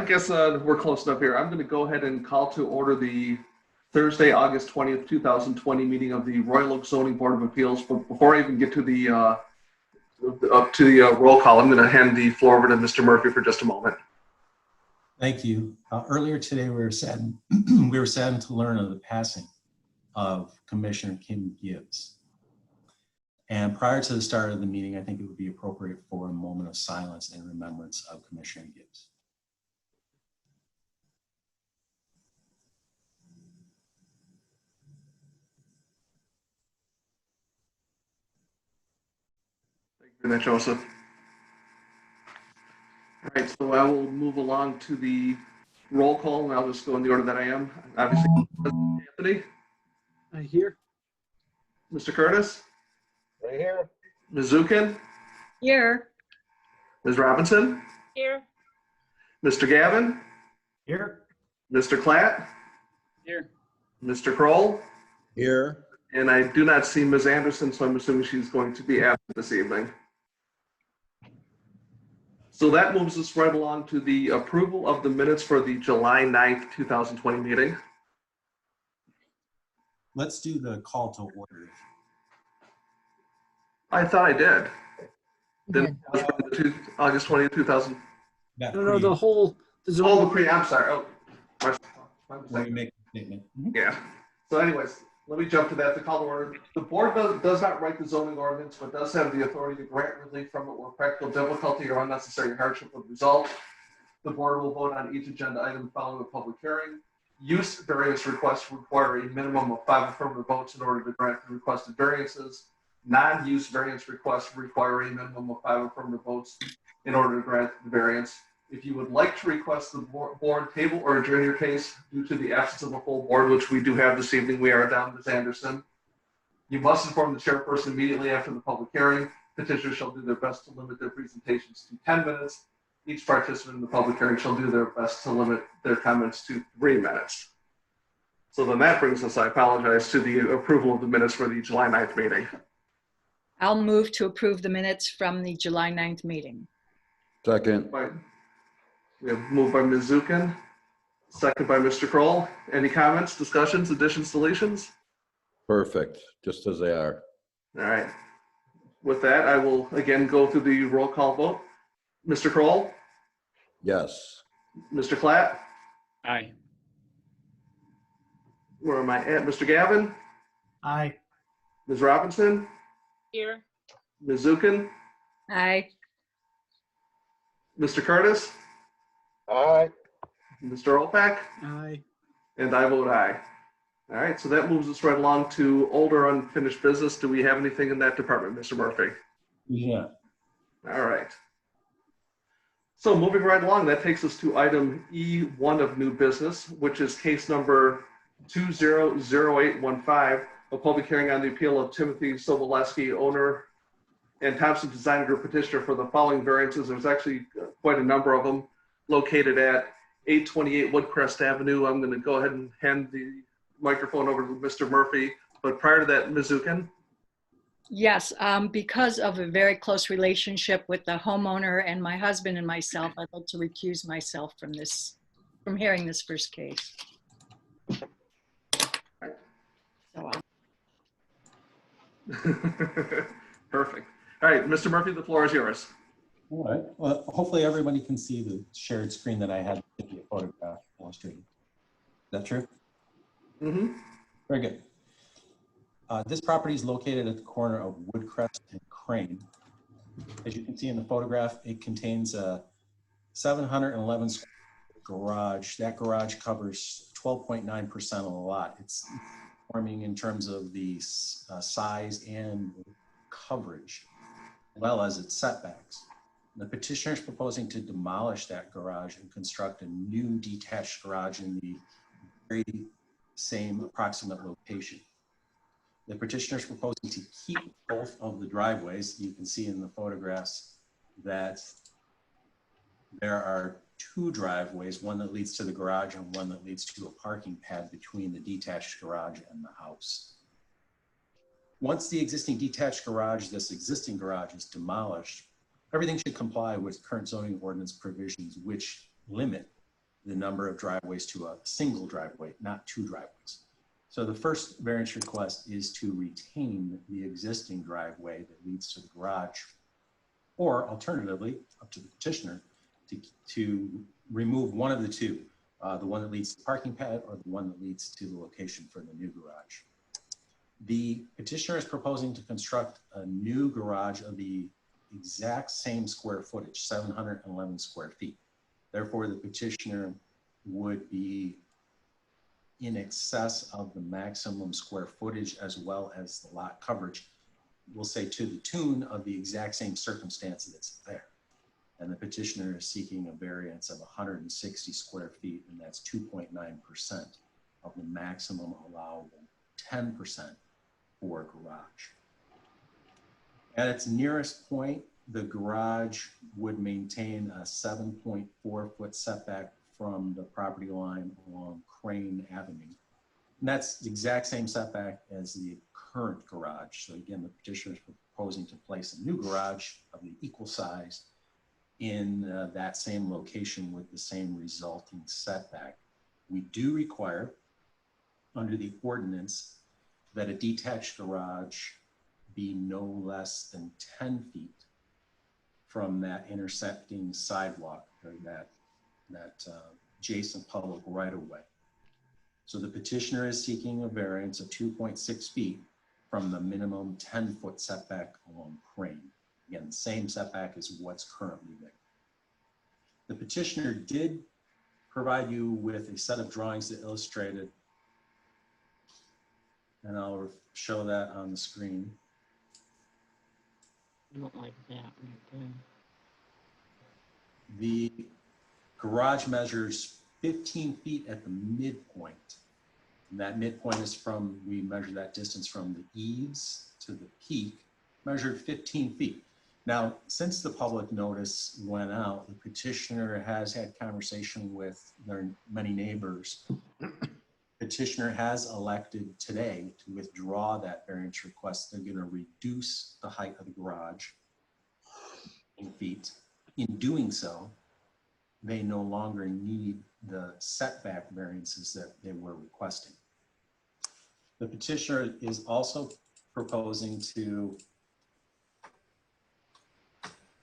guess we're close enough here. I'm going to go ahead and call to order the Thursday, August 20th, 2020 meeting of the Royal Oak Zoning Board of Appeals. But before I even get to the roll call, I'm going to hand the floor over to Mr. Murphy for just a moment. Thank you. Earlier today, we were saddened to learn of the passing of Commissioner Kim Gibbs. And prior to the start of the meeting, I think it would be appropriate for a moment of silence in remembrance of Commissioner Gibbs. Thank you for that, Joseph. All right, so I will move along to the roll call, and I'll just go in the order that I am. Obviously, Anthony. Here. Mr. Curtis. Right here. Ms. Zukin. Here. Ms. Robinson. Here. Mr. Gavin. Here. Mr. Klatt. Here. Mr. Kroll. Here. And I do not see Ms. Anderson, so I'm assuming she's going to be absent this evening. So that moves us right along to the approval of the minutes for the July 9th, 2020 meeting. Let's do the call to order. I thought I did. Then August 20th, 2000. No, the whole. I'm sorry. Oh, Let me make a statement. yeah. So anyways, let me jump to that. The call to order. The board does not write the zoning ordinance, but does have the authority to grant relief from it where practical difficulty or unnecessary hardship would result. The board will vote on each agenda item following a public hearing. Use variance requests require a minimum of 5 affirmative votes in order to grant the requested variances. Non-use variance requests require a minimum of 5 affirmative votes in order to grant the variance. If you would like to request the board table or adjourn your case due to the absence of a full board, which we do have this evening, we are down Ms. Anderson. You must inform the chairperson immediately after the public hearing. Petitioners shall do their best to limit their presentations to 10 minutes. Each participant in the public hearing shall do their best to limit their comments to 3 minutes. So then that brings us, I apologize, to the approval of the minutes for the July 9th meeting. I'll move to approve the minutes from the July 9th meeting. Second. We have moved by Ms. Zukin, second by Mr. Kroll. Any comments, discussions, additions, deletions? Perfect. Just as they are. All right. With that, I will again go through the roll call vote. Mr. Kroll? Yes. Mr. Klatt? Aye. Where am I at? Mr. Gavin? Aye. Ms. Robinson? Here. Ms. Zukin? Aye. Mr. Curtis? Aye. Mr. Opak? Aye. And I vote aye. All right, so that moves us right along to older unfinished business. Do we have anything in that department, Mr. Murphy? Yeah. All right. So moving right along, that takes us to item E1 of new business, which is case number 200815, a public hearing on the appeal of Timothy Soboleski, owner and Thompson Design Group petitioner for the following variances. There's actually quite a number of them located at 828 Woodcrest Avenue. I'm going to go ahead and hand the microphone over to Mr. Murphy. But prior to that, Ms. Zukin. Yes, because of a very close relationship with the homeowner and my husband and myself, I'd like to recuse myself from hearing this first case. So, Perfect. All right, Mr. Murphy, the floor is yours. All right. Well, hopefully everybody can see the shared screen that I had with the photograph illustrated. Is that true? Mm-hmm. Very good. This property is located at the corner of Woodcrest and Crane. As you can see in the photograph, it contains a 711 square foot garage. That garage covers 12.9% of the lot. It's forming in terms of the size and coverage, as well as its setbacks. The petitioner is proposing to demolish that garage and construct a new detached garage in the very same approximate location. The petitioner is proposing to keep both of the driveways. You can see in the photographs that there are 2 driveways, one that leads to the garage and one that leads to a parking pad between the detached garage and the house. Once the existing detached garage, this existing garage is demolished, everything should comply with current zoning ordinance provisions, which limit the number of driveways to a single driveway, not two driveways. So the first variance request is to retain the existing driveway that leads to the garage, or alternatively, up to the petitioner, to remove one of the two, the one that leads to the parking pad or the one that leads to the location for the new garage. The petitioner is proposing to construct a new garage of the exact same square footage, 711 square feet. Therefore, the petitioner would be in excess of the maximum square footage as well as the lot coverage, we'll say to the tune of the exact same circumstance that's there. And the petitioner is seeking a variance of 160 square feet, and that's 2.9% of the maximum allowable 10% for a garage. At its nearest point, the garage would maintain a 7.4 foot setback from the property line along Crane Avenue. And that's the exact same setback as the current garage. So again, the petitioner is proposing to place a new garage of the equal size in that same location with the same resulting setback. We do require, under the ordinance, that a detached garage be no less than 10 feet from that intersecting sidewalk or that adjacent public right-of-way. So the petitioner is seeking a variance of 2.6 feet from the minimum 10-foot setback along Crane. Again, the same setback as what's currently there. The petitioner did provide you with a set of drawings that illustrated, and I'll show that on the screen. Look like that right there. The garage measures 15 feet at the midpoint. And that midpoint is from, we measure that distance from the eaves to the peak, measured 15 feet. Now, since the public notice went out, the petitioner has had conversation with their many neighbors. Petitioner has elected today to withdraw that variance request. They're going to reduce the height of the garage in feet. In doing so, they no longer need the setback variances that they were requesting. The petitioner is also proposing to,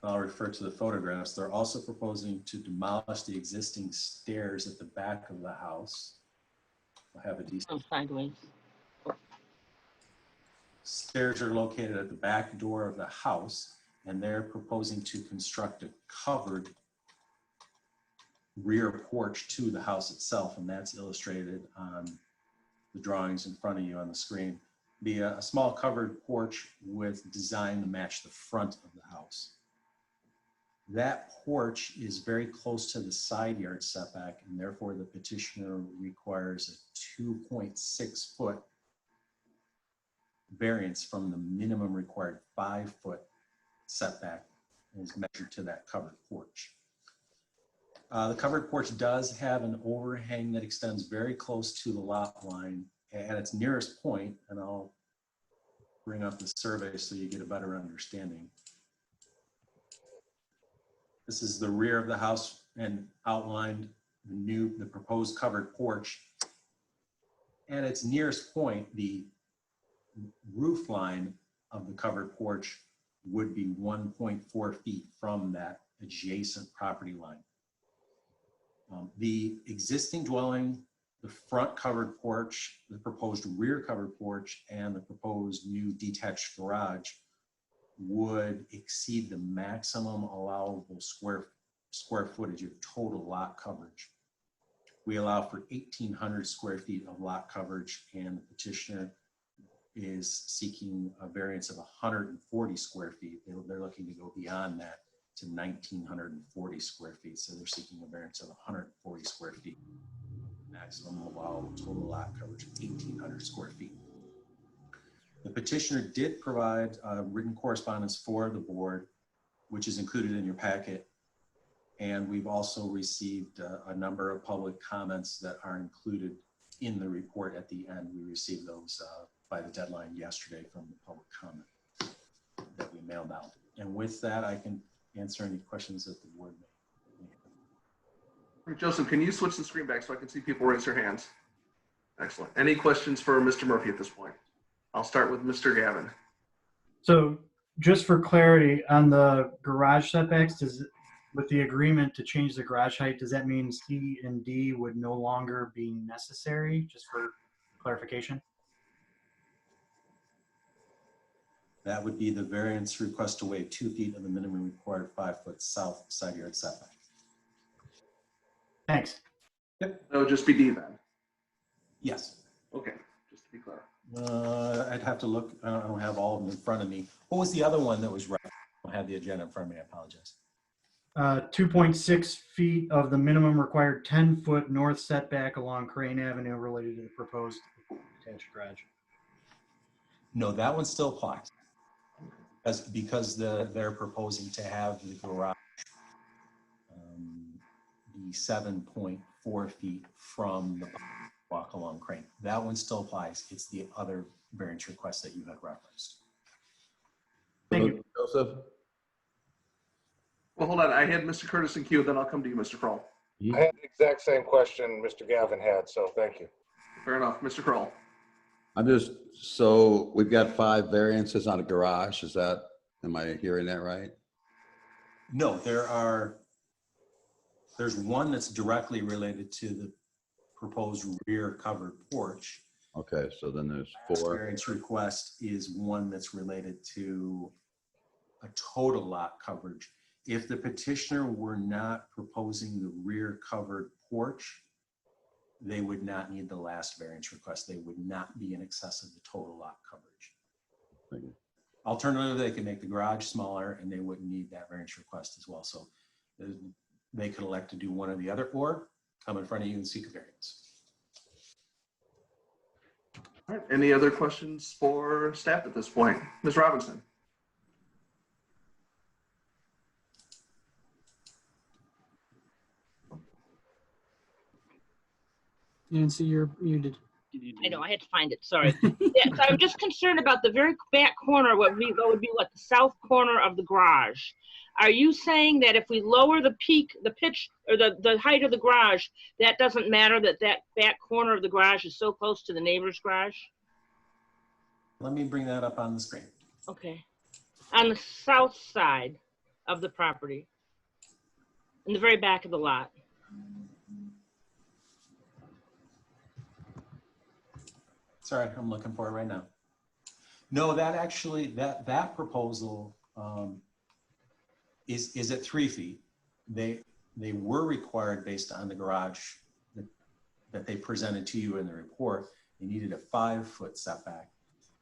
I'll refer to the photographs, they're also proposing to demolish the existing stairs at the back of the house. I'll have a decent. Sideways. Stairs are located at the back door of the house, and they're proposing to construct a covered rear porch to the house itself, and that's illustrated on the drawings in front of you on the screen. Be a small covered porch with design to match the front of the house. That porch is very close to the side yard setback, and therefore the petitioner requires a 2.6 foot variance from the minimum required 5 foot setback is measured to that covered porch. The covered porch does have an overhang that extends very close to the lot line at its nearest point, and I'll bring up the survey so you get a better understanding. This is the rear of the house and outlined the proposed covered porch. At its nearest point, the roof line of the covered porch would be 1.4 feet from that adjacent property line. The existing dwelling, the front covered porch, the proposed rear covered porch, and the proposed new detached garage would exceed the maximum allowable square footage of total lot coverage. We allow for 1,800 square feet of lot coverage, and the petitioner is seeking a variance of 140 square feet. They're looking to go beyond that to 1,940 square feet. So they're seeking a variance of 140 square feet. Maximum allowable total lot coverage of 1,800 square feet. The petitioner did provide written correspondence for the board, which is included in your packet. And we've also received a number of public comments that are included in the report at the end. We received those by the deadline yesterday from the public comment that we mailed out. And with that, I can answer any questions that the board may have. Joseph, can you switch the screen back so I can see people raise their hands? Excellent. Any questions for Mr. Murphy at this point? I'll start with Mr. Gavin. So just for clarity on the garage setbacks, with the agreement to change the garage height, does that mean C and D would no longer be necessary, just for clarification? That would be the variance request to waive 2 feet of the minimum required 5-foot south side yard setback. Thanks. That would just be D then. Yes. Okay, just to be clear. I'd have to look. I don't have all of them in front of me. What was the other one that was right? I don't have the agenda in front of me. I apologize. 2.6 feet of the minimum required 10-foot north setback along Crane Avenue related to the proposed detached garage. No, that one still applies. Because they're proposing to have the garage be 7.4 feet from the walk along Crane. That one still applies. It's the other variance request that you had referenced. Thank you. Joseph? Well, hold on. I had Mr. Curtis in queue, then I'll come to you, Mr. Kroll. I had the exact same question Mr. Gavin had, so thank you. Fair enough. Mr. Kroll. So we've got 5 variances on a garage. Am I hearing that right? No, there's one that's directly related to the proposed rear covered porch. Okay, so then there's Last 4. variance request is one that's related to a total lot coverage. If the petitioner were not proposing the rear covered porch, they would not need the last variance request. They would not be in excess of the total lot coverage. Thank you. Alternatively, they could make the garage smaller and they wouldn't need that variance request as well. So they could elect to do one or the other, or come in front of you and seek a variance. All right. Any other questions for staff at this point? Ms. Robinson. Nancy, you're muted. I know, I had to find it, sorry. Yeah, so I'm just concerned about the very back corner, what would be what, the south corner of the garage. Are you saying that if we lower the pitch, or the height of the garage, that doesn't matter, that back corner of the garage is so close to the neighbor's garage? Let me bring that up on the screen. Okay. On the south side of the property, in the very back of the lot. Sorry, I'm looking for it right now. No, that actually, that proposal is at 3 feet. They were required, based on the garage that they presented to you in the report, they needed a 5-foot setback.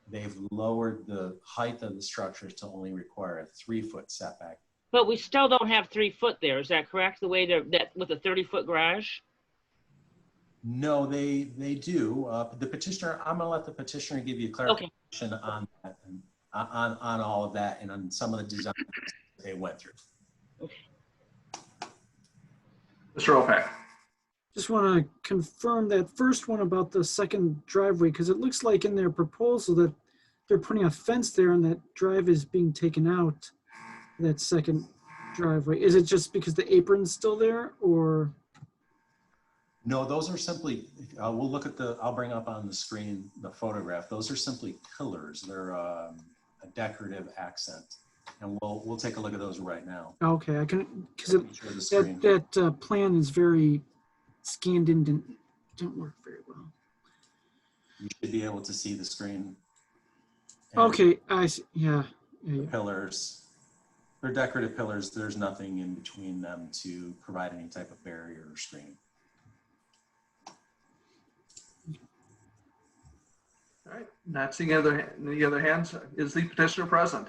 They've lowered the height of the structures to only require a 3-foot setback. But we still don't have 3 foot there, is that correct? The way that with a 30-foot garage? No, they do. The petitioner, I'm gonna let the petitioner give you clarification on that, and on all of that, and on some of the design they went through. Okay. Mr. Opak. Just want to confirm that first one about the second driveway, because it looks like in their proposal that they're putting a fence there and that drive is being taken out, that second driveway. Is it just because the apron's still there, or? No, those are simply, we'll look at I'll bring up on the screen the photograph. Those are simply pillars. They're a decorative accent. And we'll take a look at those right now. Okay, I can, because that plan is very scanned in, didn't work very well. You should be able to see the screen. Okay, I see, yeah. Pillars, they're decorative pillars. There's nothing in between them to provide any type of barrier or screen. All right, not seeing any other hands. Is the petitioner present?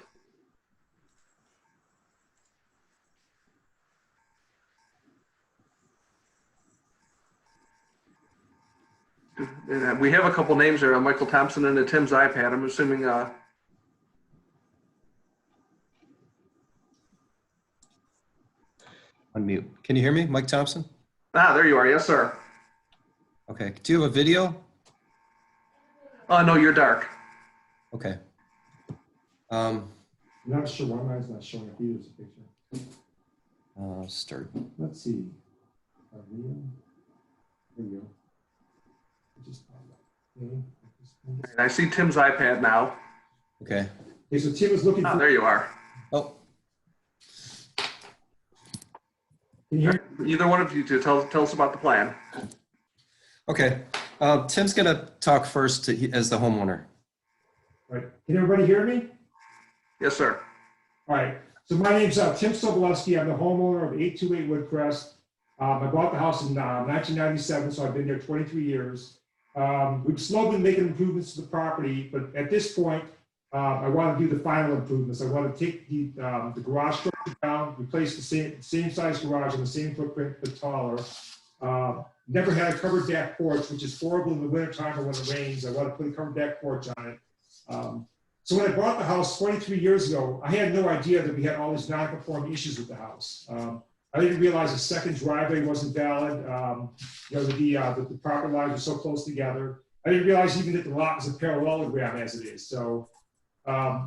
We have a couple names there, Michael Thompson and Tim's iPad. I'm assuming. Unmute. Can you hear me, Mike Thompson? There you are. Yes, sir. Okay. Do you have a video? No, you're dark. Okay. I'm not sure why mine's not showing up either as a picture. Start. Let's see. There you go. Okay. And I see Tim's iPad now. Okay. Okay, so Tim is looking Oh, for, there you are. Oh, can you hear? Either one of you two, tell us about the plan. okay. Tim's gonna talk first as the homeowner. All right. Can everybody hear me? Yes, sir. All right. So my name's Tim Soboleski. I'm the homeowner of 828 Woodcrest. I bought the house in 1997, so I've been there 23 years. We've slowly been making improvements to the property, but at this point, I want to do the final improvements. I want to take the garage structure down, replace the same size garage and the same footprint, but taller. Never had a covered deck porch, which is horrible in the wintertime or when it rains. I want to put a covered deck porch on it. So when I bought the house 23 years ago, I had no idea that we had all these non-conforming issues with the house. I didn't realize the second driveway wasn't valid. The property lines were so close together. I didn't realize even that the lot was a parallelogram as it is. So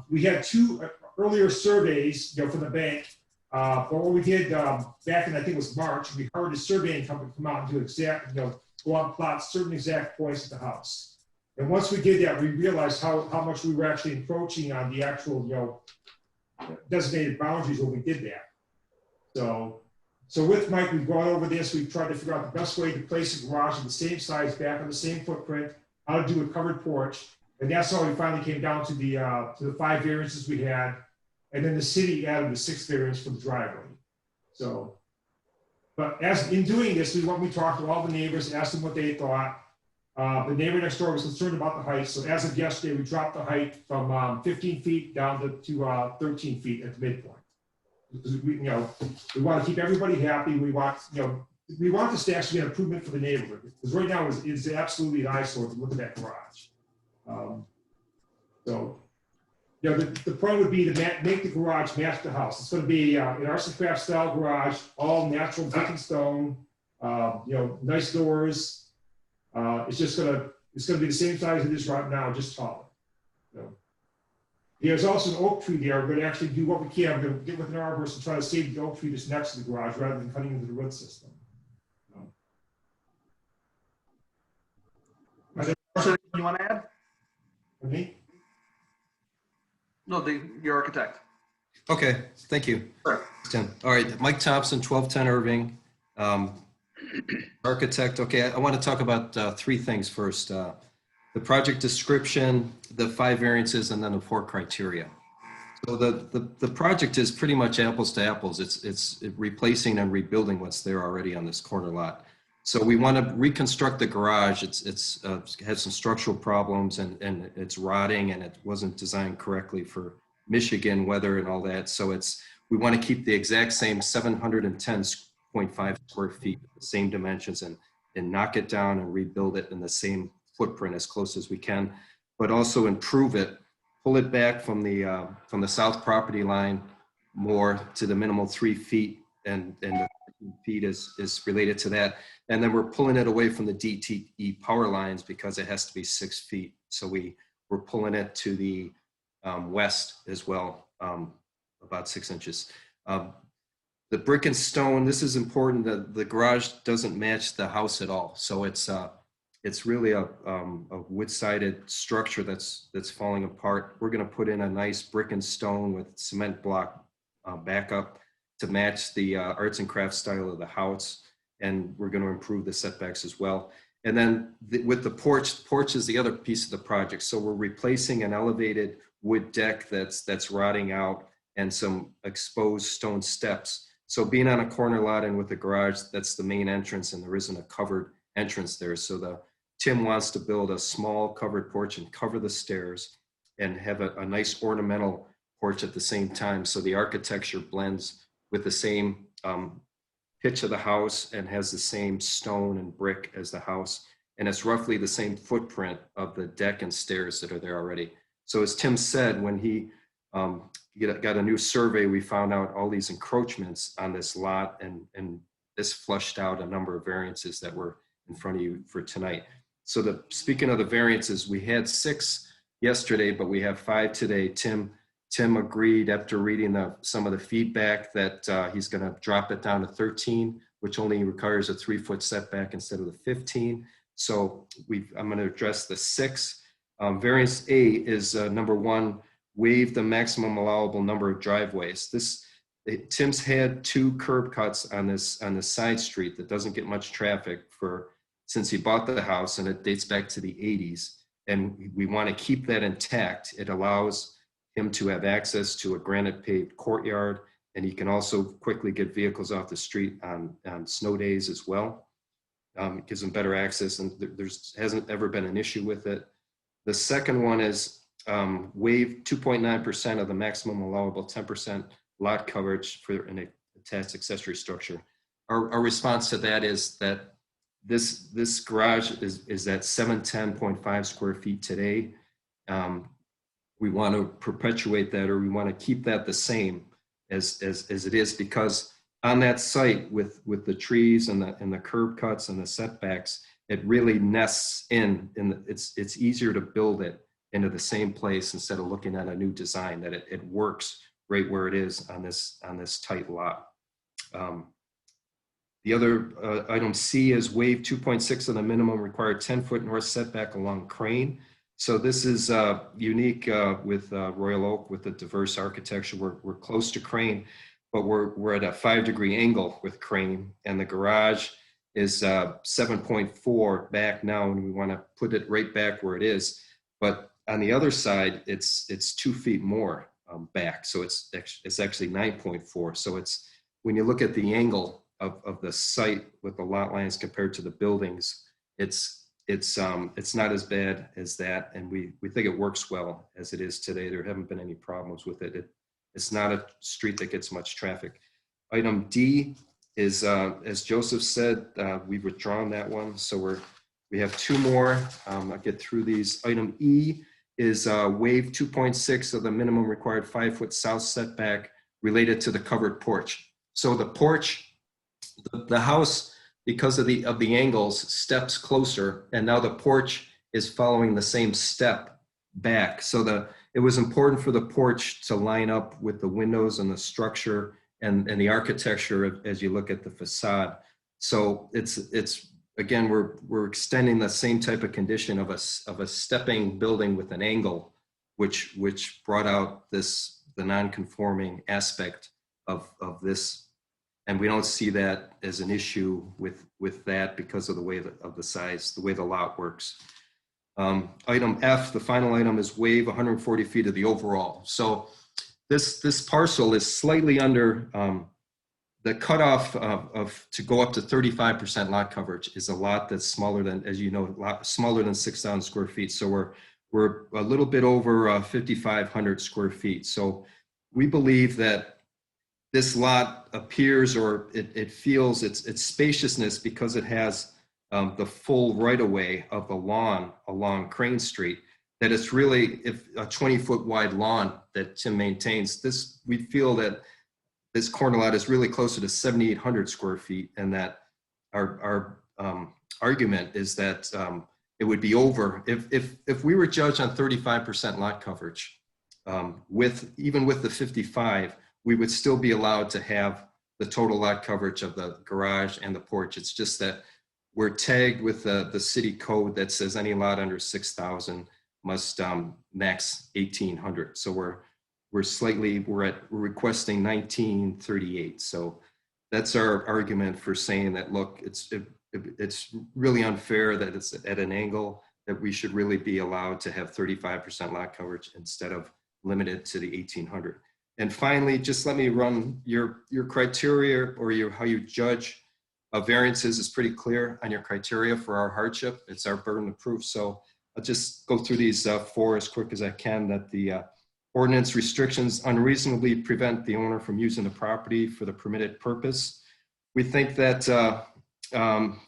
we had two earlier surveys, from the bank. But what we did back in, I think it was March, we hired a surveying company to come out and do exact, go out and plot certain exact points at the house. And once we did that, we realized how much we were actually encroaching on the actual, designated boundaries when we did that. So with Mike, we brought over this. We tried to figure out the best way to place a garage of the same size, back on the same footprint, how to do a covered porch. And that's how we finally came down to the 5 variances we had. And then the city added the 6th variance for the driveway. So, but as in doing this, we talked to all the neighbors, asked them what they thought. The neighbor next door was concerned about the height. So as of yesterday, we dropped the height from 15 feet down to 13 feet at the midpoint. Because we want to keep everybody happy. We want this to actually be an improvement for the neighborhood. Because right now it's absolutely an eyesore to look at that garage. The point would be to make the garage match the house. It's going to be an arts and crafts style garage, all natural brick and stone. Nice doors. It's going to be the same size it is right now, just taller. There's also an oak tree there. We're going to actually do what we can. We're going to get with an arborist and try to save the oak tree that's next to the garage rather than cutting into the root system. Anything you want to add? Me? No, your architect. Okay, thank you. Sure. Tim. All right, Mike Thompson, 1210 Irving. Architect, okay, I want to talk about 3 things first. The project description, the 5 variances, and then the 4 criteria. So the project is pretty much apples to apples. It's replacing and rebuilding what's there already on this corner lot. So we want to reconstruct the garage. It's had some structural problems and it's rotting and it wasn't designed correctly for Michigan weather and all that. So we want to keep the exact same 710.5 square feet, the same dimensions, and knock it down and rebuild it in the same footprint as close as we can, but also improve it, pull it back from the south property line more to the minimal 3 feet, and the feet is related to that. And then we're pulling it away from the DTE power lines because it has to be 6 feet. So we're pulling it to the west as well, about 6 inches. The brick and stone, this is important. The garage doesn't match the house at all. So it's really a wood-sided structure that's falling apart. We're going to put in a nice brick and stone with cement block backup to match the arts and crafts style of the house. And we're going to improve the setbacks as well. And then with the porch is the other piece of the project. So we're replacing an elevated wood deck that's rotting out and some exposed stone steps. So being on a corner lot and with the garage, that's the main entrance, and there isn't a covered entrance there. So Tim wants to build a small covered porch and cover the stairs and have a nice ornamental porch at the same time. So the architecture blends with the same pitch of the house and has the same stone and brick as the house. And it's roughly the same footprint of the deck and stairs that are there already. So as Tim said, when he got a new survey, we found out all these encroachments on this lot, and this flushed out a number of variances that were in front of you for tonight. So speaking of the variances, we had 6 yesterday, but we have 5 today. Tim agreed after reading some of the feedback that he's going to drop it down to 13, which only requires a 3-foot setback instead of the 15. So I'm going to address the 6. Variance A is number 1, waive the maximum allowable number of driveways. Tim's had 2 curb cuts on this side street that doesn't get much traffic since he bought the house, and it dates back to the 80s. And we want to keep that intact. It allows him to have access to a granite paved courtyard, and he can also quickly get vehicles off the street on snow days as well. It gives him better access, and there hasn't ever been an issue with it. The second one is waive 2.9% of the maximum allowable 10% lot coverage for an attached accessory structure. Our response to that is that this garage is at 710.5 square feet today. We want to perpetuate that, or we want to keep that the same as it is, because on that site with the trees and the curb cuts and the setbacks, it really nests it's easier to build it into the same place instead of looking at a new design, that it works right where it is on this tight lot. The other item C is waive 2.6 of the minimum required 10-foot north setback along Crane. So this is unique with Royal Oak, with the diverse architecture. We're close to Crane, but we're at a 5-degree angle with Crane, and the garage is 7.4 back now, and we want to put it right back where it is. But on the other side, it's 2 feet more back, so it's actually 9.4. So it's, when you look at the angle of the site with the lot lines compared to the buildings, it's not as bad as that, and we think it works well as it is today. There haven't been any problems with it. It's not a street that gets much traffic. Item D is, as Joseph said, we've withdrawn that one, so we have 2 more. I'll get through these. Item E is waive 2.6 of the minimum required 5-foot south setback related to the covered porch. So the porch, the house, because of the angles, steps closer, and now the porch is following the same step back. So it was important for the porch to line up with the windows and the structure and the architecture as you look at the facade. So it's again, we're extending the same type of condition of a stepping building with an angle, which brought out the non-conforming aspect of this. And we don't see that as an issue with that because of the way of the size, the way the lot works. Item F, the final item, is waive 140 feet of the overall. So this parcel is slightly under the cutoff to go up to 35% lot coverage is a lot that's smaller than, as you know, a lot smaller than 6,000 square feet. So we're a little bit over 5,500 square feet. So we believe that this lot appears, or it feels its spaciousness because it has the full right-of-way of the lawn along Crane Street, that it's really a 20-foot wide lawn that Tim maintains. We feel that this corner lot is really closer to 7,800 square feet, and that our argument is that it would be over if we were judged on 35% lot coverage, even with the 55. We would still be allowed to have the total lot coverage of the garage and the porch. It's just that we're tagged with the city code that says any lot under 6,000 must max 1,800. So we're requesting 1,938. So that's our argument for saying that, look, it's really unfair that it's at an angle, that we should really be allowed to have 35% lot coverage instead of limited to the 1,800. And finally, just let me run your criteria, or how you judge variances is pretty clear on your criteria for our hardship. It's our burden of proof. So I'll just go through these 4 as quick as I can. That the ordinance restrictions unreasonably prevent the owner from using the property for the permitted purpose. We think that Tim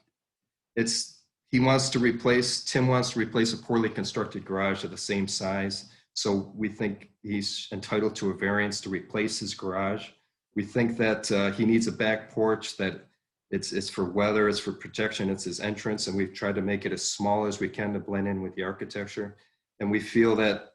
wants to replace a poorly constructed garage of the same size. So we think he's entitled to a variance to replace his garage. We think that he needs a back porch, that it's for weather, it's for protection, it's his entrance, and we've tried to make it as small as we can to blend in with the architecture. And we feel that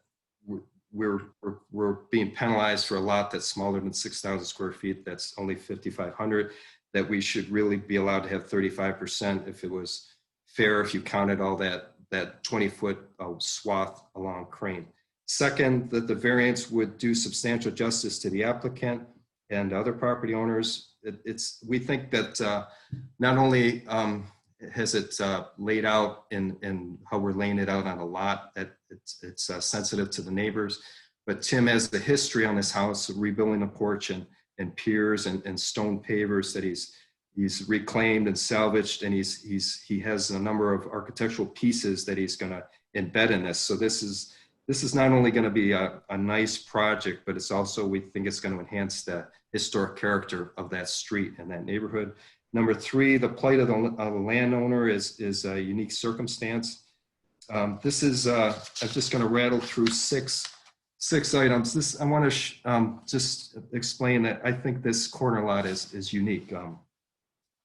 we're being penalized for a lot that's smaller than 6,000 square feet. That's only 5,500. That we should really be allowed to have 35% if it was fair, if you counted all that 20-foot swath along Crane. Second, that the variance would do substantial justice to the applicant and other property owners. We think that not only has it laid out in how we're laying it out on a lot, that it's sensitive to the neighbors, but Tim has the history on this house of rebuilding a porch and piers and stone pavers that he's reclaimed and salvaged, and he has a number of architectural pieces that he's going to embed in this. So this is not only going to be a nice project, but it's also, we think it's going to enhance the historic character of that street and that neighborhood. Number three, the plight of the landowner is a unique circumstance. This is, I'm just going to rattle through six items. I want to just explain that I think this corner lot is unique.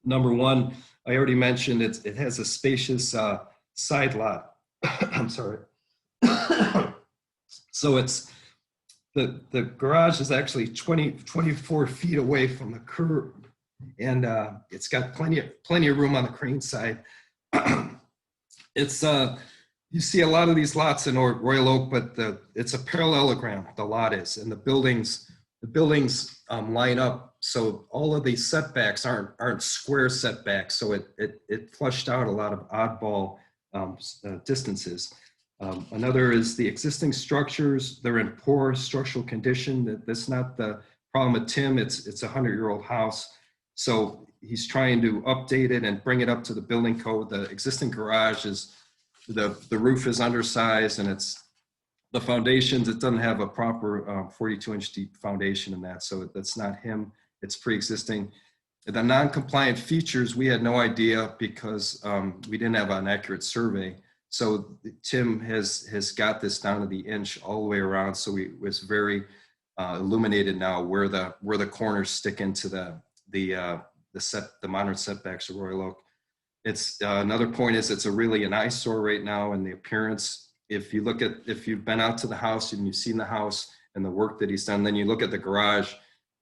Number one, I already mentioned it has a spacious side lot. I'm sorry. So it's the garage is actually 24 feet away from the curb, and it's got plenty of room on the Crane side. It's you see a lot of these lots in Royal Oak, but it's a parallelogram. The lot is, and the buildings line up, so all of these setbacks aren't square setbacks. So it flushed out a lot of oddball distances. Another is the existing structures. They're in poor structural condition. That's not the problem with Tim. It's a 100-year-old house. So he's trying to update it and bring it up to the building code. The existing garage is, the roof is undersized, and the foundations, it doesn't have a proper 42-inch deep foundation in that. So that's not him. It's pre-existing. The non-compliant features, we had no idea because we didn't have an accurate survey. So Tim has got this down to the inch all the way around. So it's very illuminated now where the corners stick into the modern setbacks of Royal Oak. It's another point is it's really an eyesore right now, and the appearance. If you've been out to the house and you've seen the house and the work that he's done, then you look at the garage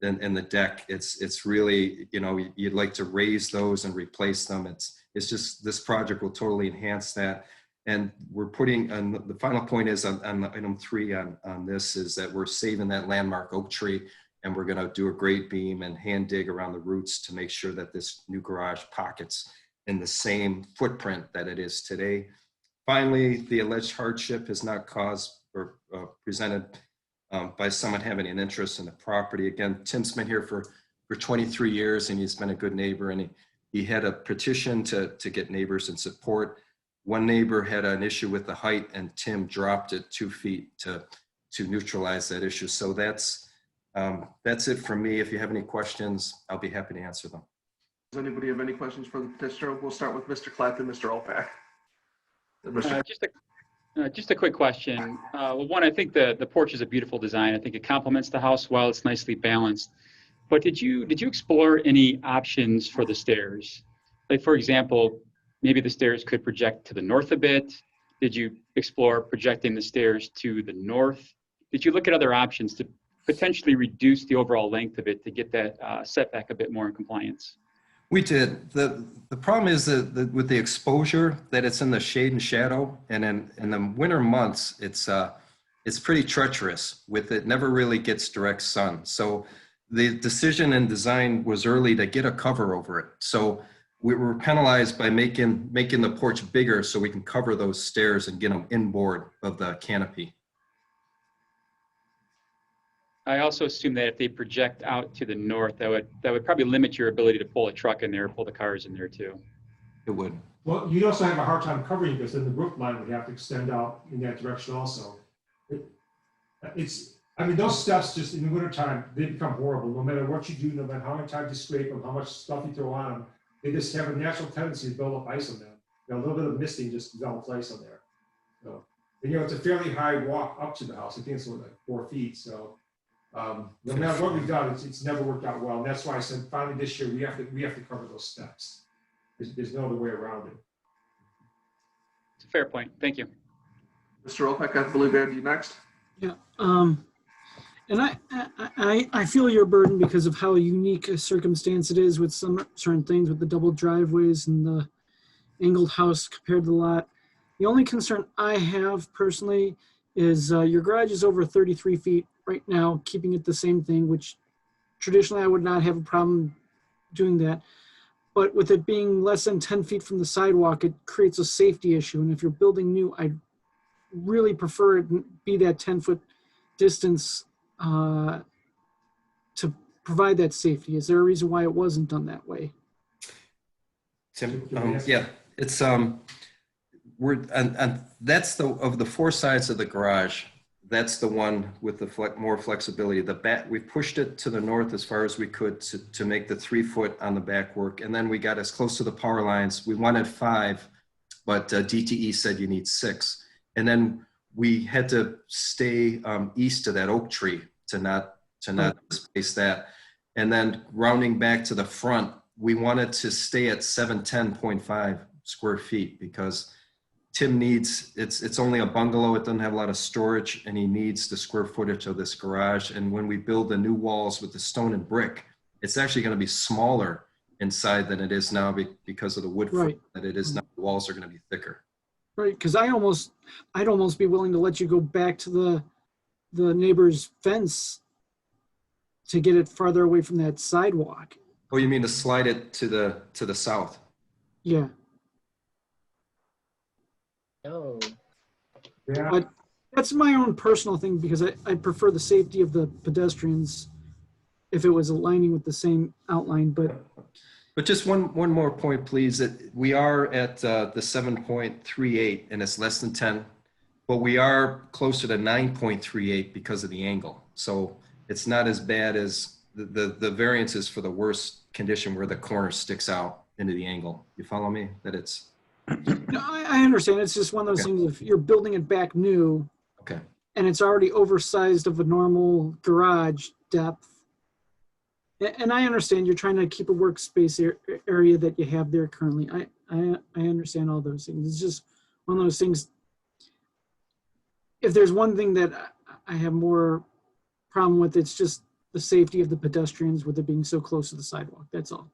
and the deck. It's really, you'd like to raise those and replace them. It's just, this project will totally enhance that. And we're putting, and the final point is on item 3 on this is that we're saving that landmark oak tree, and we're going to do a grate beam and hand dig around the roots to make sure that this new garage pockets in the same footprint that it is today. Finally, the alleged hardship is not caused or presented by someone having an interest in the property. Again, Tim's been here for 23 years, and he's been a good neighbor, and he had a petition to get neighbors in support. One neighbor had an issue with the height, and Tim dropped it 2 feet to neutralize that issue. So that's it from me. If you have any questions, I'll be happy to answer them. Does anybody have any questions for the petitioner? We'll start with Mr. Clapp and Mr. Opak. Just a quick question. Well, one, I think the porch is a beautiful design. I think it complements the house well. It's nicely balanced. But did you explore any options for the stairs? Like, for example, maybe the stairs could project to the north a bit. Did you explore projecting the stairs to the north? Did you look at other options to potentially reduce the overall length of it to get that setback a bit more in compliance? We did. The problem is that with the exposure, that it's in the shade and shadow, and in the winter months, it's pretty treacherous with it. Never really gets direct sun. So the decision and design was early to get a cover over it. So we were penalized by making the porch bigger so we can cover those stairs and get them inboard of the canopy. I also assume that if they project out to the north, that would probably limit your ability to pull a truck in there, pull the cars in there too. It would. Well, you'd also have a hard time covering because then the roof line would have to extend out in that direction also. Those steps just in the wintertime, they become horrible. No matter what you do, no matter how many times you scrape them, how much stuff you throw on them, they just have a natural tendency to build up ice on them. A little bit of misting just develops ice on there. So, and, it's a fairly high walk up to the house. I think it's like 4 feet. So no matter what we've done, it's never worked out well. And that's why I said finally this year we have to cover those steps. There's no other way around it. It's a fair point. Thank you. Mr. Opak, I believe I have you next. Yeah. And I feel your burden because of how unique a circumstance it is with some certain things with the double driveways and the angled house compared to the lot. The only concern I have personally is your garage is over 33 feet right now, keeping it the same thing, which traditionally I would not have a problem doing that. But with it being less than 10 feet from the sidewalk, it creates a safety issue. And if you're building new, I'd really prefer it be that 10-foot distance to provide that safety. Is there a reason why it wasn't done that way? Tim, yeah, it's and that's of the four sides of the garage, that's the one with the more flexibility. The back, we pushed it to the north as far as we could to make the 3 foot on the back work, and then we got as close to the power lines. We wanted 5, but DTE said you need 6, and then we had to stay east of that oak tree to not space that, and then rounding back to the front, we wanted to stay at 710.5 square feet because Tim needs, it's only a bungalow, it doesn't have a lot of storage, and he needs the square footage of this garage. And when we build the new walls with the stone and brick, it's actually going to be smaller inside than it is now because of the wood Right. that it is now. The walls are going to be thicker. Right, because I'd almost be willing to let you go back to the neighbor's fence to get it farther away from that sidewalk. Oh, you mean to slide it to the south? Yeah. Oh. Yeah. But that's my own personal thing because I prefer the safety of the pedestrians if it was aligning with the same outline. But just one more point, please. That we are at the 7.38 and it's less than 10, but we are closer to 9.38 because of the angle. So it's not as bad as the variances for the worst condition where the corner sticks out into the angle. You follow me? That it's. no, I understand. It's just one of those things. If you're building it back new, okay, and it's already oversized of a normal garage depth, and I understand you're trying to keep a workspace area that you have there currently. I understand all those things. It's just one of those things. If there's one thing that I have more problem with, it's just the safety of the pedestrians with it being so close to the sidewalk. That's all.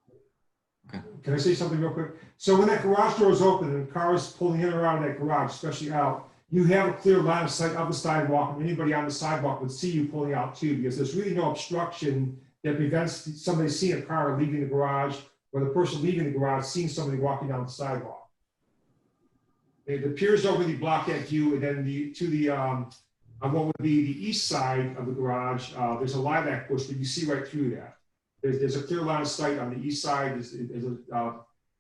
Can I say something real quick? So when that garage door is open and cars pulling in and around that garage, especially out, you have a clear line of sight of the sidewalk, and anybody on the sidewalk would see you pulling out too, because there's really no obstruction that prevents somebody seeing a car leaving the garage or the person leaving the garage seeing somebody walking down the sidewalk. It appears to really block that view, and then on what would be the east side of the garage, there's a lilac bush, but you see right through that. There's a clear line of sight on the east side.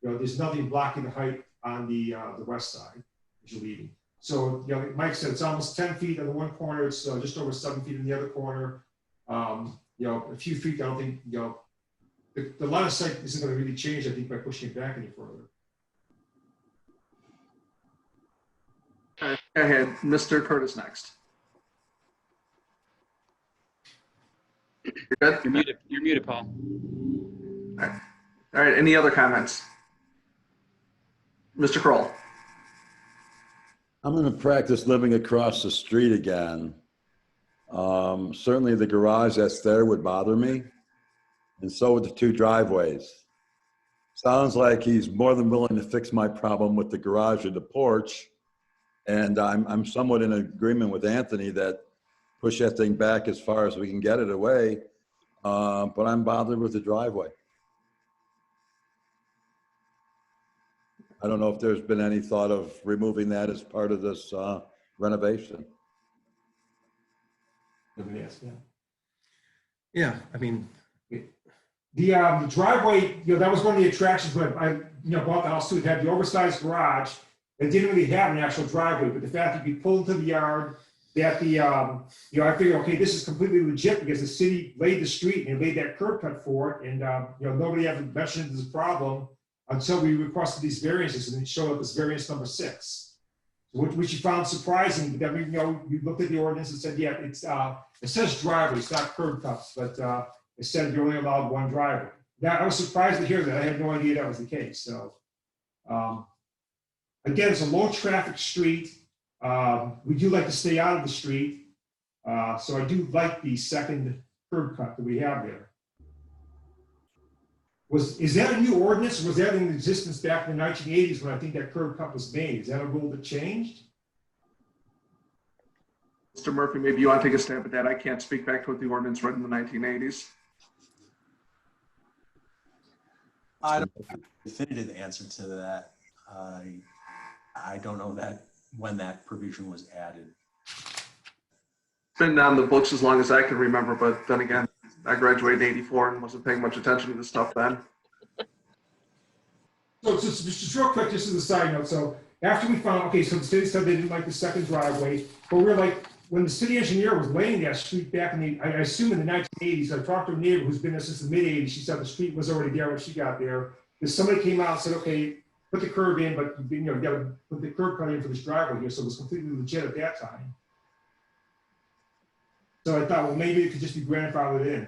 There's nothing blocking the height on the west side as you're leaving. So, like Mike said, it's almost 10 feet on the one corner. It's just over 7 feet in the other corner. A few feet. I don't think the line of sight isn't going to really change. I think by pushing it back any further. Go ahead, Mr. Curtis next. You're good? You're muted, Paul. All right. Any other comments? Mr. Kroll. I'm going to practice living across the street again. Certainly the garage that's there would bother me, and so would the 2 driveways. Sounds like he's more than willing to fix my problem with the garage or the porch, and I'm somewhat in agreement with Anthony that push that thing back as far as we can get it away, but I'm bothered with the driveway. I don't know if there's been any thought of removing that as part of this renovation. Yeah, I mean, the driveway, that was one of the attractions when I bought the house too. It had the oversized garage. It didn't really have an actual driveway, but the fact that you could pull into the yard, that I figured, okay, this is completely legit because the city laid the street and laid that curb cut for it, and nobody ever mentioned this problem until we requested these variances, and it showed up as variance number 6, which you found surprising. That we looked at the ordinance and said, yeah, it says driveway, it's not curb cuts, but it said you're only allowed 1 driveway. Now I was surprised to hear that. I had no idea that was the case. So again, it's a low traffic street. We do like to stay out of the street. So I do like the second curb cut that we have there. Is that a new ordinance, or was that in existence back in the 1980s when I think that curb cut was made? Is that a rule that changed? Mr. Murphy, maybe you want to take a stab at that. I can't speak back to what the ordinance read in the 1980s. I don't have a definitive answer to that. I don't know that when that provision was added. It's been on the books as long as I can remember, but then again, I graduated in 84 and wasn't paying much attention to this stuff then. So just real quick, just as a side note, so after we found, okay, so the city said they didn't like the second driveway, but we were like, when the city engineer was laying that street back in the, I assume in the 1980s, I talked to a neighbor who's been there since the mid-80s, she said the street was already there when she got there. Because somebody came out and said, okay, put the curb in, but you know, you gotta put the curb cut in for this driveway here, so it was completely legit at that time. So I thought, well, maybe it could just be grandfathered in.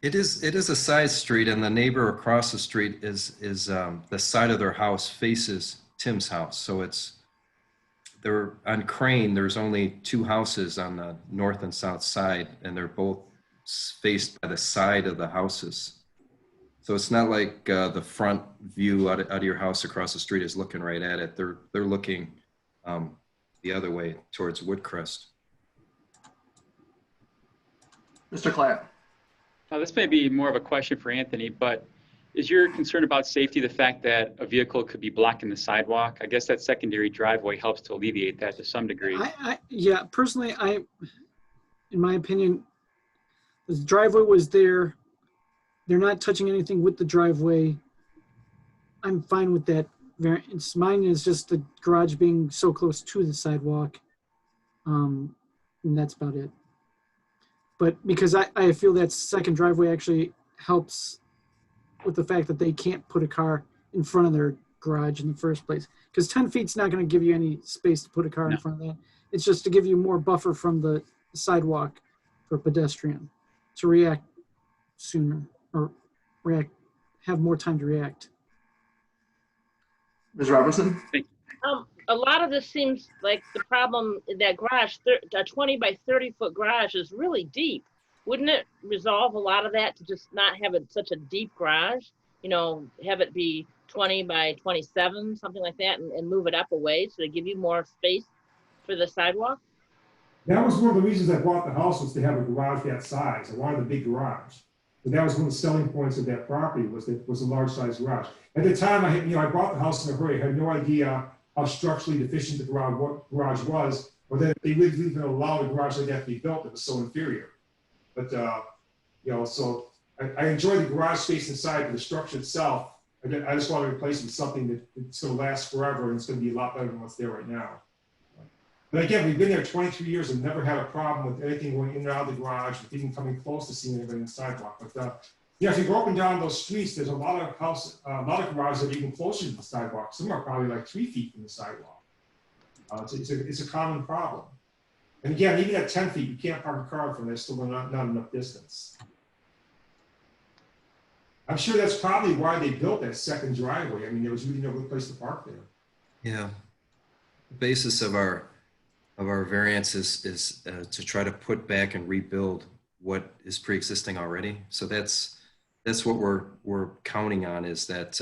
It is a side street, and the neighbor across the street is the side of their house faces Tim's house. So they're on Crane. There's only two houses on the north and south side, and they're both faced by the side of the houses. So it's not like the front view out of your house across the street is looking right at it. They're looking the other way towards Woodcrest. Mr. Klatt. This may be more of a question for Anthony, but is your concern about safety the fact that a vehicle could be blocking the sidewalk? I guess that secondary driveway helps to alleviate that to some degree. Yeah, personally, in my opinion, the driveway was there. They're not touching anything with the driveway. I'm fine with that variance. Mine is just the garage being so close to the sidewalk. And that's about it. But because I feel that second driveway actually helps with the fact that they can't put a car in front of their garage in the first place. Because 10 feet's not going to give you any space to put a car in front of that. It's just to give you more buffer from the sidewalk for a pedestrian to react sooner or have more time to react. Ms. Robertson? A lot of this seems like the problem, that garage, a 20 by 30 foot garage is really deep. Wouldn't it resolve a lot of that to just not have it such a deep garage? You know, have it be 20 by 27, something like that, and move it up a ways so to give you more space for the sidewalk? That was one of the reasons I bought the house, was to have a garage that size. I wanted a big garage. But that was one of the selling points of that property, was that it was a large size garage. At the time, I bought the house in a hurry. I had no idea how structurally deficient the garage was, or that they would even allow a garage like that to be built. It was so inferior. But, so I enjoy the garage space inside, but the structure itself, I just want to replace it with something that's going to last forever, and it's going to be a lot better than what's there right now. But again, we've been there 23 years and never had a problem with anything going in and out of the garage, with even coming close to seeing anybody in the sidewalk. But if you go up and down those streets, there's a lot of garages that are even closer to the sidewalk. Some are probably like 3 feet from the sidewalk. It's a common problem. And again, even at 10 feet, you can't park a car from there, still not enough distance. I'm sure that's probably why they built that second driveway. I mean, there was really no good place to park there. Yeah. The basis of our variance is to try to put back and rebuild what is pre-existing already. So that's what we're counting on, is that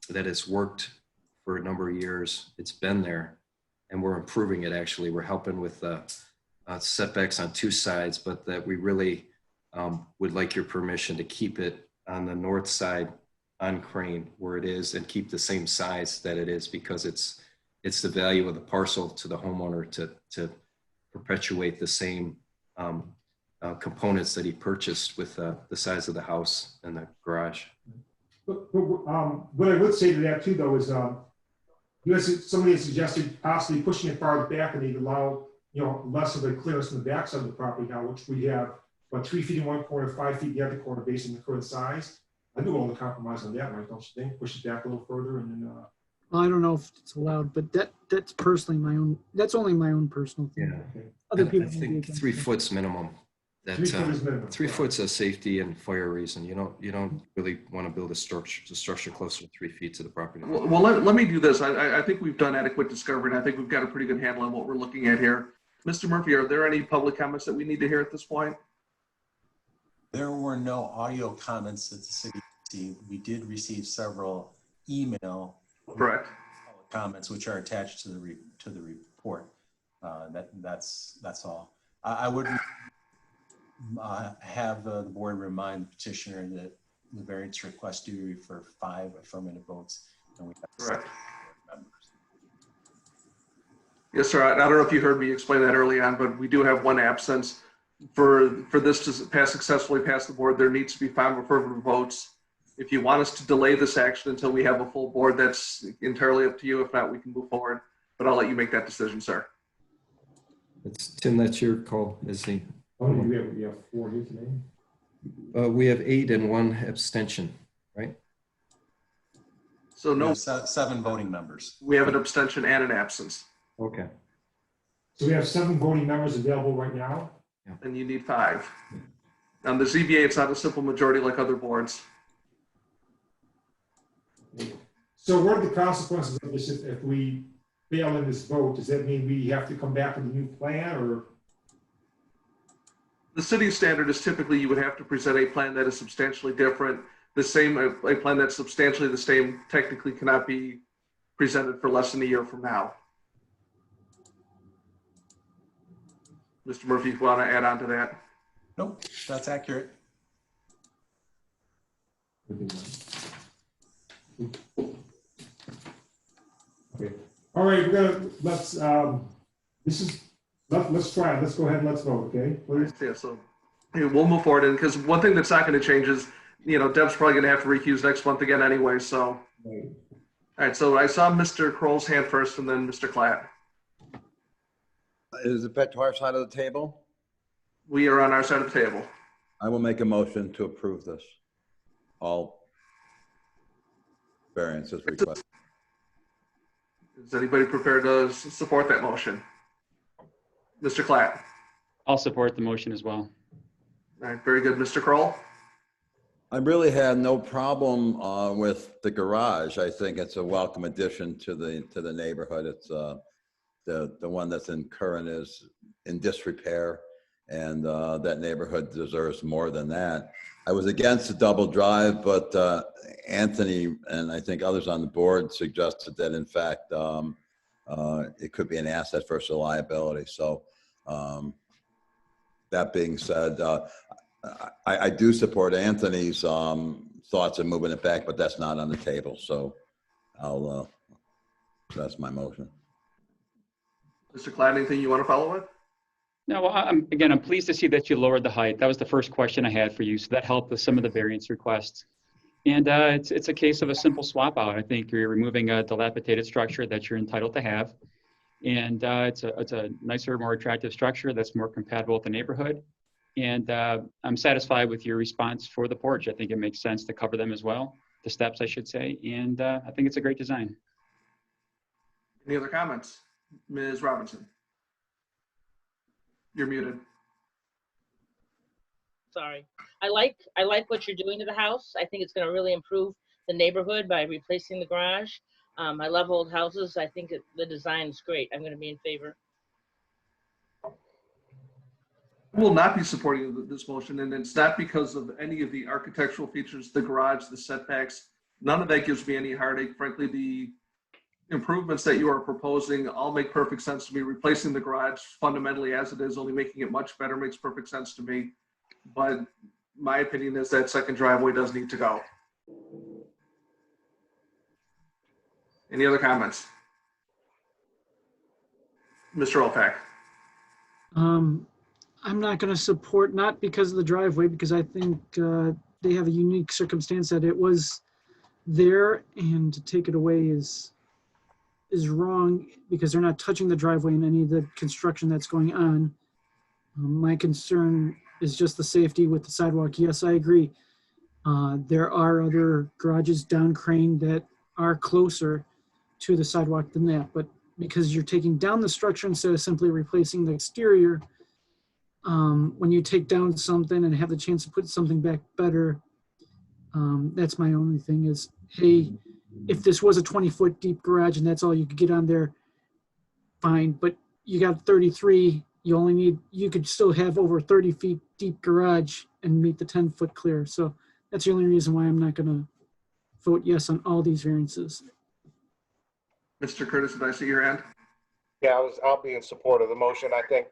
that it's worked for a number of years. It's been there, and we're improving it. Actually, we're helping with setbacks on two sides, but that we really would like your permission to keep it on the north side on Crane where it is, and keep the same size that it is, because it's the value of the parcel to the homeowner to perpetuate the same components that he purchased with the size of the house and the garage. But what I would say to that too, though, is somebody has suggested possibly pushing it farther back, and they'd allow less of a clearance on the backside of the property now, which we have about 3 feet in one corner, 5 feet in the other corner, based on the current size. I'd be willing to compromise on that, right? Don't you think? Push it back a little further, and then. I don't know if it's allowed, but that's personally my own. That's only my own personal thing. Yeah. Other people. I think 3 foot's minimum. That 3 foot is minimum. 3 foot's a safety and fire reason. You don't really want to build a structure closer to 3 feet to the property. Well, let me do this. I think we've done adequate discovery, and I think we've got a pretty good handle on what we're looking at here. Mr. Murphy, are there any public comments that we need to hear at this point? There were no audio comments that the city received. We did receive several email Correct. comments, which are attached to the report. That's all. I would have the board remind the petitioner that the variance request do refer 5 affirmative votes, and we have Correct. 7 members. Yes, sir. I don't know if you heard me explain that early on, but we do have 1 absence. For this to pass successfully past the board, there needs to be 5 affirmative votes. If you want us to delay this action until we have a full board, that's entirely up to you. If not, we can move forward, but I'll let you make that decision, sir. Tim, that's your call, Izzy. Oh, we have 4 here today. We have 8 and 1 abstention, right? So no, 7 voting members. we have an abstention and an absence, Okay. So we have 7 voting members available right now. and you need 5. On the ZBA, it's not a simple majority like other boards. So what are the consequences of this if we fail in this vote? Does that mean we have to come back with a new plan, or? The city standard is typically you would have to present a plan that is substantially different. A plan that's substantially the same technically cannot be presented for less than a year from now. Mr. Murphy, if you want to add on to that. Nope, that's accurate. Okay. All right, let's try it. Let's go ahead and let's vote, okay? Please. Yeah, so we'll move forward, and because one thing that's not going to change is, Deb's probably going to have to recuse next month again anyway, so. Right. All right, so I saw Mr. Kroll's hand first and then Mr. Klatt. Is the pet to our side of the table? We are on our side of the table. I will make a motion to approve this. All variances requested. Is anybody prepared to support that motion? Mr. Klatt. I'll support the motion as well. All right, very good. Mr. Kroll? I really had no problem with the garage. I think it's a welcome addition to the neighborhood. It's the one that's in current is in disrepair, and that neighborhood deserves more than that. I was against the double drive, but Anthony and I think others on the board suggested that in fact it could be an asset versus a liability. So that being said, I do support Anthony's thoughts of moving it back, but that's not on the table. So that's my motion. Mr. Klatt, anything you want to follow with? No, well, I'm pleased to see that you lowered the height. That was the first question I had for you. So that helped with some of the variance requests. And it's a case of a simple swap out. I think you're removing a dilapidated structure that you're entitled to have. And it's a nicer, more attractive structure that's more compatible with the neighborhood. And I'm satisfied with your response for the porch. I think it makes sense to cover them as well, the steps, I should say. And I think it's a great design. Any other comments? Ms. Robinson? You're muted. Sorry. I like what you're doing to the house. I think it's going to really improve the neighborhood by replacing the garage. I love old houses. I think the design is great. I'm going to be in favor. I will not be supporting this motion, and it's not because of any of the architectural features, the garage, the setbacks. None of that gives me any heartache. Frankly, the improvements that you are proposing all make perfect sense to me. Replacing the garage fundamentally as it is, only making it much better, makes perfect sense to me. But my opinion is that second driveway does need to go. Any other comments? Mr. Opak. I'm not going to support, not because of the driveway, because I think they have a unique circumstance that it was there, and to take it away is wrong because they're not touching the driveway in any of the construction that's going on. My concern is just the safety with the sidewalk. Yes, I agree. There are other garages down Crane that are closer to the sidewalk than that, but because you're taking down the structure instead of simply replacing the exterior, when you take down something and have the chance to put something back better, that's my only thing is, hey, if this was a 20-foot deep garage and that's all you could get on there, fine, but you got 33 you could still have over 30 feet deep garage and meet the 10-foot clear. So that's the only reason why I'm not going to vote yes on all these variances. Mr. Curtis, did I see your hand? Yeah, I'll be in support of the motion. I think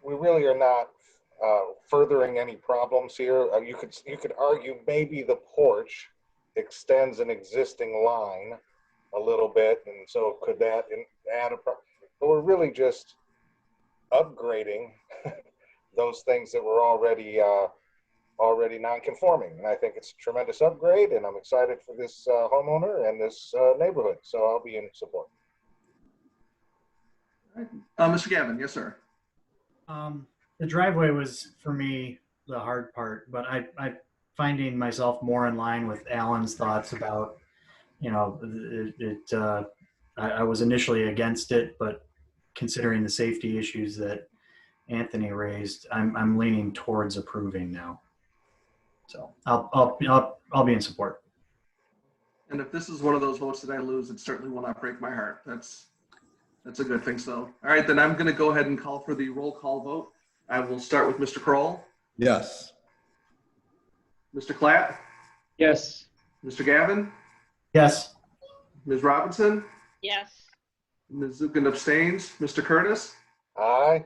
we really are not furthering any problems here. You could argue maybe the porch extends an existing line a little bit, and so could that add but we're really just upgrading those things that were already non-conforming, and I think it's a tremendous upgrade, and I'm excited for this homeowner and this neighborhood, so I'll be in support. Mr. Gavin, yes, sir. The driveway was for me the hard part, but I finding myself more in line with Alan's thoughts about, you know, I was initially against it, but considering the safety issues that Anthony raised, I'm leaning towards approving now. So I'll be in support. And if this is one of those votes that I lose, it certainly will not break my heart. That's a good thing. So, all right, then I'm going to go ahead and call for the roll call vote. I will start with Mr. Kroll. Yes. Mr. Klatt. Yes. Mr. Gavin. Yes. Ms. Robinson. Yes. Ms. Zukin abstains. Mr. Curtis. Aye.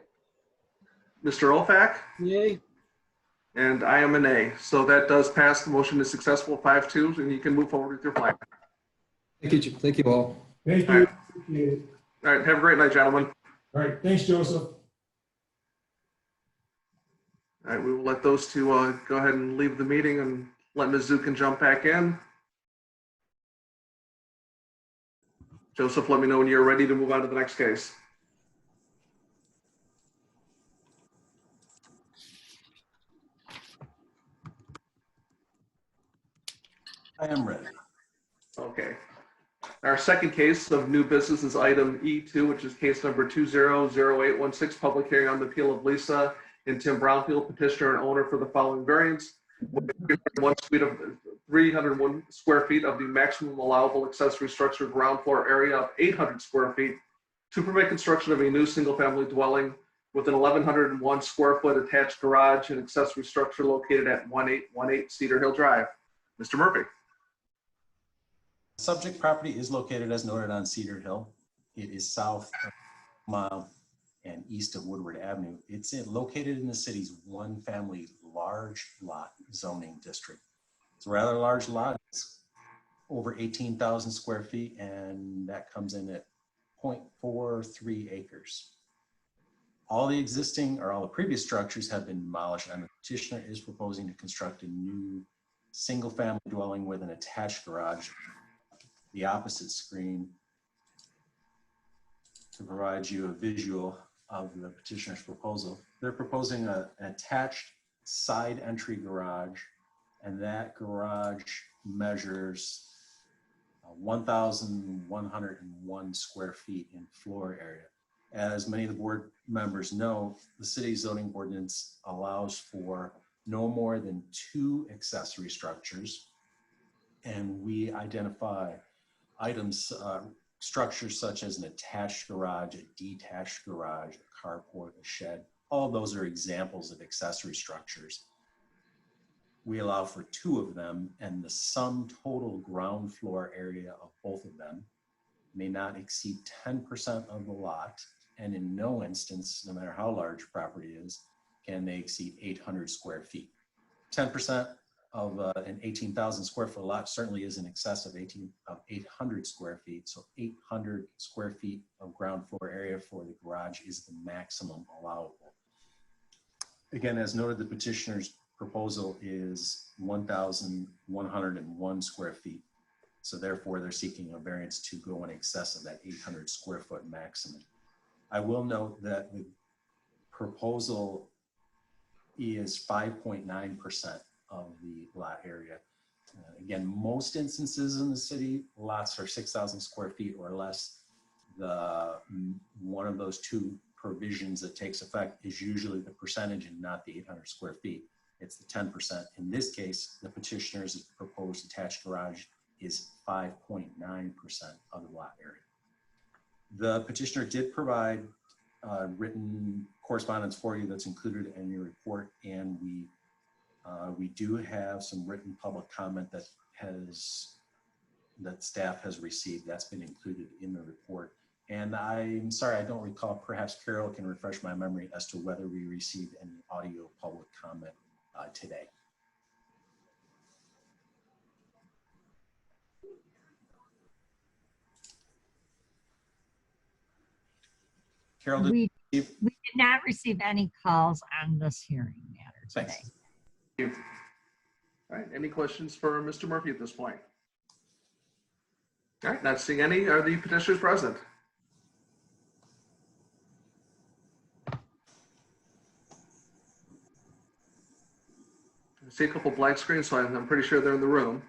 Mr. Olfak. Yay. And I am a nay. So that does pass. The motion is successful, 5-2, and you can move forward with your flag. Thank you all. Thank All you. right. Appreciate it. All right, have a great night, gentlemen. All right, thanks, Joseph. All right, we will let those two go ahead and leave the meeting and let Ms. Zukin jump back in. Joseph, let me know when you're ready to move on to the next case. I am ready. Okay. Our second case of new business is item E2, which is case number 200816, public hearing on the appeal of Lisa and Tim Brownfield, petitioner and owner for the following variance. 301 square feet of the maximum allowable accessory structure ground floor area of 800 square feet to permit construction of a new single-family dwelling with an 1,101 square foot attached garage and accessory structure located at 1818 Cedar Hill Drive. Mr. Murphy. The subject property is located as noted on Cedar Hill. It is south of Mile and east of Woodward Avenue. It's located in the city's one family large lot zoning district. It's a rather large lot. It's over 18,000 square feet, and that comes in at 0.43 acres. All the previous structures have been demolished, and the petitioner is proposing to construct a new single family dwelling with an attached garage. The opposite screen to provide you a visual of the petitioner's proposal. They're proposing an attached side entry garage, and that garage measures 1,101 square feet in floor area. As many of the board members know, the city's zoning ordinance allows for no more than 2 accessory structures, and we identify items, structures such as an attached garage, a detached garage, a carport, a shed. All those are examples of accessory structures. We allow for 2 of them, and the sum total ground floor area of both of them may not exceed 10% of the lot, and in no instance, no matter how large property is, can they exceed 800 square feet. 10% of an 18,000 square foot lot certainly is in excess of 800 square feet. So 800 square feet of ground floor area for the garage is the maximum allowable. Again, as noted, the petitioner's proposal is 1,101 square feet. So therefore, they're seeking a variance to go in excess of that 800 square foot maximum. I will note that the proposal is 5.9% of the lot area. Again, most instances in the city, lots are 6,000 square feet or less. One of those 2 provisions that takes effect is usually the percentage and not the 800 square feet. It's the 10%. In this case, the petitioner's proposed attached garage is 5.9% of the lot area. The petitioner did provide written correspondence for you that's included in your report, and we do have some written public comment that staff has received. That's been included in the report. And I'm sorry, I don't recall. Perhaps Carol can refresh my memory as to whether we received any audio public comment today. Carol, We did not receive any calls on this hearing matter today. Thanks. Thank you. All right, any questions for Mr. Murphy at this point? All right, not seeing any. Are the petitioners present? I see a couple blank screens, so I'm pretty sure they're in the room.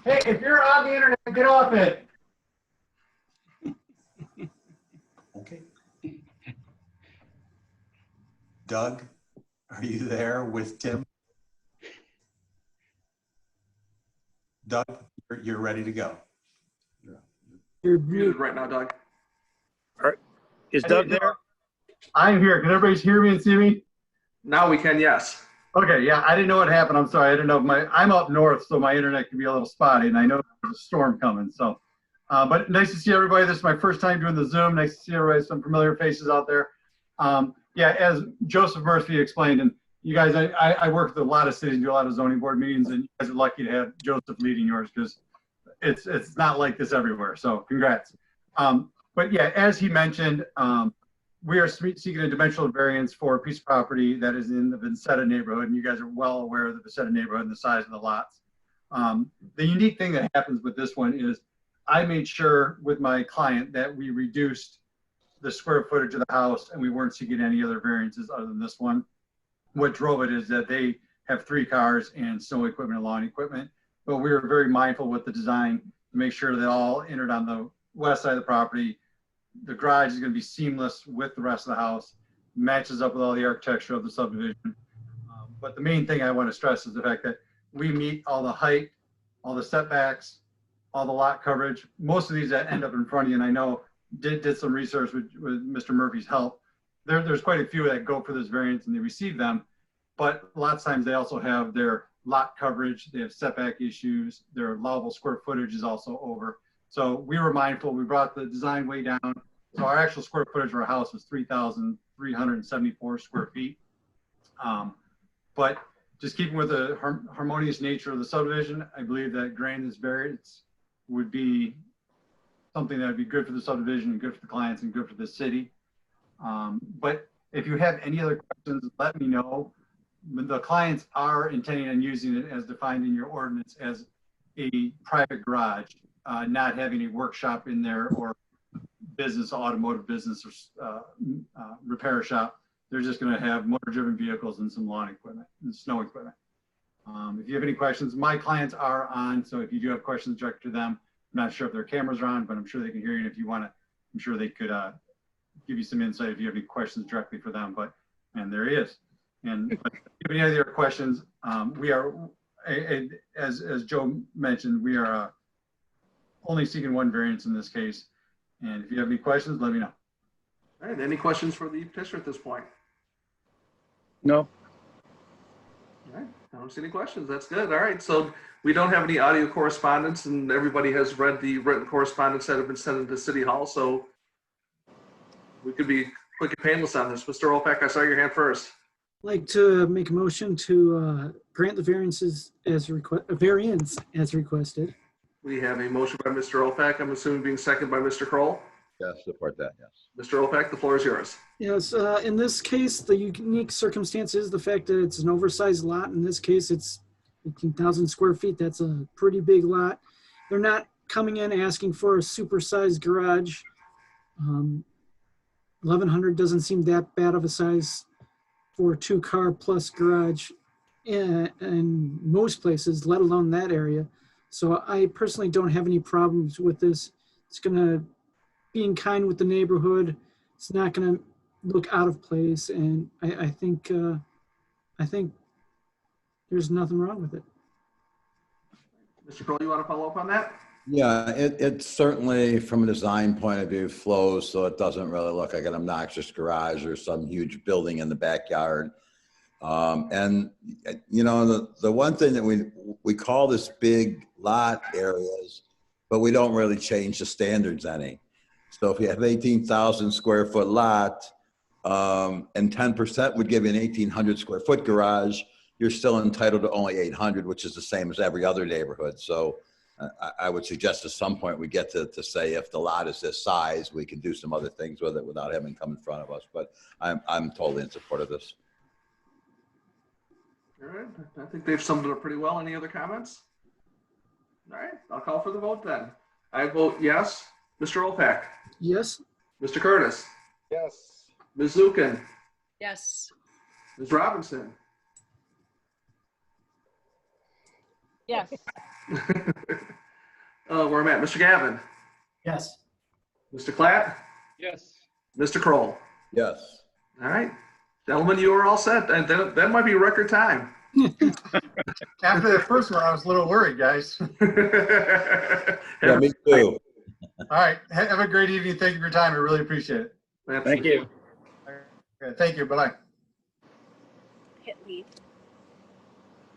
Hey, if you're on the internet, get off it. Okay. Doug, are you there with Tim? Doug, you're ready to go. You're Muted muted. right now, Doug. Is Doug there? I'm here. Can everybody hear me and see me? Now we can, yes. Okay, yeah, I didn't know what happened. I'm sorry. I didn't know if I'm up north, so my internet can be a little spotty, and I know there's a storm coming. So, but nice to see everybody. This is my first time doing the Zoom. Nice to see everybody. Some familiar faces out there. Yeah, as Joseph Murphy explained, and you guys, I work with a lot of cities and do a lot of zoning board meetings, and you guys are lucky to have Joseph leading yours because it's not like this everywhere. So, congrats. But yeah, as he mentioned, we are seeking a dimensional variance for a piece of property that is in the Vincetta neighborhood, and you guys are well aware of the Vincetta neighborhood and the size of the lots. The unique thing that happens with this one is I made sure with my client that we reduced the square footage of the house, and we weren't seeking any other variances other than this one. What drove it is that they have 3 cars and snow equipment and lawn equipment, but we were very mindful with the design to make sure that all entered on the west side of the property. The garage is going to be seamless with the rest of the house, matches up with all the architecture of the subdivision. But the main thing I want to stress is the fact that we meet all the height, all the setbacks, all the lot coverage. Most of these that end up in front of you, and I know did some research with Mr. Murphy's help. There's quite a few that go for this variance and they receive them, but a lot of times they also have their lot coverage, they have setback issues, their allowable square footage is also over. So we were mindful, we brought the design way down. So our actual square footage of our house was 3,374 square feet. But just keeping with the harmonious nature of the subdivision, I believe that granting this variance would be something that would be good for the subdivision and good for the clients and good for the city. But if you have any other questions, let me know. The clients are intending on using it as defined in your ordinance as a private garage, not having a workshop in there or business, automotive business or repair shop. They're just going to have motor driven vehicles and some lawn equipment and snow equipment. If you have any questions, my clients are on. So if you do have questions directed to them, I'm not sure if their cameras are on, but I'm sure they can hear you. And if you want to, I'm sure they could give you some insight if you have any questions directly for them. But, and there he is. And if you have any other questions, we are, as Joe mentioned, we are only seeking one variance in this case. And if you have any questions, let me know. All right, any questions for the petitioner at this point? No. All right, I don't see any questions. That's good. All right, so we don't have any audio correspondence, and everybody has read the written correspondence that have been sent into City Hall, so we could be quick and painless on this. Mr. Opek, I saw your hand first. I'd like to make a motion to grant the variance as requested. We have a motion by Mr. Opek, I'm assuming being seconded by Mr. Kroll. Yes, support that, yes. Mr. Opek, the floor is yours. Yes, in this case, the unique circumstance is the fact that it's an oversized lot. In this case, it's 18,000 square feet. That's a pretty big lot. They're not coming in asking for a supersized garage. 1,100 doesn't seem that bad of a size for a 2-car plus garage in most places, let alone that area. So I personally don't have any problems with this. It's going to be in kind with the neighborhood. It's not going to look out of place, and I think there's nothing wrong with it. Mr. Kroll, you want to follow up on that? Yeah, it certainly, from a design point of view, flows so it doesn't really look like an obnoxious garage or some huge building in the backyard. And you know, the one thing that we call this big lot areas, but we don't really change the standards any. So if you have 18,000 square foot lot, and 10% would give you an 1,800 square foot garage, you're still entitled to only 800, which is the same as every other neighborhood. So I would suggest at some point we get to say if the lot is this size, we can do some other things with it without having come in front of us. But I'm totally in support of this. All right, I think they've summed it up pretty well. Any other comments? All right, I'll call for the vote then. I vote yes. Mr. Opak? Yes. Mr. Curtis? Yes. Ms. Zukin? Yes. Ms. Robinson? Yes. Where I'm at, Mr. Gavin? Yes. Mr. Klatt? Yes. Mr. Kroll? Yes. All right, gentlemen, you are all set. And that might be record time. After the first one, I was a little worried, guys. Yeah, me too. All right. Have a great evening. Thank you for your time. I really appreciate it. Thank you. Okay, thank you. Bye-bye. Hit leave.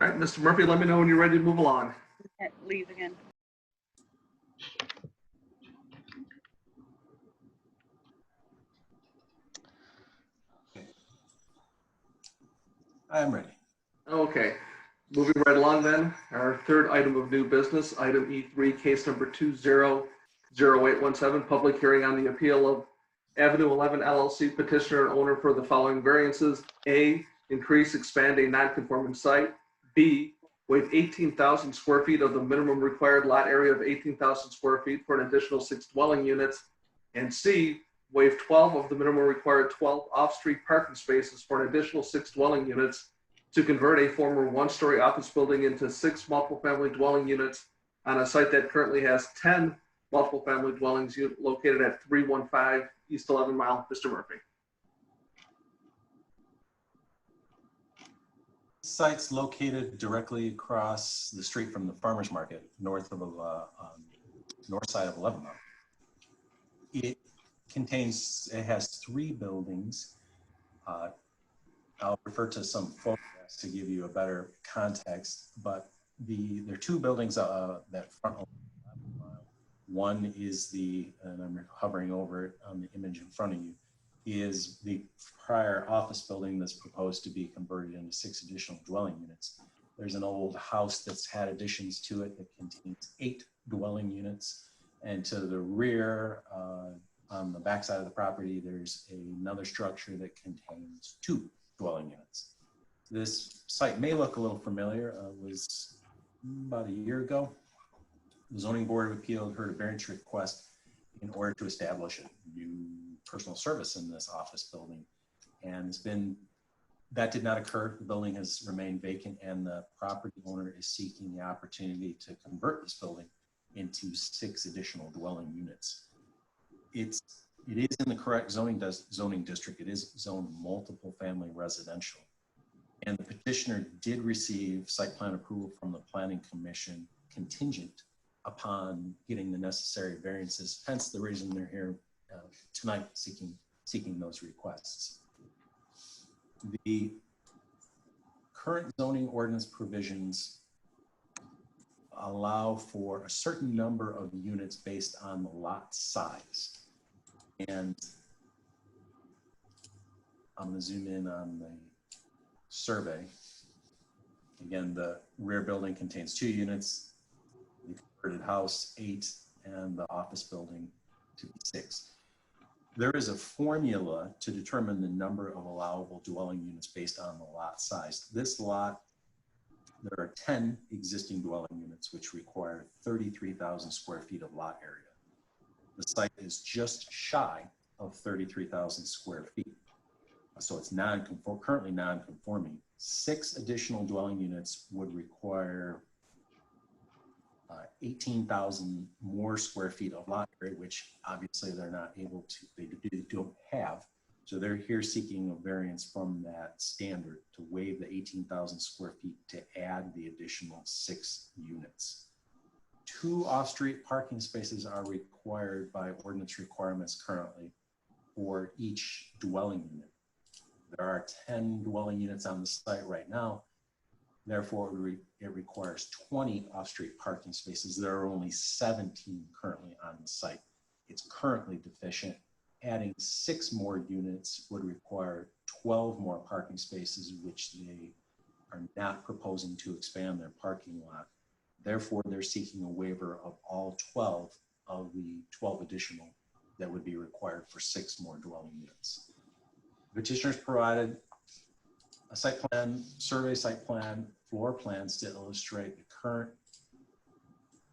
All right, Mr. Murphy, let me know when you're ready to move along. Hit leave again. I'm ready. Okay, moving right along then. Our third item of new business, item E3, case number 200817, public hearing on the appeal of Avenue 11 LLC petitioner and owner for the following variances. A, increase, expand a non-conforming site. B, waive 18,000 square feet of the minimum required lot area of 18,000 square feet for an additional 6 dwelling units. And C, waive 12 of the minimum required 12 off-street parking spaces for an additional 6 dwelling units to convert a former one-story office building into 6 multifamily dwelling units on a site that currently has 10 multiple family dwellings located at 315 East 11 Mile. Mr. Murphy. Site's located directly across the street from the farmer's market, north north side of 11 Mile. It has 3 buildings. I'll refer to some photographs to give you a better context, but there are 2 buildings that front 11 Mile. One is and I'm hovering over it on the image in front of you, is the prior office building that's proposed to be converted into 6 additional dwelling units. There's an old house that's had additions to it that contains 8 dwelling units. And to the rear, on the backside of the property, there's another structure that contains 2 dwelling units. This site may look a little familiar. It was about a year ago. The Zoning Board of Appeals heard a variance request in order to establish a new personal service in this office building. And that did not occur. The building has remained vacant, and the property owner is seeking the opportunity to convert this building into 6 additional dwelling units. It is in the correct zoning district. It is zoned multiple family residential. And the petitioner did receive site plan approval from the Planning Commission contingent upon getting the necessary variances, hence the reason they're here tonight seeking those requests. The current zoning ordinance provisions allow for a certain number of units based on the lot size. And I'm going to zoom in on the survey. Again, the rear building contains 2 units, the converted house 8, and the office building to be 6. There is a formula to determine the number of allowable dwelling units based on the lot size. This lot, there are 10 existing dwelling units which require 33,000 square feet of lot area. The site is just shy of 33,000 square feet. So it's currently non-conforming. 6 additional dwelling units would require 18,000 more square feet of lot area, which obviously they're not able to, they don't have. So they're here seeking a variance from that standard to waive the 18,000 square feet to add the additional 6 units. 2 off-street parking spaces are required by ordinance requirements currently for each dwelling unit. There are 10 dwelling units on the site right now. Therefore, it requires 20 off-street parking spaces. There are only 17 currently on the site. It's currently deficient. Adding 6 more units would require 12 more parking spaces, which they are not proposing to expand their parking lot. Therefore, they're seeking a waiver of all 12 of the 12 additional that would be required for 6 more dwelling units. Petitioners provided a site plan, survey site plan, floor plans to illustrate the current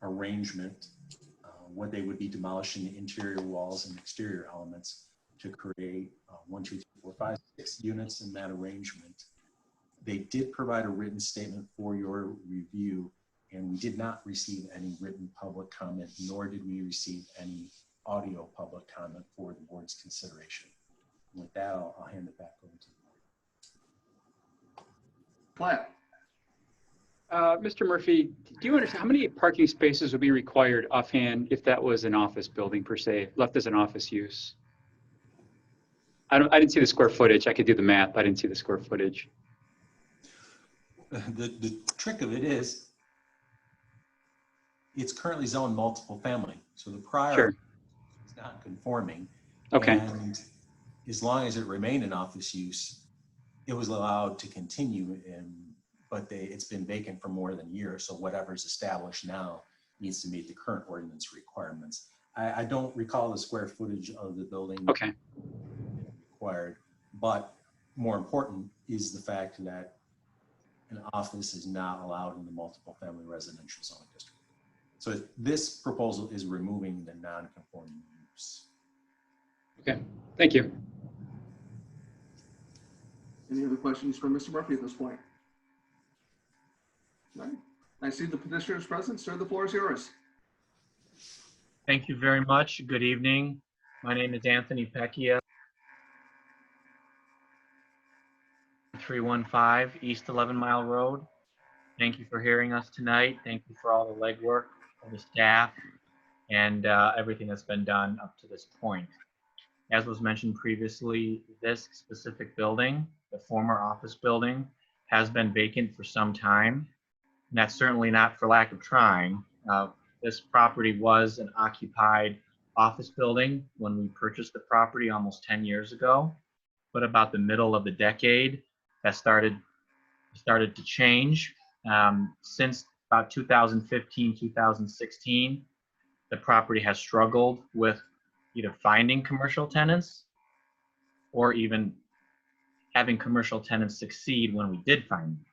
arrangement, what they would be demolishing the interior walls and exterior elements to create 1, 2, 3, 4, 5, 6 units in that arrangement. They did provide a written statement for your review, and we did not receive any written public comment, nor did we receive any audio public comment for the board's consideration. And with that, I'll hand it back over to the board. Platt. Mr. Murphy, do you understand how many parking spaces would be required offhand if that was an office building per se, left as an office use? I didn't see the square footage. I could do the math, but I didn't see the square footage. The trick of it is it's currently zoned multiple family. So the prior is not conforming. Okay. And as long as it remained in office use, it was allowed to continue, but it's been vacant for more than a year. So whatever's established now needs to meet the current ordinance requirements. I don't recall the square footage of the building required, but more important is the fact that an office is not allowed in the multiple family residential zoning district. So this proposal is removing the non-conforming use. Okay, thank you. Any other questions for Mr. Murphy at this point? No. I see the petitioner's present. Sir, the floor is yours. Thank you very much. Good evening. My name is Anthony Pecchia, 315 East 11 Mile Road. Thank you for hearing us tonight. Thank you for all the legwork of the staff and everything that's been done up to this point. As was mentioned previously, this specific building, the former office building, has been vacant for some time. And that's certainly not for lack of trying. This property was an occupied office building when we purchased the property almost 10 years ago. But about the middle of the decade, that started to change. Since about 2015, 2016, the property has struggled with either finding commercial tenants or even having commercial tenants succeed when we did find them.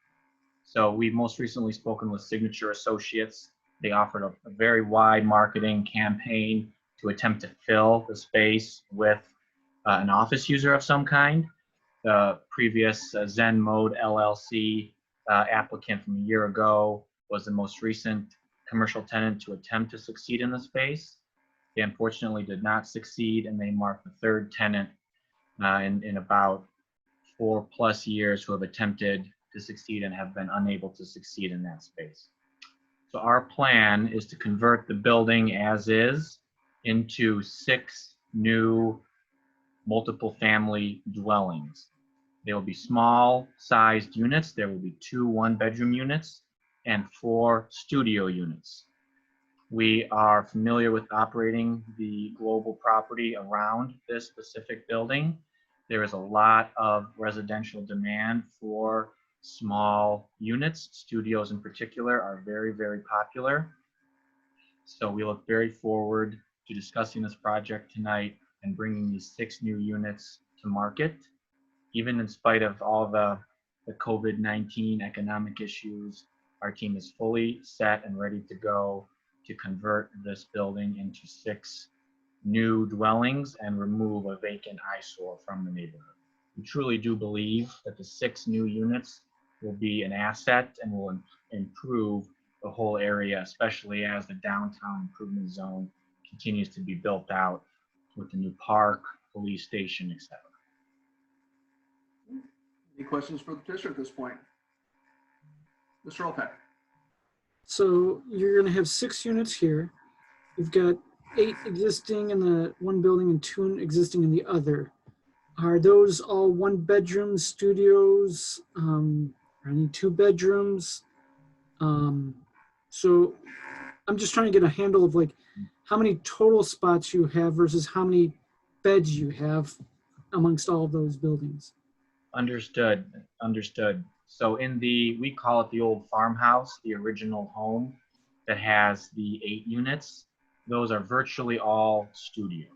So we've most recently spoken with Signature Associates. They offered a very wide marketing campaign to attempt to fill the space with an office user of some kind. The previous Zen Mode LLC applicant from a year ago was the most recent commercial tenant to attempt to succeed in the space. They unfortunately did not succeed, and they marked the third tenant in about 4+ years who have attempted to succeed and have been unable to succeed in that space. So our plan is to convert the building as is into 6 new multiple family dwellings. They will be small sized units. There will be 2 one-bedroom units and 4 studio units. We are familiar with operating the global property around this specific building. There is a lot of residential demand for small units. Studios in particular are very, very popular. So we look very forward to discussing this project tonight and bringing these 6 new units to market. Even in spite of all the COVID-19 economic issues, our team is fully set and ready to go to convert this building into 6 new dwellings and remove a vacant eyesore from the neighborhood. We truly do believe that the 6 new units will be an asset and will improve the whole area, especially as the downtown improvement zone continues to be built out with the new park, police station, etc. Any questions for the petitioner at this point? Mr. Opek. So you're going to have 6 units here. You've got 8 existing in the one building and 2 existing in the other. Are those all 1-bedroom studios? Are any 2 bedrooms? So I'm just trying to get a handle of like how many total spots you have versus how many beds you have amongst all of those buildings. Understood. So we call it the old farmhouse, the original home that has the 8 units. Those are virtually all studios.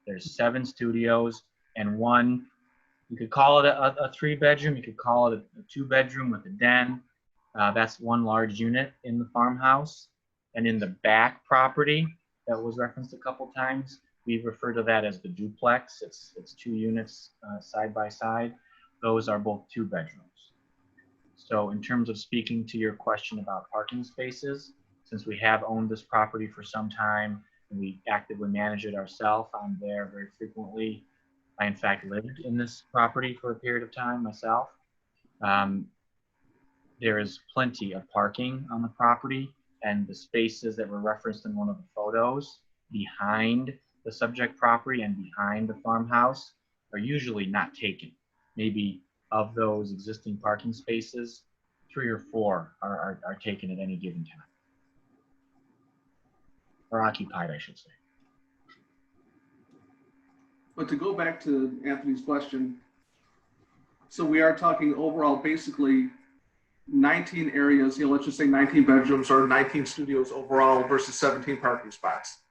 There's 7 studios and 1, you could call it a 3-bedroom, you could call it a 2-bedroom with a den. That's 1 large unit in the farmhouse. And in the back property that was referenced a couple times, we refer to that as the duplex. It's 2 units side by side. Those are both 2 bedrooms. So in terms of speaking to your question about parking spaces, since we have owned this property for some time and we actively manage it ourselves, I'm there very frequently. I in fact lived in this property for a period of time myself. There is plenty of parking on the property, and the spaces that were referenced in one of the photos behind the subject property and behind the farmhouse are usually not taken. Maybe of those existing parking spaces, 3 or 4 are taken at any given time. Or occupied, I should say. But to go back to Anthony's question, so we are talking overall basically 19 areas, let's just say 19 bedrooms or 19 studios overall versus 17 parking spots.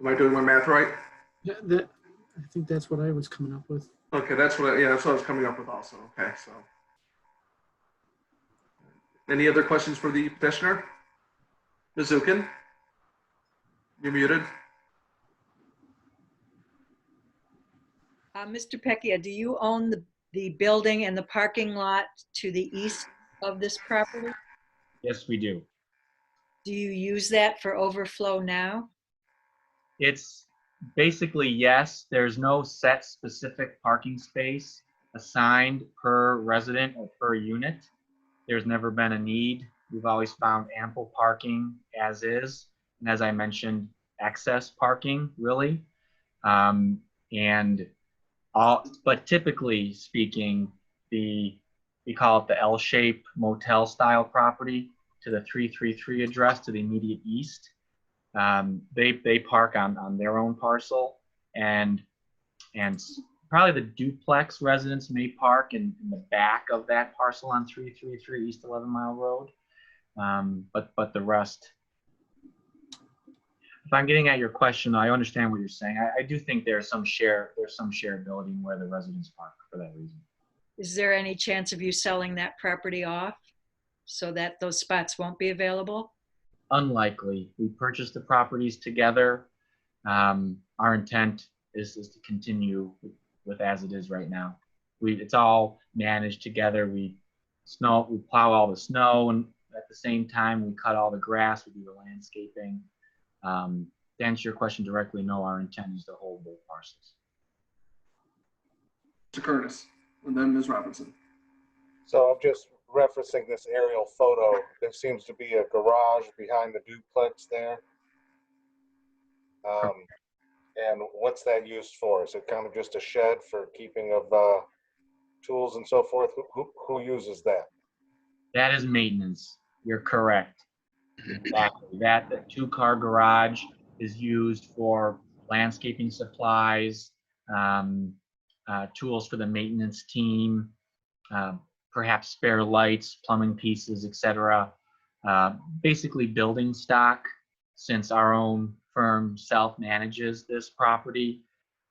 Am I doing my math right? Yeah, I think that's what I was coming up with. Okay, that's what I was coming up with also. Okay, so. Any other questions for the petitioner? Ms. Zukin? You're muted. Mr. Pecchia, do you own the building and the parking lot to the east of this property? Yes, we do. Do you use that for overflow now? It's basically yes. There's no set specific parking space assigned per resident or per unit. There's never been a need. We've always found ample parking as is. And as I mentioned, excess parking really. But typically speaking, we call it the L-shape motel style property to the 333 address to the immediate east. They park on their own parcel, and probably the duplex residents may park in the back of that parcel on 333 East 11 Mile Road. But the rest, if I'm getting at your question, I understand what you're saying. I do think there's some shareability where the residents park for that reason. Is there any chance of you selling that property off so that those spots won't be available? Unlikely. We purchased the properties together. Our intent is to continue with as it is right now. It's all managed together. We plow all the snow, and at the same time we cut all the grass. We do the landscaping. To answer your question directly, no, our intent is to hold both parcels. Mr. Curtis, and then Ms. Robinson. So I'm just referencing this aerial photo. There seems to be a garage behind the duplex there. And what's that used for? Is it kind of just a shed for keeping of tools and so forth? Who uses that? That is maintenance. You're correct. Exactly. The 2-car garage is used for landscaping supplies, tools for the maintenance team, perhaps spare lights, plumbing pieces, etc. Basically building stock. Since our own firm self-manages this property,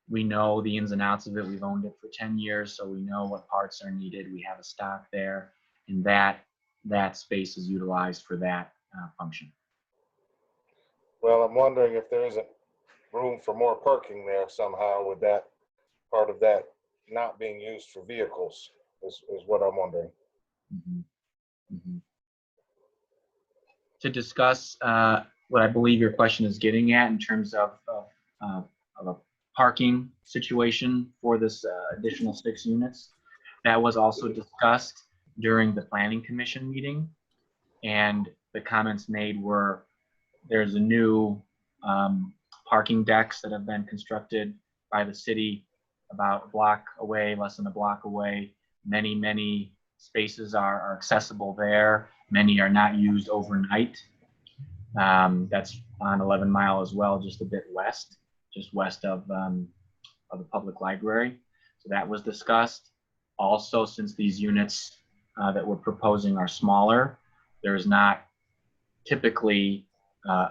we know the ins and outs of it. We've owned it for 10 years, so we know what parts are needed. We have a stock there, and that space is utilized for that function. Well, I'm wondering if there isn't room for more parking there somehow with that part of that not being used for vehicles is what I'm wondering. Mm-hmm. Mm-hmm. To discuss what I believe your question is getting at in terms of a parking situation for this additional 6 units, that was also discussed during the planning commission meeting. And the comments made were, there's a new parking decks that have been constructed by the city about a block away, less than a block away. Many spaces are accessible there. Many are not used overnight. That's on 11 Mile as well, just a bit west, just west of the public library. So that was discussed. Also, since these units that we're proposing are smaller, there's not typically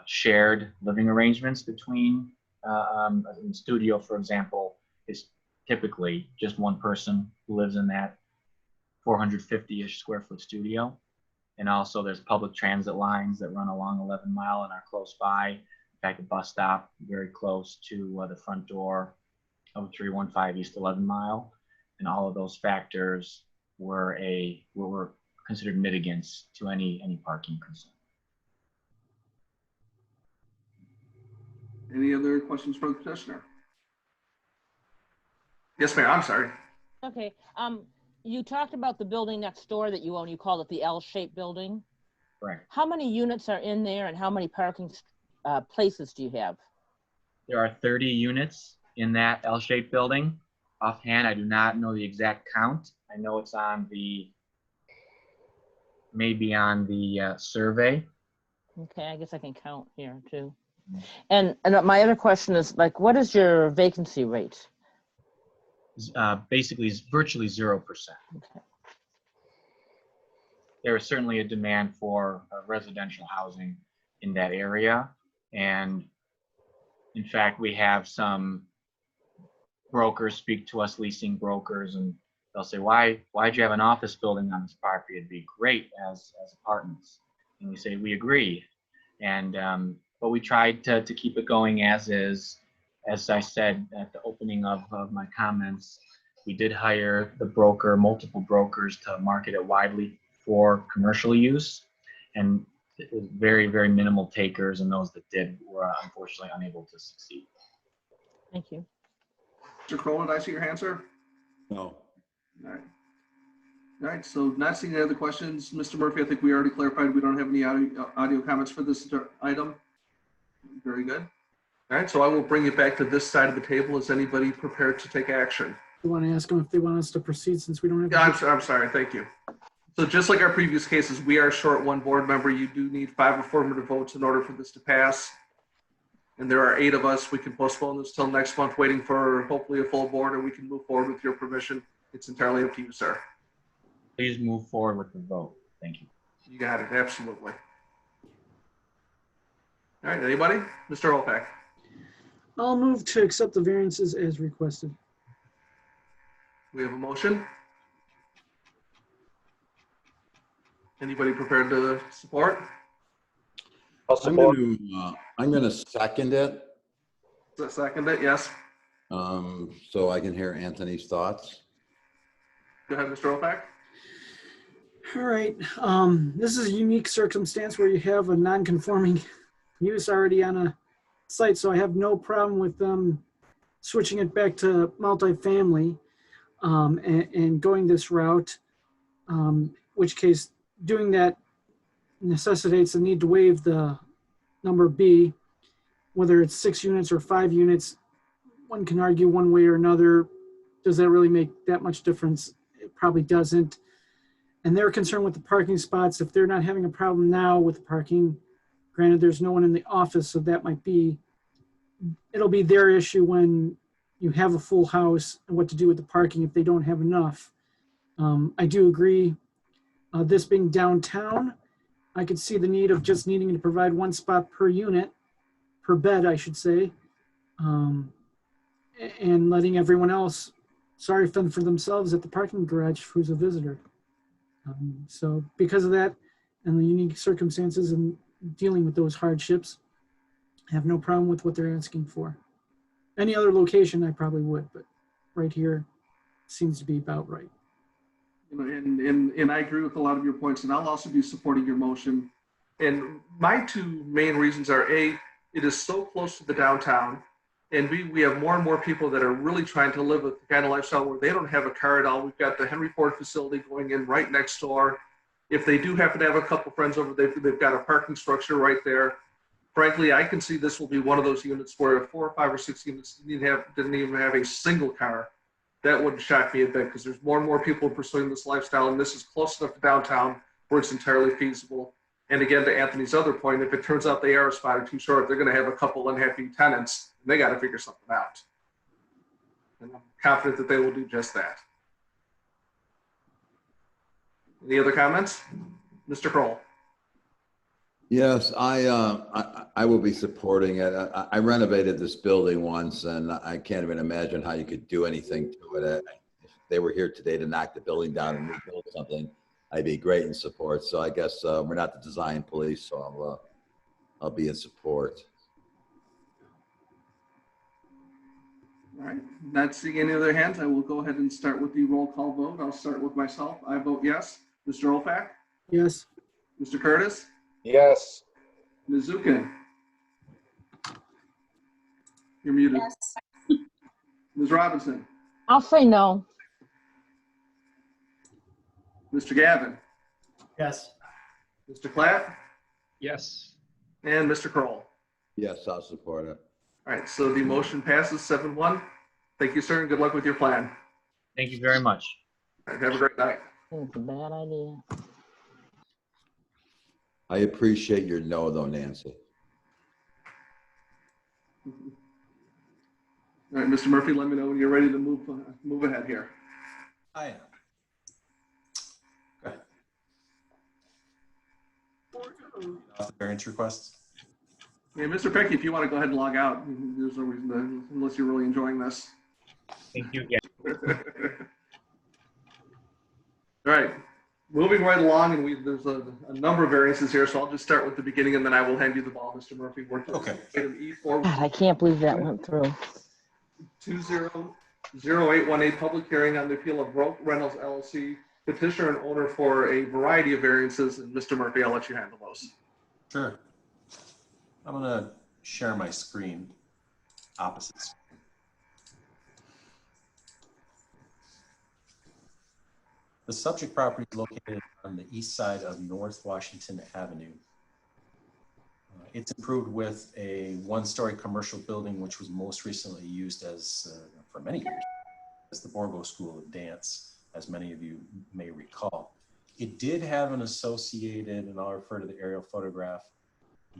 shared living arrangements between a studio, for example, is typically just one person who lives in that 450-ish square foot studio. And also there's public transit lines that run along 11 Mile and are close by. In fact, a bus stop very close to the front door of 315 East 11 Mile. And all of those factors were considered mitigants to any parking concern. Any other questions for the petitioner? Yes, ma'am. I'm sorry. Okay. You talked about the building next door that you own. You called it the L-shaped building. Right. How many units are in there, and how many parking places do you have? There are 30 units in that L-shaped building. Offhand, I do not know the exact count. I know it's on maybe on the survey. Okay, I guess I can count here too. And my other question is, like, what is your vacancy rate? Basically, it's virtually 0%. Okay. There is certainly a demand for residential housing in that area. And in fact, we have some brokers speak to us, leasing brokers, and they'll say, why'd you have an office building on this property? It'd be great as apartments. And we say, we agree. And but we tried to keep it going as is. As I said at the opening of my comments, we did hire multiple brokers to market it widely for commercial use. And it was very minimal takers, and those that did were unfortunately unable to succeed. Thank you. Mr. Crowell, did I see your hand, sir? No. All right. All right, so not seeing any other questions. Mr. Murphy, I think we already clarified we don't have any audio comments for this item. Very good. All right, so I will bring it back to this side of the table. Is anybody prepared to take action? You want to ask them if they want us to proceed since we don't have. Yeah, I'm sorry. Thank you. So just like our previous cases, we are short one board member. You do need 5 affirmative votes in order for this to pass. And there are 8 of us. We can postpone this till next month, waiting for hopefully a full board, or we can move forward with your permission. It's entirely up to you, sir. Please move forward with the vote. Thank you. You got it. Absolutely. All right, anybody? Mr. Olpak. I'll move to accept the variances as requested. We have a motion. Anybody prepared to support? I'll support. I'm gonna second it. Second it, yes. So I can hear Anthony's thoughts. Go ahead, Mr. Olpak. All right. This is a unique circumstance where you have a non-conforming use already on a site, so I have no problem with them switching it back to multifamily and going this route, which case doing that necessitates the need to waive the number B, whether it's 6 units or 5 units. One can argue one way or another. Does that really make that much difference? It probably doesn't. And they're concerned with the parking spots. If they're not having a problem now with parking, granted, there's no one in the office, so that might be, it'll be their issue when you have a full house and what to do with the parking if they don't have enough. I do agree, this being downtown, I could see the need of just needing to provide 1 spot per unit, per bed, I should say, and letting everyone else, fend for themselves at the parking garage who's a visitor. So because of that and the unique circumstances and dealing with those hardships, I have no problem with what they're asking for. Any other location, I probably would, but right here seems to be about right. And I agree with a lot of your points, and I'll also be supporting your motion. And my 2 main reasons are, A, it is so close to the downtown, And we have more and more people that are really trying to live with the kind of lifestyle where they don't have a car at all. We've got the Henry Ford facility going in right next door. If they do happen to have a couple friends over, they've got a parking structure right there. Frankly, I can see this will be one of those units where 4 or 5 or 6 units didn't even have a single car. That wouldn't shock me a bit because there's more and more people pursuing this lifestyle, and this is close enough to downtown where it's entirely feasible. And again, to Anthony's other point, if it turns out they are a spot or two short, they're going to have a couple unhappy tenants, and they got to figure something out. And I'm confident that they will do just that. Any other comments? Mr. Kroll. Yes, I will be supporting it. I renovated this building once, and I can't even imagine how you could do anything to it. If they were here today to knock the building down and rebuild something, I'd be great in support. So I guess we're not the design police, so I'll be in support. All right, not seeing any other hands, I will go ahead and start with the roll call vote. I'll start with myself. I vote yes. Mr. Olfak? Yes. Mr. Curtis? Yes. Ms. Zukin? You're muted. Yes. Ms. Robinson? I'll say no. Mr. Gavin? Yes. Mr. Platt? Yes. And Mr. Kroll? Yes, I'll support it. All right, so the motion passes 7-1. Thank you, sir, and good luck with your plan. Thank you very much. All right, have a great night. It's a bad idea. I appreciate your no, though, Nancy. All right, Mr. Murphy, let me know when you're ready to move ahead here. I am. Okay. Variance requests. Yeah, Mr. Pecky, if you want to go ahead and log out, there's no reason to, unless you're really enjoying this. Thank you again. All right, moving right along, and there's a number of variances here, so I'll just start with the beginning, and then I will hand you the ball, Mr. Murphy. Okay. Item E4. God, I can't believe that went through. 200818 public hearing on the appeal of WROK Rentals LLC, petitioner and owner for a variety of variances. And Mr. Murphy, I'll let you handle those. Sure. I'm going to share my screen opposite screen. The subject property is located on the east side of North Washington Avenue. It's improved with a one-story commercial building, which was most recently used as, for many years, as the Borgo School of Dance, as many of you may recall. It did have an associated, and I'll refer to the aerial photograph,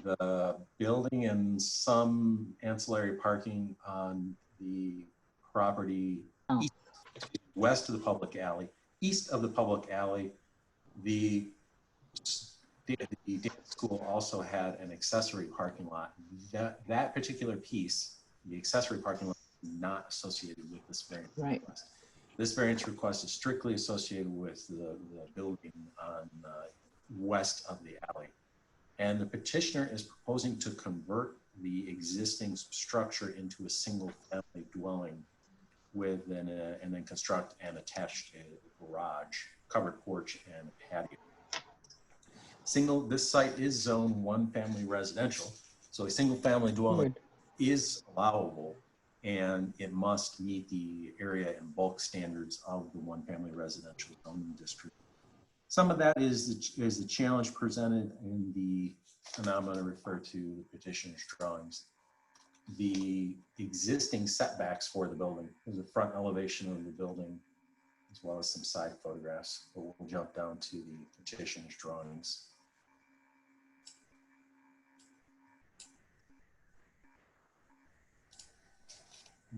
the building and some ancillary parking on the property west of the public alley. East of the public alley, the dance school also had an accessory parking lot. That particular piece, the accessory parking lot, is not associated with this variance request. This variance request is strictly associated with the building on west of the alley. And the petitioner is proposing to convert the existing structure into a single family dwelling with and then construct an attached garage, covered porch, and patio. This site is zone one family residential, so a single family dwelling is allowable, and it must meet the area and bulk standards of the one family residential zoning district. Some of that is the challenge presented in the, and I'm going to refer to the petitioner's drawings. The existing setbacks for the building, there's a front elevation of the building, as well as some side photographs. But we'll jump down to the petitioner's drawings.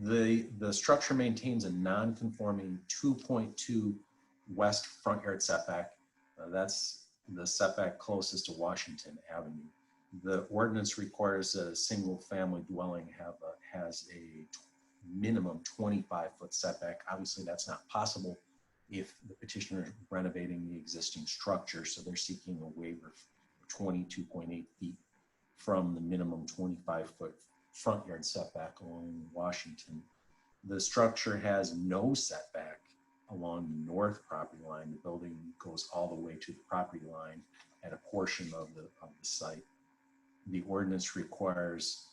The structure maintains a non-conforming 2.2 west front yard setback. That's the setback closest to Washington Avenue. The ordinance requires a single family dwelling has a minimum 25-foot setback. Obviously, that's not possible if the petitioner is renovating the existing structure. So they're seeking a waiver of 22.8 feet from the minimum 25-foot front yard setback along Washington. The structure has no setback along the north property line. The building goes all the way to the property line at a portion of the site. The ordinance requires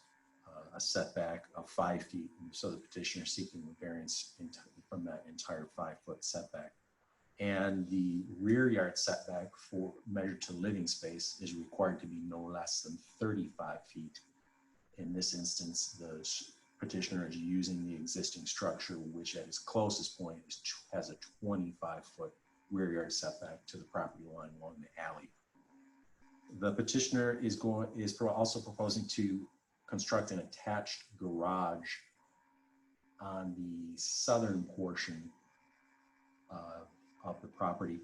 a setback of 5 feet. And so the petitioner is seeking a variance from that entire 5-foot setback. And the rear yard setback for measured to living space is required to be no less than 35 feet. In this instance, the petitioner is using the existing structure, which at its closest point has a 25-foot rear yard setback to the property line along the alley. The petitioner is also proposing to construct an attached garage on the southern portion of the property.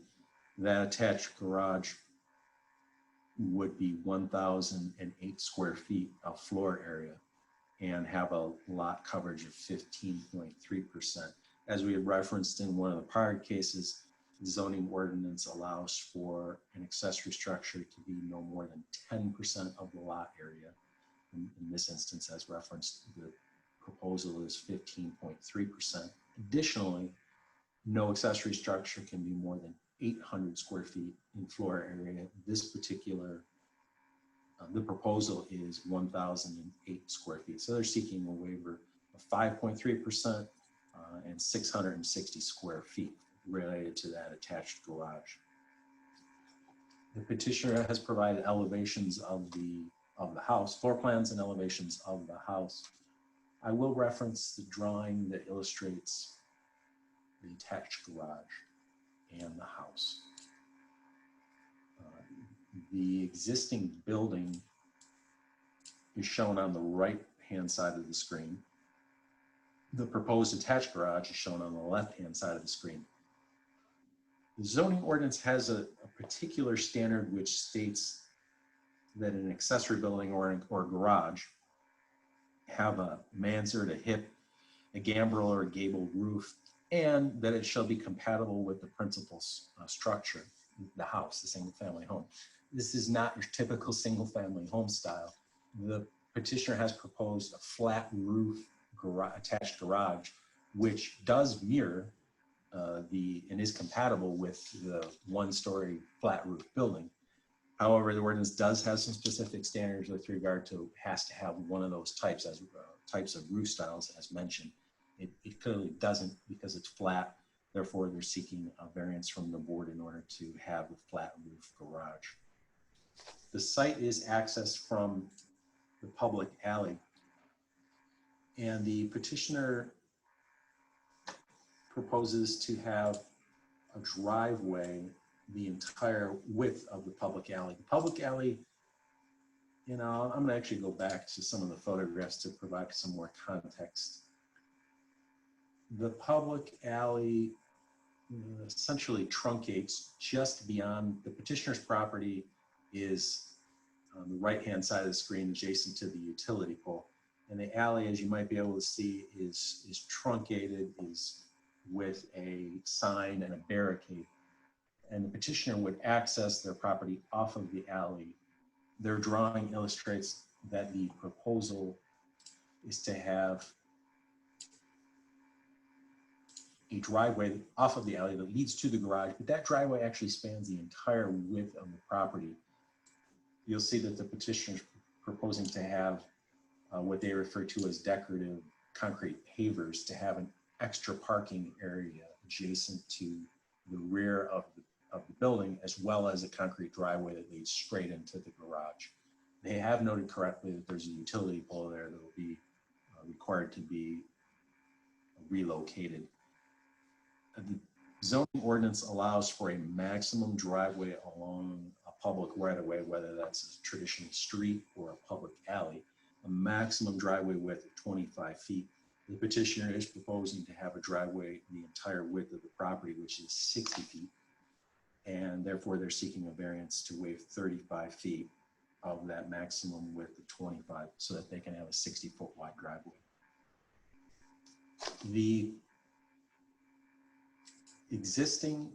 That attached garage would be 1,008 square feet of floor area and have a lot coverage of 15.3%. As we had referenced in one of the prior cases, the zoning ordinance allows for an accessory structure to be no more than 10% of the lot area. In this instance, as referenced, the proposal is 15.3%. Additionally, no accessory structure can be more than 800 square feet in floor area. This particular, the proposal is 1,008 square feet. So they're seeking a waiver of 5.3% and 660 square feet related to that attached garage. The petitioner has provided elevations of the house, floor plans and elevations of the house. I will reference the drawing that illustrates the attached garage and the house. The existing building is shown on the right-hand side of the screen. The proposed attached garage is shown on the left-hand side of the screen. The zoning ordinance has a particular standard which states that an accessory building or garage have a mansard, a hip, a gambrel or a gabled roof, and that it shall be compatible with the principal structure, the house, the single-family home. This is not your typical single-family home style. The petitioner has proposed a flat roof attached garage, which does mirror and is compatible with the one-story flat roof building. However, the ordinance does have some specific standards with regard to has to have one of those types of roof styles as mentioned. It clearly doesn't because it's flat. Therefore, they're seeking a variance from the board in order to have the flat roof garage. The site is accessed from the public alley, and the petitioner proposes to have a driveway the entire width of the public alley. The public alley, I'm going to actually go back to some of the photographs to provide some more context. The public alley essentially truncates just beyond the petitioner's property is on the right-hand side of the screen adjacent to the utility pole. And the alley, as you might be able to see, is truncated, is with a sign and a barricade. And the petitioner would access their property off of the alley. Their drawing illustrates that the proposal is to have a driveway off of the alley that leads to the garage, but that driveway actually spans the entire width of the property. You'll see that the petitioner is proposing to have what they refer to as decorative concrete pavers to have an extra parking area adjacent to the rear of the building, as well as a concrete driveway that leads straight into the garage. They have noted correctly that there's a utility pole there that will be required to be relocated. The zoning ordinance allows for a maximum driveway along a public right-of-way, whether that's a traditional street or a public alley, a maximum driveway width of 25 feet. The petitioner is proposing to have a driveway the entire width of the property, which is 60 feet, and therefore they're seeking a variance to waive 35 feet of that maximum width of 25 so that they can have a 60-foot wide driveway. The existing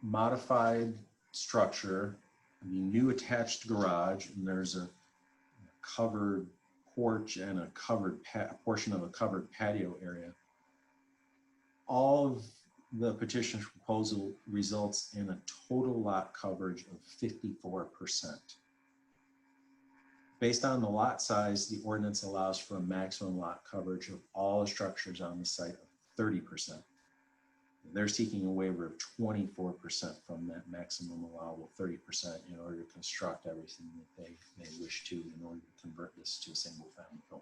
modified structure, the new attached garage, and there's a covered porch and a covered portion of a covered patio area. All of the petitioner's proposal results in a total lot coverage of 54%. Based on the lot size, the ordinance allows for a maximum lot coverage of all structures on the site of 30%. They're seeking a waiver of 24% from that maximum allowable 30% in order to construct everything that they wish to in order to convert this to a single family home.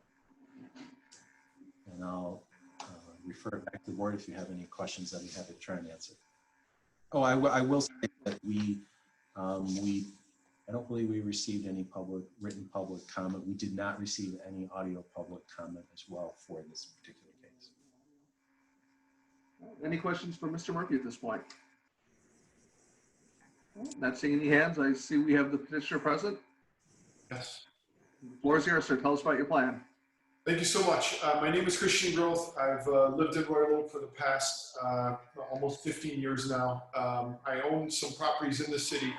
And I'll refer it back to the board if you have any questions that we have to try and answer. Oh, I will say that I don't believe we received any written public comment. We did not receive any audio public comment as well for this particular case. Any questions for Mr. Murphy at this point? Not seeing any hands. I see we have the petitioner present. Yes. The floor is yours, sir. Tell us about your plan. Thank you so much. My name is Christian Groth. I've lived in Royal Oak for the past almost 15 years now. I own some properties in the city.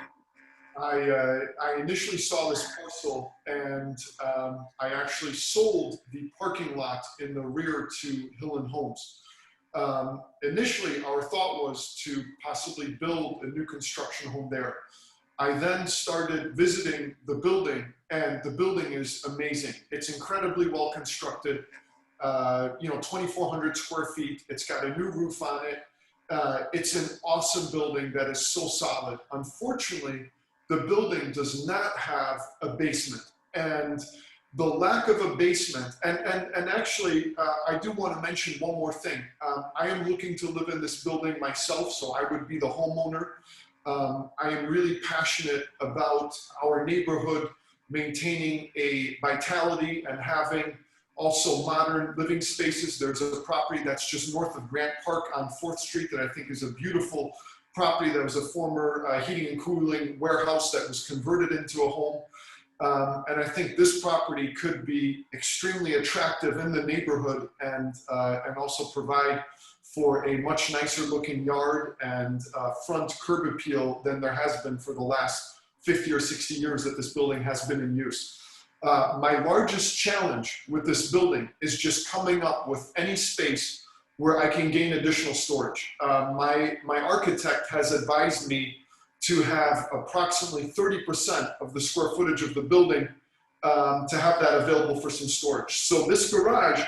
I initially saw this parcel and I actually sold the parking lot in the rear to Hillen Homes. Initially, our thought was to possibly build a new construction home there. I then started visiting the building, and the building is amazing. It's incredibly well constructed, 2,400 square feet. It's got a new roof on it. It's an awesome building that is so solid. Unfortunately, the building does not have a basement, and the lack of a basement, and actually, I do want to mention one more thing. I am looking to live in this building myself, so I would be the homeowner. I am really passionate about our neighborhood maintaining a vitality and having also modern living spaces. There's a property that's just north of Grant Park on 4th Street that I think is a beautiful property that was a former heating and cooling warehouse that was converted into a home. And I think this property could be extremely attractive in the neighborhood and also provide for a much nicer looking yard and front curb appeal than there has been for the last 50 or 60 years that this building has been in use. My largest challenge with this building is just coming up with any space where I can gain additional storage. My architect has advised me to have approximately 30% of the square footage of the building to have that available for some storage. So this garage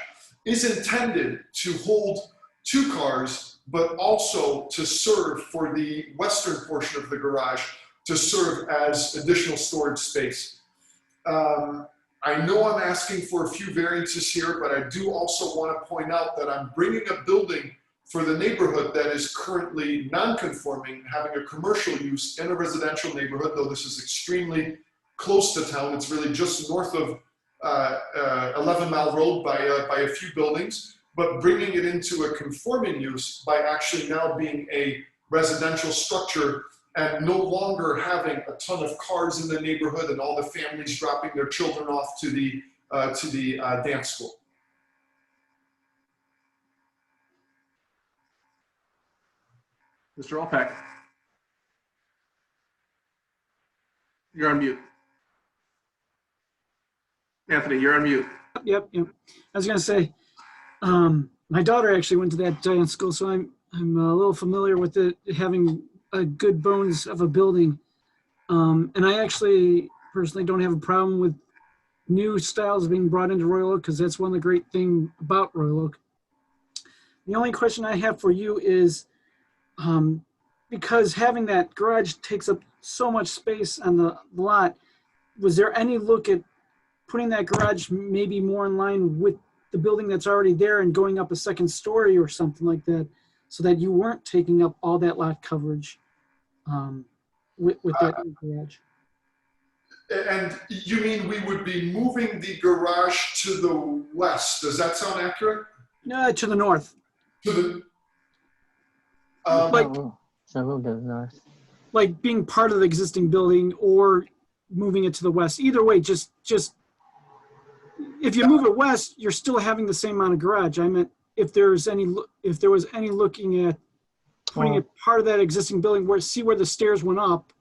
is intended to hold 2 cars, but also to serve for the western portion of the garage to serve as additional storage space. I know I'm asking for a few variances here, but I do also want to point out that I'm bringing a building for the neighborhood that is currently non-conforming, having a commercial use in a residential neighborhood, though this is extremely close to town. It's really just north of 11 Mile Road by a few buildings, but bringing it into a conforming use by actually now being a residential structure and no longer having a ton of cars in the neighborhood and all the families dropping their children off to the dance school. Mr. Opek. You're on mute. Anthony, you're on mute. Yep. I was gonna say, my daughter actually went to that dance school, so I'm a little familiar with it, having a good bones of a building. And I actually personally don't have a problem with new styles being brought into Royal Oak, because that's one of the great things about Royal Oak. The only question I have for you is, because having that garage takes up so much space on the lot, was there any look at putting that garage maybe more in line with the building that's already there and going up a second story or something like that, so that you weren't taking up all that lot coverage with that garage? And you mean we would be moving the garage to the west? Does that sound accurate? No, to the north. To the like being part of the existing building or moving it to the west. Either way, just if you move it west, you're still having the same amount of garage. I meant if there was any looking at putting it part of that existing building where the stairs went up,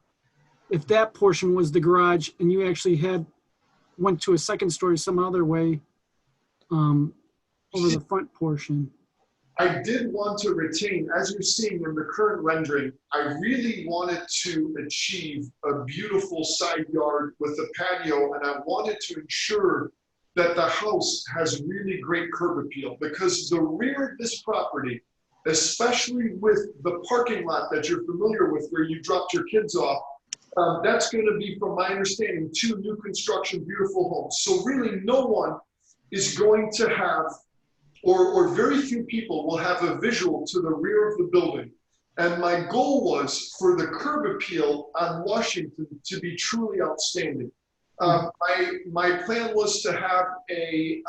if that portion was the garage and you actually went to a second story some other way over the front portion. I did want to retain, as you're seeing in the current rendering, I really wanted to achieve a beautiful side yard with a patio, and I wanted to ensure that the house has really great curb appeal, because the rear of this property, especially with the parking lot that you're familiar with where you dropped your kids off, that's going to be, from my understanding, 2 new construction beautiful homes. So really no one is going to have, or very few people will have a visual to the rear of the building. And my goal was for the curb appeal on Washington to be truly outstanding. My plan was to have a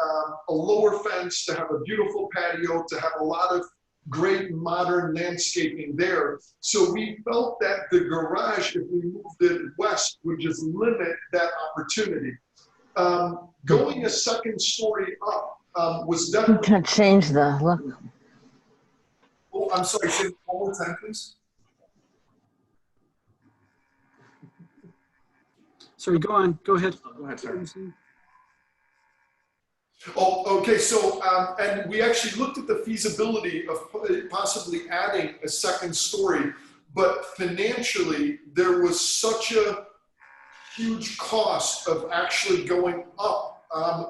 lower fence, to have a beautiful patio, to have a lot of great modern landscaping there. So we felt that the garage, if we moved it west, would just limit that opportunity. Going a second story up was definitely. To change the look. Oh, I'm sorry, say it one more time, please. Sorry, go on. Go ahead. Go ahead, sir. Oh, okay. So, and we actually looked at the feasibility of possibly adding a second story, but financially, there was such a huge cost of actually going up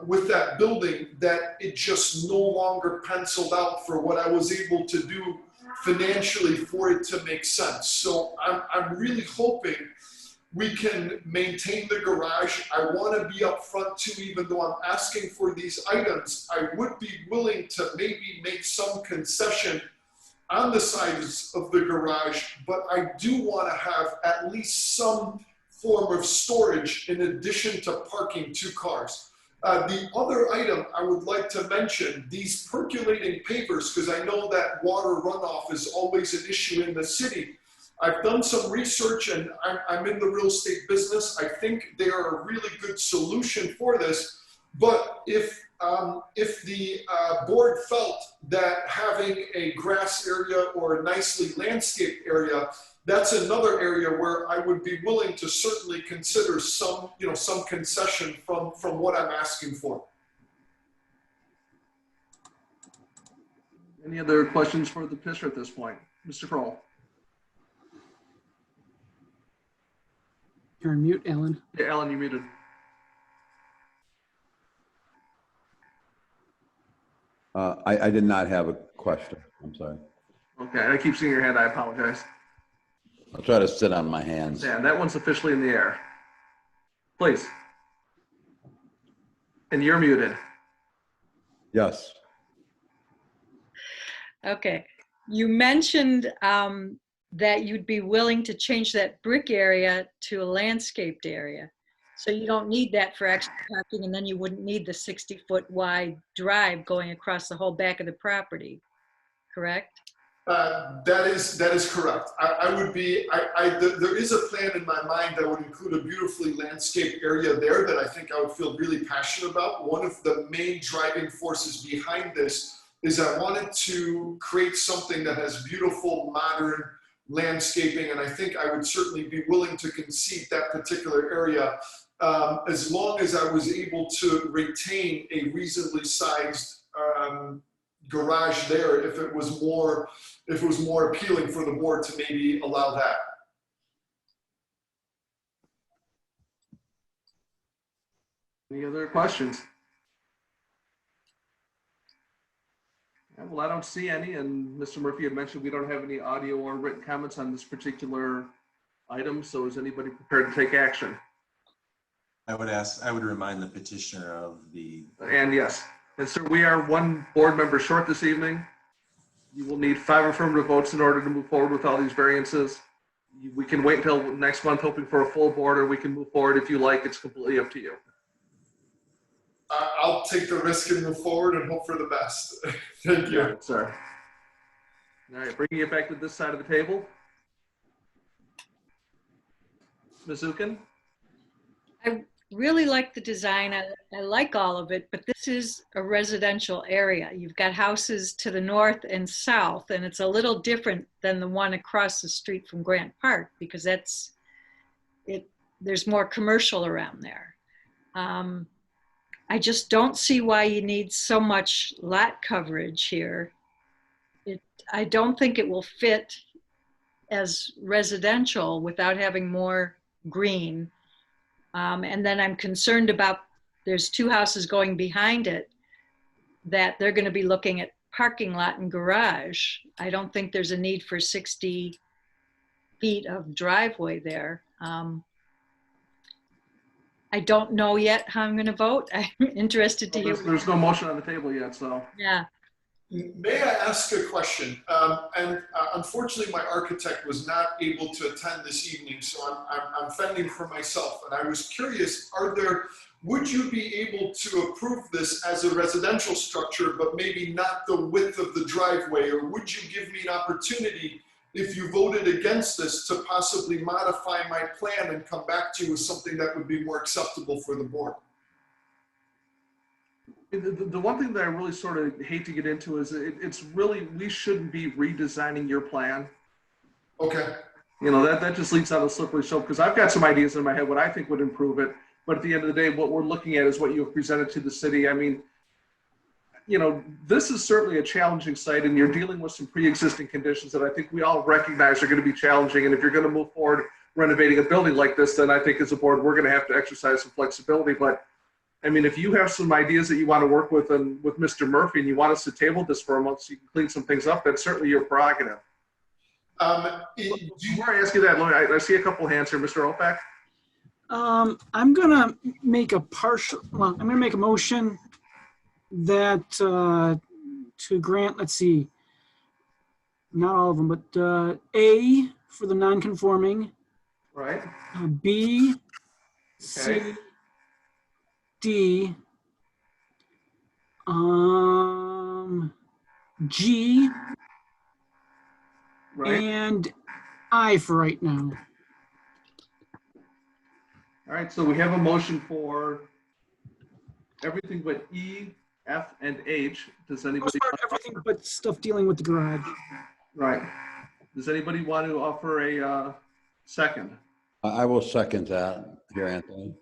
with that building that it just no longer penciled out for what I was able to do financially for it to make sense. So I'm really hoping we can maintain the garage. I want to be upfront too, even though I'm asking for these items, I would be willing to maybe make some concession on the sides of the garage, but I do want to have at least some form of storage in addition to parking 2 cars. The other item I would like to mention, these percolating pavers, because I know that water runoff is always an issue in the city. I've done some research, and I'm in the real estate business. I think they are a really good solution for this. But if the board felt that having a grass area or a nicely landscaped area, that's another area where I would be willing to certainly consider some, some concession from what I'm asking for. Any other questions for the petitioner at this point? Mr. Kroll? You're on mute, Alan. Yeah, Alan, you're muted. I did not have a question. I'm sorry. Okay, I keep seeing your hand. I apologize. I'll try to sit on my hands. Yeah, that one's officially in the air. Please. And you're muted. Yes. Okay. You mentioned that you'd be willing to change that brick area to a landscaped area. So you don't need that for extra parking, and then you wouldn't need the 60-foot wide drive going across the whole back of the property, correct? That is correct. There is a plan in my mind that would include a beautifully landscaped area there that I think I would feel really passionate about. One of the main driving forces behind this is I wanted to create something that has beautiful modern landscaping, and I think I would certainly be willing to concede that particular area as long as I was able to retain a reasonably sized garage there if it was more appealing for the board to maybe allow that. Any other questions? Yeah, well, I don't see any, and Mr. Murphy had mentioned we don't have any audio or written comments on this particular item, so is anybody prepared to take action? I would remind the petitioner of the. And yes, and sir, we are 1 board member short this evening. You will need 5 affirmative votes in order to move forward with all these variances. We can wait until next month hoping for a full board, or we can move forward if you like. It's completely up to you. I'll take the risk and move forward and hope for the best. Thank you. Yeah, sir. All right, bringing it back to this side of the table. Ms. Zukin? I really like the design. I like all of it, but this is a residential area. You've got houses to the north and south, and it's a little different than the one across the street from Grant Park because there's more commercial around there. I just don't see why you need so much lot coverage here. I don't think it will fit as residential without having more green. And then I'm concerned about, there's 2 houses going behind it, that they're going to be looking at parking lot and garage. I don't think there's a need for 60 feet of driveway there. I don't know yet how I'm going to vote. I'm interested to hear. There's no motion on the table yet, so. Yeah. May I ask a question? Unfortunately, my architect was not able to attend this evening, so I'm fending for myself. And I was curious, would you be able to approve this as a residential structure, but maybe not the width of the driveway? Or would you give me an opportunity, if you voted against this, to possibly modify my plan and come back to you with something that would be more acceptable for the board? The one thing that I really sort of hate to get into is it's really, we shouldn't be redesigning your plan. Okay. You know, that just leads on a slippery slope, because I've got some ideas in my head what I think would improve it. But at the end of the day, what we're looking at is what you have presented to the city. I mean, you know, this is certainly a challenging site, and you're dealing with some pre-existing conditions that I think we all recognize are going to be challenging. And if you're going to move forward renovating a building like this, then I think as a board, we're going to have to exercise some flexibility. But I mean, if you have some ideas that you want to work with and with Mr. Murphy, and you want us to table this for a month so you can clean some things up, that's certainly your prerogative. Before I ask you that, I see a couple hands here. Mr. Opak? I'm gonna make a motion that to grant, let's see, not all of them, but A for the non-conforming, right? B, C, D, G, right, and I for right now. All right, so we have a motion for everything but E, F, and H. Does anybody? Everything but stuff dealing with the garage. Right. Does anybody want to offer a second? I will second that here, Anthony.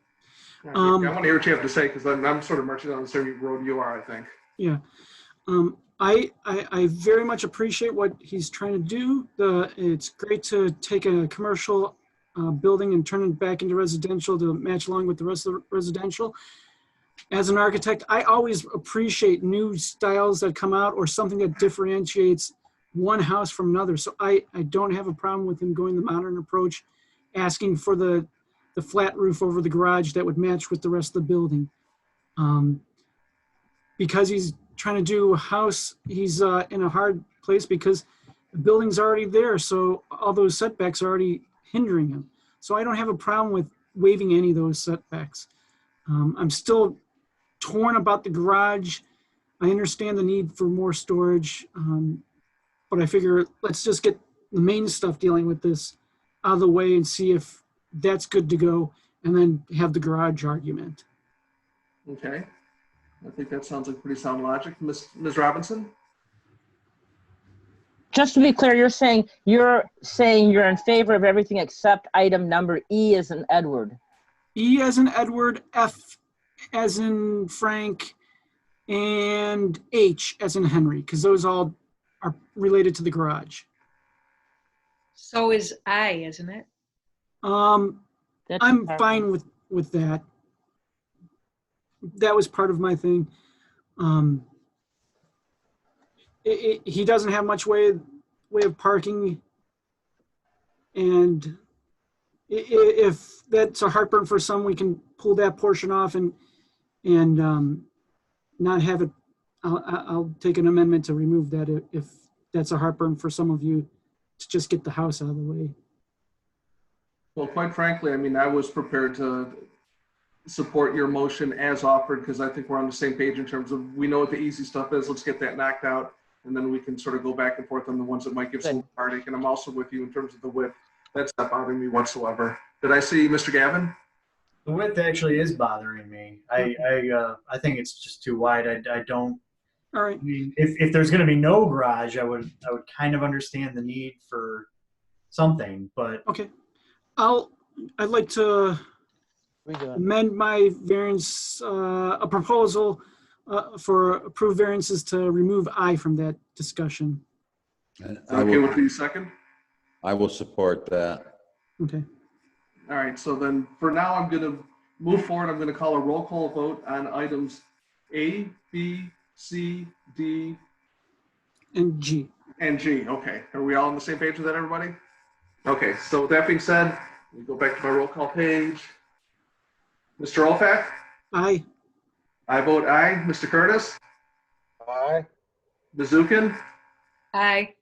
I want to hear what you have to say, because I'm sort of marching on the same road you are, I think. Yeah. I very much appreciate what he's trying to do. It's great to take a commercial building and turn it back into residential to match along with the rest of the residential. As an architect, I always appreciate new styles that come out or something that differentiates one house from another. So I don't have a problem with him going the modern approach, asking for the flat roof over the garage that would match with the rest of the building. Because he's trying to do a house, he's in a hard place because the building's already there. So all those setbacks are already hindering him. So I don't have a problem with waiving any of those setbacks. I'm still torn about the garage. I understand the need for more storage, but I figure let's just get the main stuff dealing with this out of the way and see if that's good to go, and then have the garage argument. Okay. I think that sounds like pretty sound logic. Ms. Robinson? Just to be clear, you're saying you're in favor of everything except item number E as in Edward. E as in Edward, F as in Frank, and H as in Henry, because those all are related to the garage. So is I, isn't it? I'm fine with that. That was part of my thing. He doesn't have much way of parking, and if that's a heartburn for some, we can pull that portion off and not have it. I'll take an amendment to remove that if that's a heartburn for some of you, to just get the house out of the way. Well, quite frankly, I mean, I was prepared to support your motion as offered, because I think we're on the same page in terms of, we know what the easy stuff is. Let's get that knocked out, and then we can sort of go back and forth on the ones that might give some heartache. And I'm also with you in terms of the width. That's not bothering me whatsoever. Did I see Mr. Gavin? The width actually is bothering me. I think it's just too wide. I don't. All right. I mean, if there's going to be no garage, I would kind of understand the need for something, but okay. I'd like to amend my variance, a proposal for approved variances to remove I from that discussion. And Okay with the second? I will support that. Okay. All right, so then for now, I'm going to move forward. I'm going to call a roll call vote on items A, B, C, D, And G. and G. Okay, are we all on the same page with that, everybody? Okay, so with that being said, we go back to my roll call page. Mr. Olfak? Aye. I vote aye. Mr. Curtis? Aye. Ms. Zukin? Aye.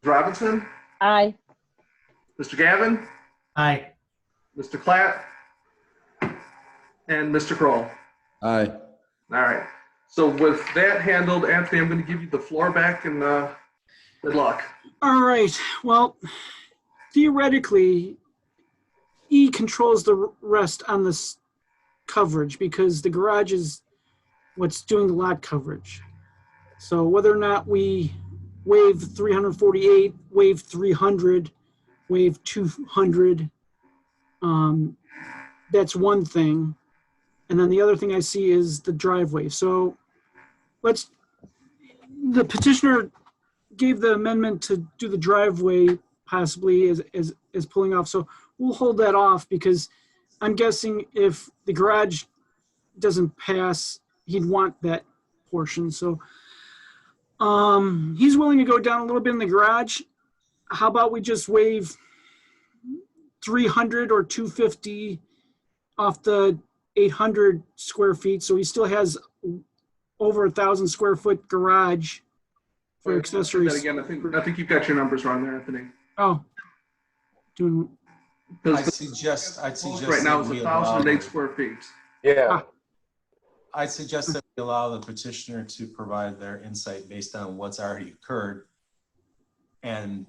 Ms. Robinson? Aye. Mr. Gavin? Aye. Mr. Klatt? And Mr. Kroll? Aye. All right. So with that handled, Anthony, I'm going to give you the floor back and good luck. All right. Well, theoretically, E controls the rest on this coverage because the garage is what's doing the lot coverage. So whether or not we waive 348, waive 300, waive 200, that's one thing. And then the other thing I see is the driveway. So the petitioner gave the amendment to do the driveway possibly as pulling off. So we'll hold that off because I'm guessing if the garage doesn't pass, he'd want that portion. So he's willing to go down a little bit in the garage. How about we just waive 300 or 250 off the 800 square feet, so he still has over 1,000 square foot garage for accessories. Again, I think you've got your numbers wrong there, Anthony. Oh, doing. I'd suggest right now that is we allow 1,008 square feet. Yeah. I'd suggest that we allow the petitioner to provide their insight based on what's already occurred and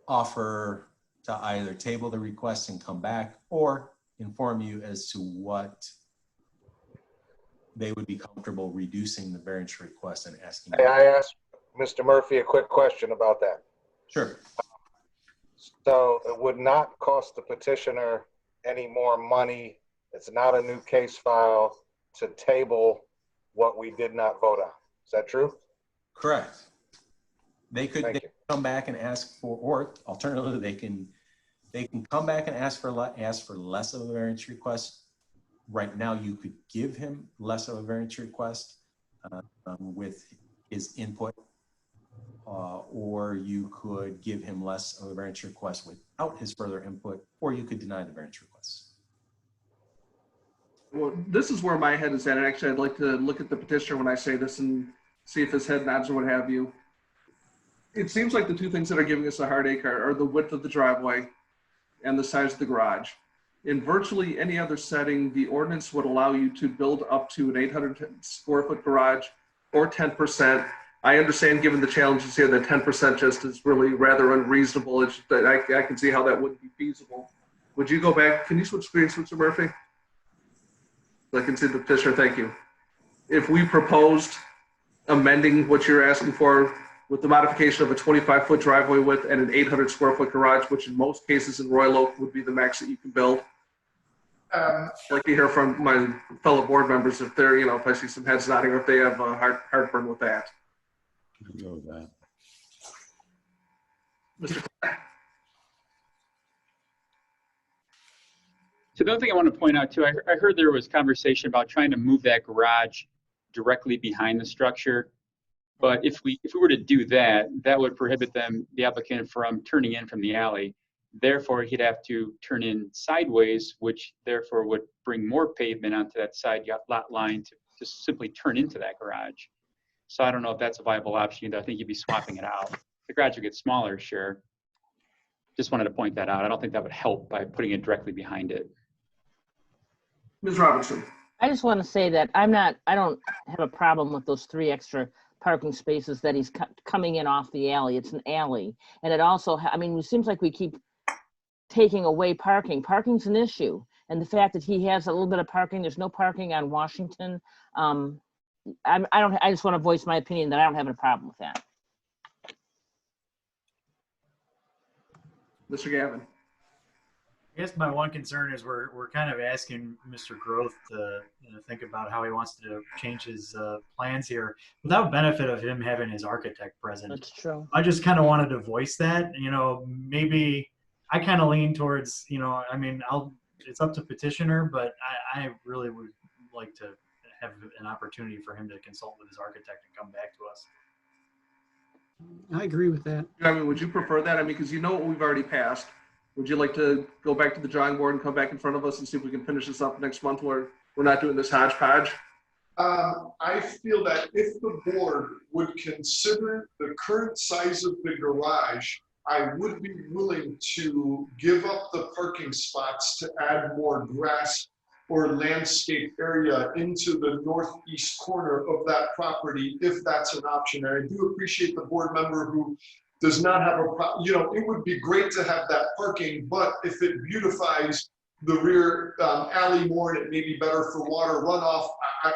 offer to either table the request and come back or inform you as to what they would be comfortable reducing the variance request and asking. May I ask Mr. Murphy a quick question about that? Sure. So it would not cost the petitioner any more money. It's not a new case file to table what we did not vote on. Is that true? Correct. They could come back and ask for, or alternatively, they can come back and ask for less of a variance request. Right now, you could give him less of a variance request with his input, or you could give him less of a variance request without his further input, or you could deny the variance request. Well, this is where my head is at. And actually, I'd like to look at the petitioner when I say this and see if his head nods or what have you. It seems like the two things that are giving us a heartache are the width of the driveway and the size of the garage. In virtually any other setting, the ordinance would allow you to build up to an 800 square foot garage or 10%. I understand, given the challenges here, that 10% just is really rather unreasonable. It's, I can see how that wouldn't be feasible. Would you go back? Can you switch screens, Mr. Murphy? I can see the petitioner, thank you. If we proposed amending what you're asking for with the modification of a 25-foot driveway width and an 800 square foot garage, which in most cases in Royal Oak would be the max that you can build. I'd like to hear from my fellow board members if they're, if I see some heads nodding or if they have a heartburn with that. I'll go with that. Mr. So the other thing I want to point out too, I heard there was conversation about trying to move that garage directly behind the structure. But if we were to do that, that would prohibit the applicant from turning in from the alley. Therefore, he'd have to turn in sideways, which therefore would bring more pavement onto that side lot line to simply turn into that garage. So I don't know if that's a viable option either. I think you'd be swapping it out. The garage would get smaller, sure. Just wanted to point that out. I don't think that would help by putting it directly behind it. Ms. Robinson. I just want to say that I don't have a problem with those 3 extra parking spaces that he's coming in off the alley. It's an alley. And it also, it seems like we keep taking away parking. Parking's an issue. And the fact that he has a little bit of parking, there's no parking on Washington. I just want to voice my opinion that I don't have a problem with that. Mr. Gavin. I guess my one concern is we're kind of asking Mr. Groth to think about how he wants to change his plans here without benefit of him having his architect present. That's true. I just kind of wanted to voice that. Maybe I kind of lean towards, I mean, it's up to petitioner, but I really would like to have an opportunity for him to consult with his architect and come back to us. I agree with that. I mean, would you prefer that? I mean, because you know what we've already passed. Would you like to go back to the drawing board and come back in front of us and see if we can finish this up next month where we're not doing this hodgepodge? I feel that if the board would consider the current size of the garage, I would be willing to give up the parking spots to add more grass or landscape area into the northeast corner of that property, if that's an option. And I do appreciate the board member who does not have a problem. It would be great to have that parking, but if it beautifies the rear alley more and it may be better for water runoff,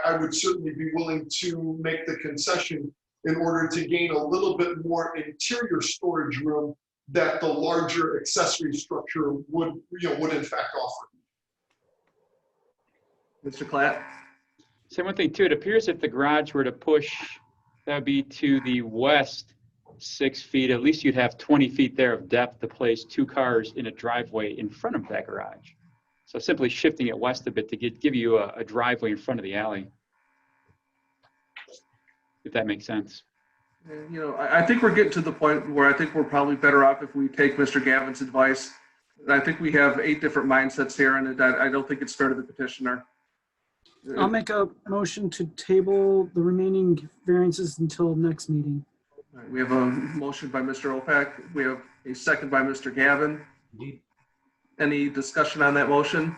I would certainly be willing to make the concession in order to gain a little bit more interior storage room that the larger accessory structure would in fact offer. Mr. Klatt? So one thing too, it appears if the garage were to push, that would be to the west 6 feet, at least you'd have 20 feet there of depth to place 2 cars in a driveway in front of that garage. So simply shifting it west a bit to give you a driveway in front of the alley, if that makes sense. I think we're getting to the point where I think we're probably better off if we take Mr. Gavin's advice. I think we have 8 different mindsets here, and I don't think it's fair to the petitioner. I'll make a motion to table the remaining variances until next meeting. All right, we have a motion by Mr. Opak. We have a second by Mr. Gavin. Any discussion on that motion?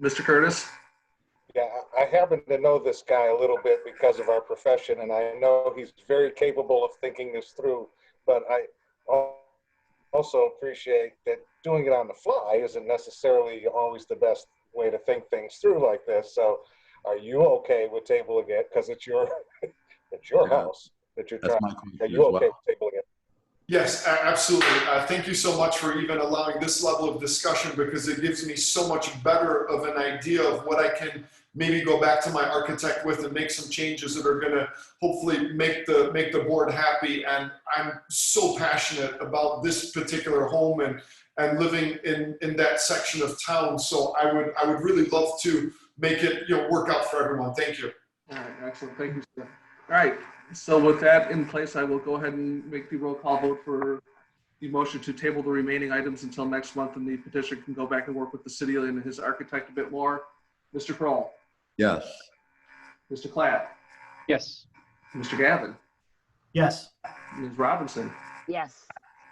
Mr. Curtis? Yeah, I happen to know this guy a little bit because of our profession, and I know he's very capable of thinking this through, but I also appreciate that doing it on the fly isn't necessarily always the best way to think things through like this. So are you okay with tabling it? Because it's your house that you're trying. Are you okay with tabling it? Yes, absolutely. Thank you so much for even allowing this level of discussion, because it gives me so much better of an idea of what I can maybe go back to my architect with and make some changes that are going to hopefully make the board happy. And I'm so passionate about this particular home and living in that section of town. So I would really love to make it work out for everyone. Thank you. All right, excellent. Thank you, sir. All right. So with that in place, I will go ahead and make the roll call vote for the motion to table the remaining items until next month, and the petitioner can go back and work with the city and his architect a bit more. Mr. Kroll? Yes. Mr. Klatt? Yes. Mr. Gavin? Yes. Ms. Robinson? Yes.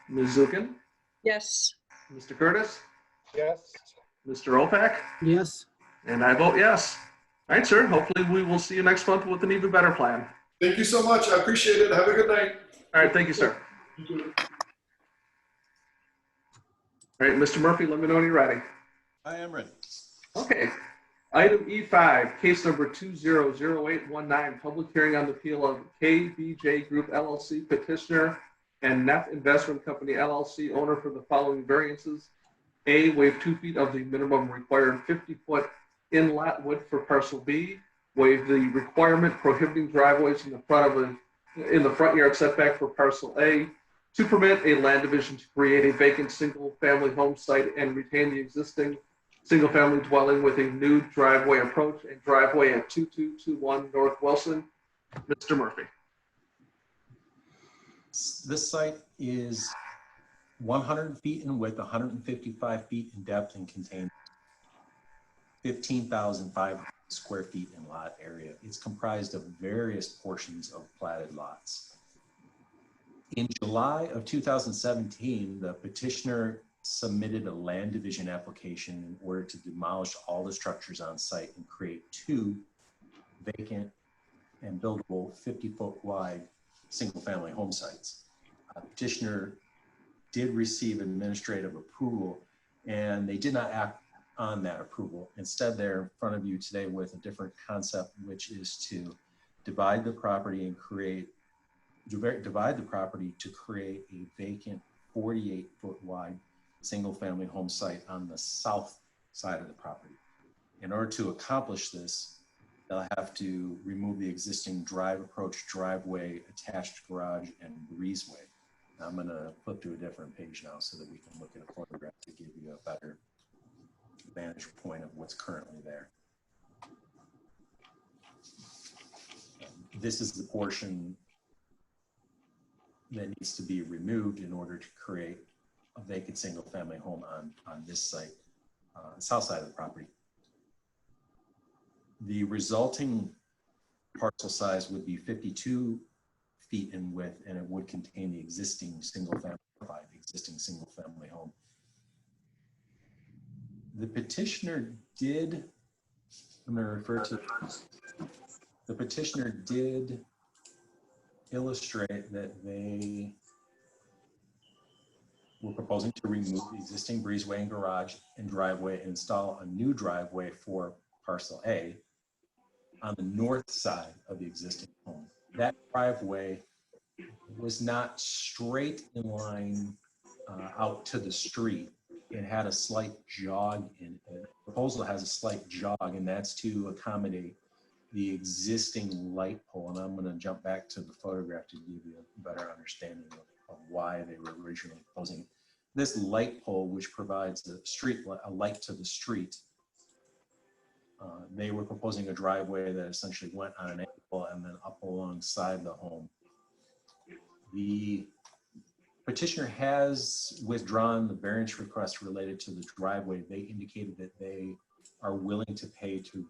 Ms. Zukin? Yes. Mr. Curtis? Yes. Mr. Opak? Yes. And I vote yes. All right, sir. Hopefully we will see you next month with an even better plan. Thank you so much. I appreciate it. Have a good night. All right. Thank you, sir. All right, Mr. Murphy, let me know when you're ready. I am ready. Okay. Item E5, case number 200819, public hearing on the appeal of KBJ Group LLC petitioner and Neff Investment Company LLC owner for the following variances. A, waive 2 feet of the minimum required 50-foot in-lot width for parcel B. Waive the requirement prohibiting driveways in the front yard setback for parcel A. To permit a land division to create a vacant single-family home site and retain the existing single-family dwelling with a new driveway approach and driveway at 2221 North Wilson. Mr. Murphy. This site is 100 feet in width, 155 feet in depth, and contains 15,500 square feet in lot area. It's comprised of various portions of platted lots. In July of 2017, the petitioner submitted a land division application in order to demolish all the structures on site and create 2 vacant and buildable 50-foot wide single-family home sites. Petitioner did receive administrative approval, and they did not act on that approval. Instead, they're in front of you today with a different concept, which is to divide the property and divide the property to create a vacant 48-foot wide single-family home site on the south side of the property. In order to accomplish this, they'll have to remove the existing approach driveway, attached garage, and breezeway. Now I'm going to flip to a different page now so that we can look at a photograph to give you a better vantage point of what's currently there. This is the portion that needs to be removed in order to create a vacant single-family home on this site, south side of the property. The resulting parcel size would be 52 feet in width, and it would contain the existing single-family home. The petitioner did, I'm going to refer to, the petitioner did illustrate that they were proposing to remove the existing breezeway and garage and driveway and install a new driveway for parcel A on the north side of the existing home. That driveway was not straight in line out to the street. It had a slight jog in it. The proposal has a slight jog, and that's to accommodate the existing light pole. And I'm going to jump back to the photograph to give you a better understanding of why they were originally proposing it. This light pole, which provides a light to the street, they were proposing a driveway that essentially went on an angle and then up alongside the home. The petitioner has withdrawn the variance request related to the driveway. They indicated that they are willing to pay to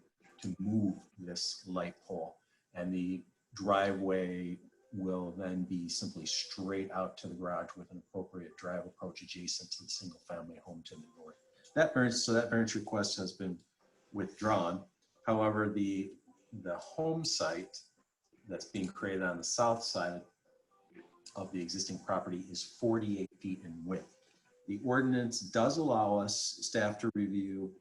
move this light pole, and the driveway will then be simply straight out to the garage with an appropriate drive approach adjacent to the single family home to the north. That variance request has been withdrawn. However, the home site that's being created on the south side of the existing property is 48 feet in width. The ordinance does allow us, staff, to review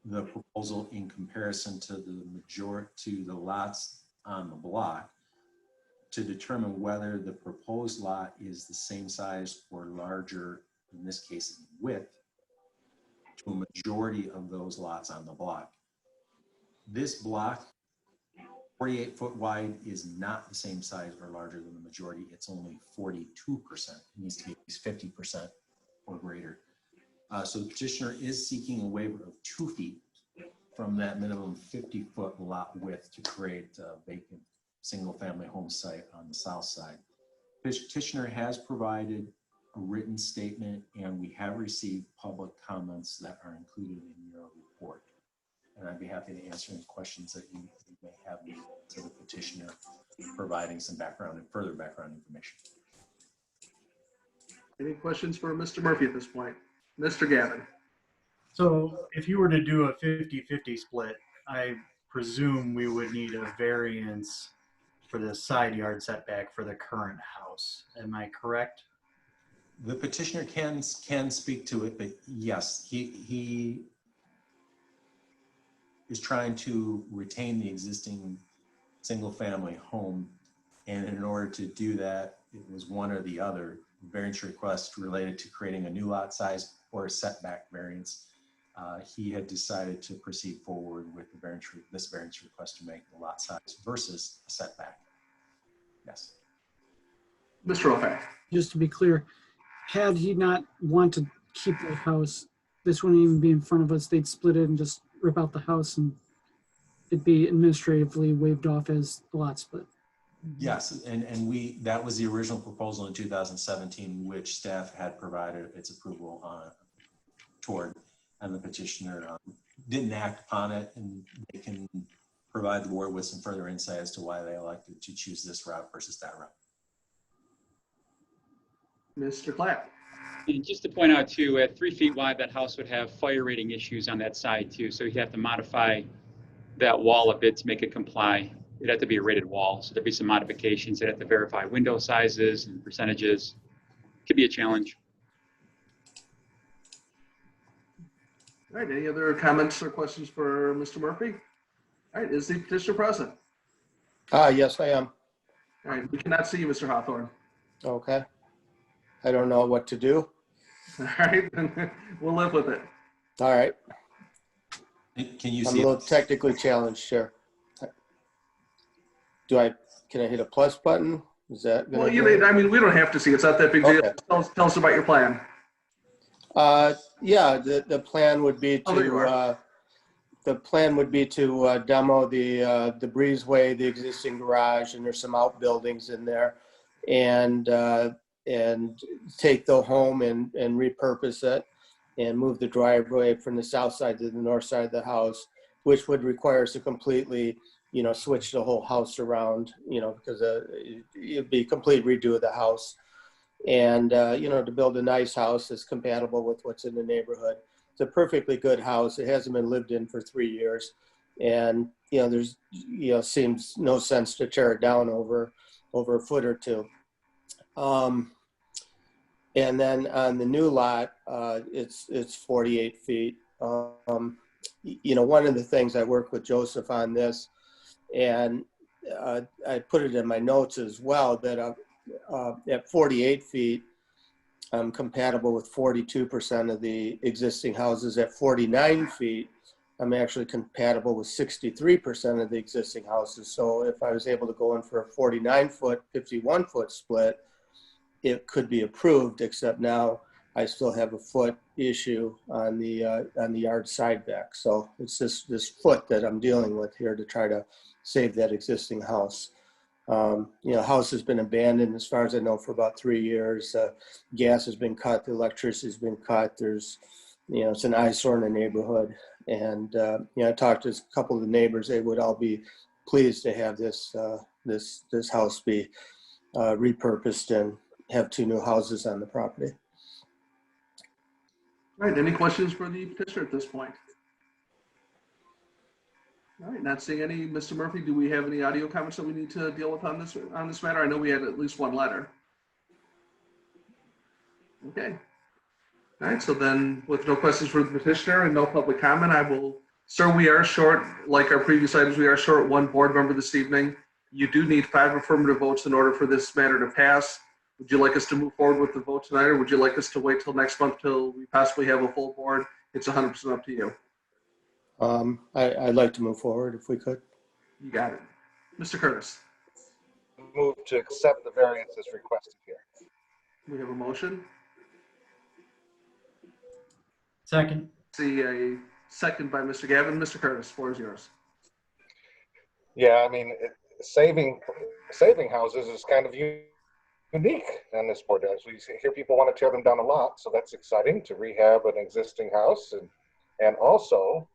the proposal in comparison to the lots on the block to determine whether the proposed lot is the same size or larger, in this case in width, to a majority of those lots on the block. This block, 48 foot wide, is not the same size or larger than the majority. It's only 42%. It needs to be at least 50% or greater. So the petitioner is seeking a waiver of 2 feet from that minimum 50-foot lot width to create a vacant single-family home site on the south side. Petitioner has provided a written statement, and we have received public comments that are included in your report. And I'd be happy to answer any questions that you may have to the petitioner, providing some background and further background information. Any questions for Mr. Murphy at this point? Mr. Gavin. So if you were to do a 50-50 split, I presume we would need a variance for the side yard setback for the current house. Am I correct? The petitioner can speak to it, but yes, he is trying to retain the existing single-family home, and in order to do that, it was one or the other. Variance request related to creating a new lot size or a setback variance. He had decided to proceed forward with this variance request to make the lot size versus a setback. Yes. Mr. O'Fay. Just to be clear, had he not wanted to keep the house, this wouldn't even be in front of us. They'd split it and just rip out the house, and it'd be administratively waived off as a lot split. Yes, and that was the original proposal in 2017, which staff had provided its approval toward, and the petitioner didn't act upon it, and they can provide the board with some further insight as to why they elected to choose this route versus that route. Mr. Clapp. And just to point out too, at 3 feet wide, that house would have fire rating issues on that side too. So you'd have to modify that wall a bit to make it comply. It'd have to be a rated wall. So there'd be some modifications. They'd have to verify window sizes and percentages. Could be a challenge. All right, any other comments or questions for Mr. Murphy? All right, is the petitioner present? Yes, I am. All right, we cannot see you, Mr. Hawthorne. Okay. I don't know what to do. All right, we'll live with it. All right. Can you I'm a see little it? technically challenged, sure. Can I hit a plus button? Is that Well, gonna you do it? know, I mean, we don't have to see. It's not that big deal. Okay. Tell us about your plan. Yeah, the plan would be Oh, there you to, the plan would be to demo the breezeway, the existing garage, and there's some outbuildings in there, and take the home and repurpose it and move the driveway from the south side to the north side of the house, which would require us to completely, switch the whole house around, because it'd be a complete redo of the house. And, to build a nice house that's compatible with what's in the neighborhood. It's a perfectly good house. It hasn't been lived in for 3 years. And, there's, seems no sense to tear it down over a foot or two. And then on the new lot, it's 48 feet. One of the things I worked with Joseph on this, and I put it in my notes as well, that at 48 feet, I'm compatible with 42% of the existing houses. At 49 feet, I'm actually compatible with 63% of the existing houses. So if I was able to go in for a 49-foot, 51-foot split, it could be approved, except now I still have a foot issue on the yard side back. So it's this foot that I'm dealing with here to try to save that existing house. House has been abandoned, as far as I know, for about 3 years. Gas has been cut, the electricity has been cut. There's, it's an eyesore in the neighborhood. And, I talked to a couple of the neighbors. They would all be pleased to have this house be repurposed and have 2 new houses on the property. All right, any questions for the petitioner at this point? All right, not seeing any. Mr. Murphy, do we have any audio comments that we need to deal with on this matter? I know we had at least one letter. Okay. All right, so then with no questions for the petitioner and no public comment, I will, sir, we are short, like our previous items, we are short 1 board member this evening. You do need 5 affirmative votes in order for this matter to pass. Would you like us to move forward with the vote tonight, or would you like us to wait till next month till we possibly have a full board? It's 100% up to you. I'd like to move forward if we could. You got it. Mr. Curtis. Move to accept the variances requested here. We have a motion. Second. See a second by Mr. Gavin. Mr. Curtis, floor is yours. Yeah, I mean, saving houses is kind of unique on this board. As we hear, people want to tear them down a lot, so that's exciting to rehab an existing house, and also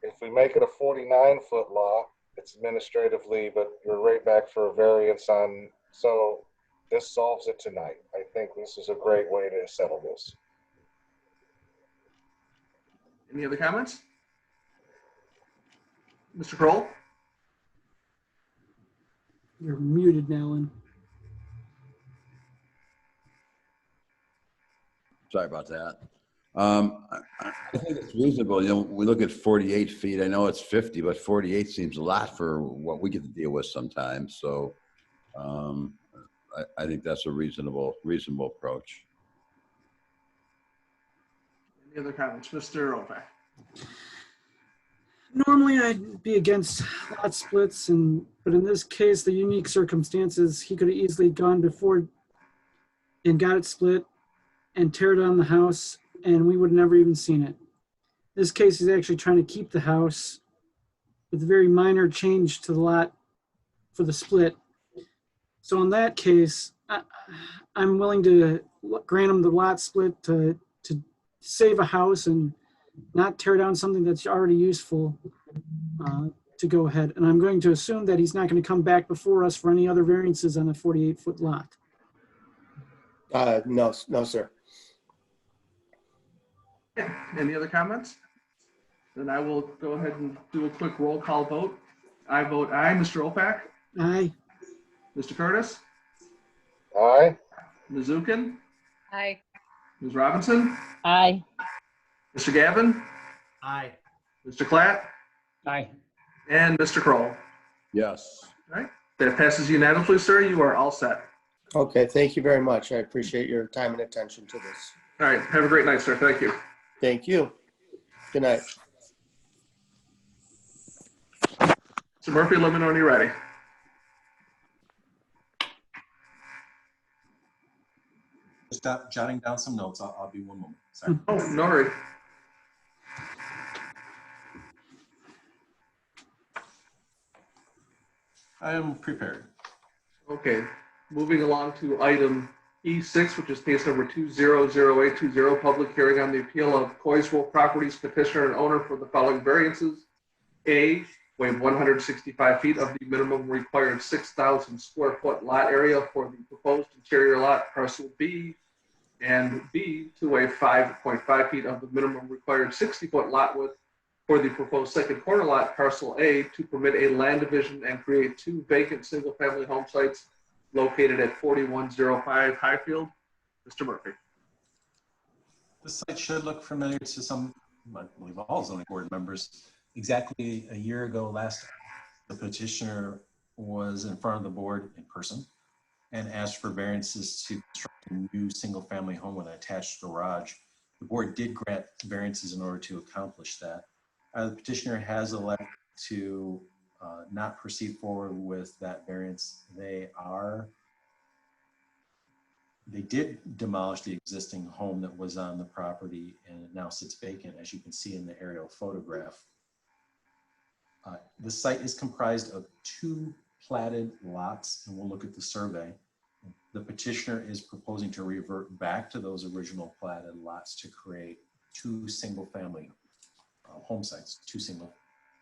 if we make it a 49-foot lot, it's administratively, but you're right back for a variance on. So this solves it tonight. I think this is a great way to settle this. Any other comments? Mr. Kroll? You're muted, Alan. Sorry about that. I think it's reasonable. We look at 48 feet. I know it's 50, but 48 seems a lot for what we get to deal with sometimes. So I think that's a reasonable approach. Any other comments? Mr. Opak? Normally I'd be against lot splits, but in this case, the unique circumstances, he could have easily gone before and got it split and tear down the house, and we would have never even seen it. This case is actually trying to keep the house with a very minor change to the lot for the split. So in that case, I'm willing to grant him the lot split to save a house and not tear down something that's already useful, to go ahead. And I'm going to assume that he's not going to come back before us for any other variances on a 48-foot lot. No, sir. Any other comments? Then I will go ahead and do a quick roll call vote. I vote aye. Mr. Opak? Aye. Mr. Curtis? Aye. Ms. Zukin? Aye. Ms. Robinson? Aye. Mr. Gavin? Aye. Mr. Klatt? Aye. And Mr. Kroll? Yes. All right. That passes unanimously, sir. You are all set. Okay, thank you very much. I appreciate your time and attention to this. All right, have a great night, sir. Thank you. Thank you. Good night. So Murphy, let me know when you're ready. Just jotting down some notes. I'll be one moment. Sorry. Oh, no hurry. I am prepared. Okay, moving along to item E6, which is case number 200820, public hearing on the appeal of Coysville Properties petitioner and owner for the following variances. A, waive 165 feet of the minimum required 6,000 square foot lot area for the proposed interior lot parcel B, and B, to waive 5.5 feet of the minimum required 60 foot lot width for the proposed second corner lot parcel A to permit a land division and create 2 vacant single family home sites located at 4105 Highfield. Mr. Murphy. This site should look familiar to some, I believe all zoning board members. Exactly a year ago, the petitioner was in front of the board in person and asked for variances to construct a new single-family home with an attached garage. The board did grant variances in order to accomplish that. The petitioner has elected to not proceed forward with that variance. They did demolish the existing home that was on the property and it now sits vacant, as you can see in the aerial photograph. The site is comprised of 2 platted lots, and we'll look at the survey. The petitioner is proposing to revert back to those original platted lots to create 2 single-family home sites, 2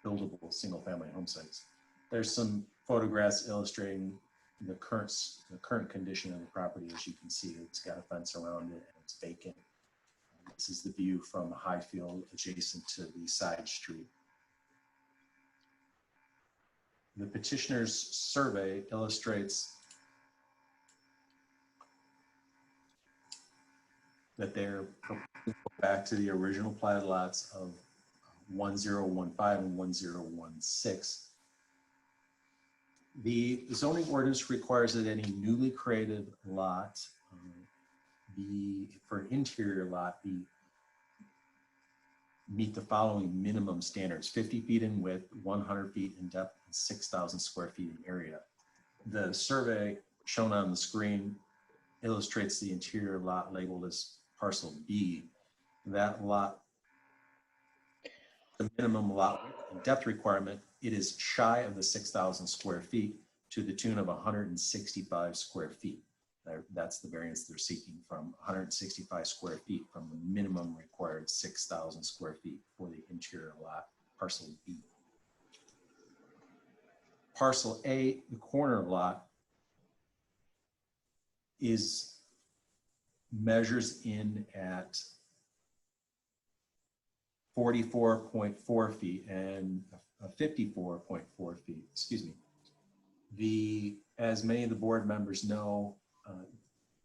buildable single-family home sites. There's some photographs illustrating the current condition of the property. As you can see, it's got a fence around it and it's vacant. This is the view from Highfield adjacent to the side street. The petitioner's survey illustrates that they're back to the original platted lots of 1015 and 1016. The zoning ordinance requires that any newly created lot for an interior lot meet the following minimum standards: 50 feet in width, 100 feet in depth, and 6,000 square feet in area. The survey shown on the screen illustrates the interior lot labeled as parcel B. That lot, the minimum lot width and depth requirement, it is shy of the 6,000 square feet to the tune of 165 square feet. That's the variance they're seeking, from 165 square feet from the minimum required 6,000 square feet for the interior lot, parcel B. Parcel A, the corner lot, measures in at 44.4 feet and 54.4 feet, excuse me. As many of the board members know,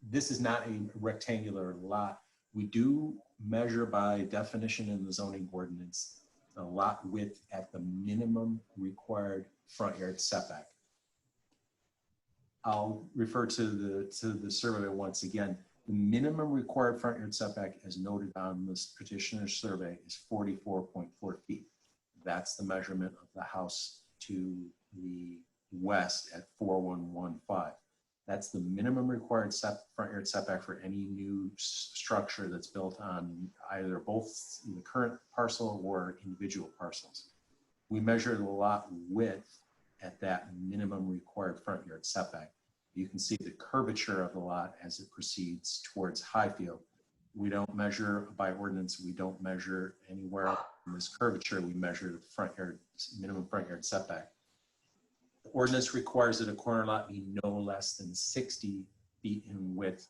this is not a rectangular lot. We do measure by definition in the zoning ordinance a lot width at the minimum required front yard setback. I'll refer to the survey once again. The minimum required front yard setback, as noted on this petitioner's survey, is 44.4 feet. That's the measurement of the house to the west at 4115. That's the minimum required front yard setback for any new structure that's built on either both the current parcel or individual parcels. We measure the lot width at that minimum required front yard setback. You can see the curvature of the lot as it proceeds towards Highfield. We don't measure by ordinance. We don't measure anywhere in this curvature. We measure the minimum front yard setback. The ordinance requires that a corner lot be no less than 60 feet in width.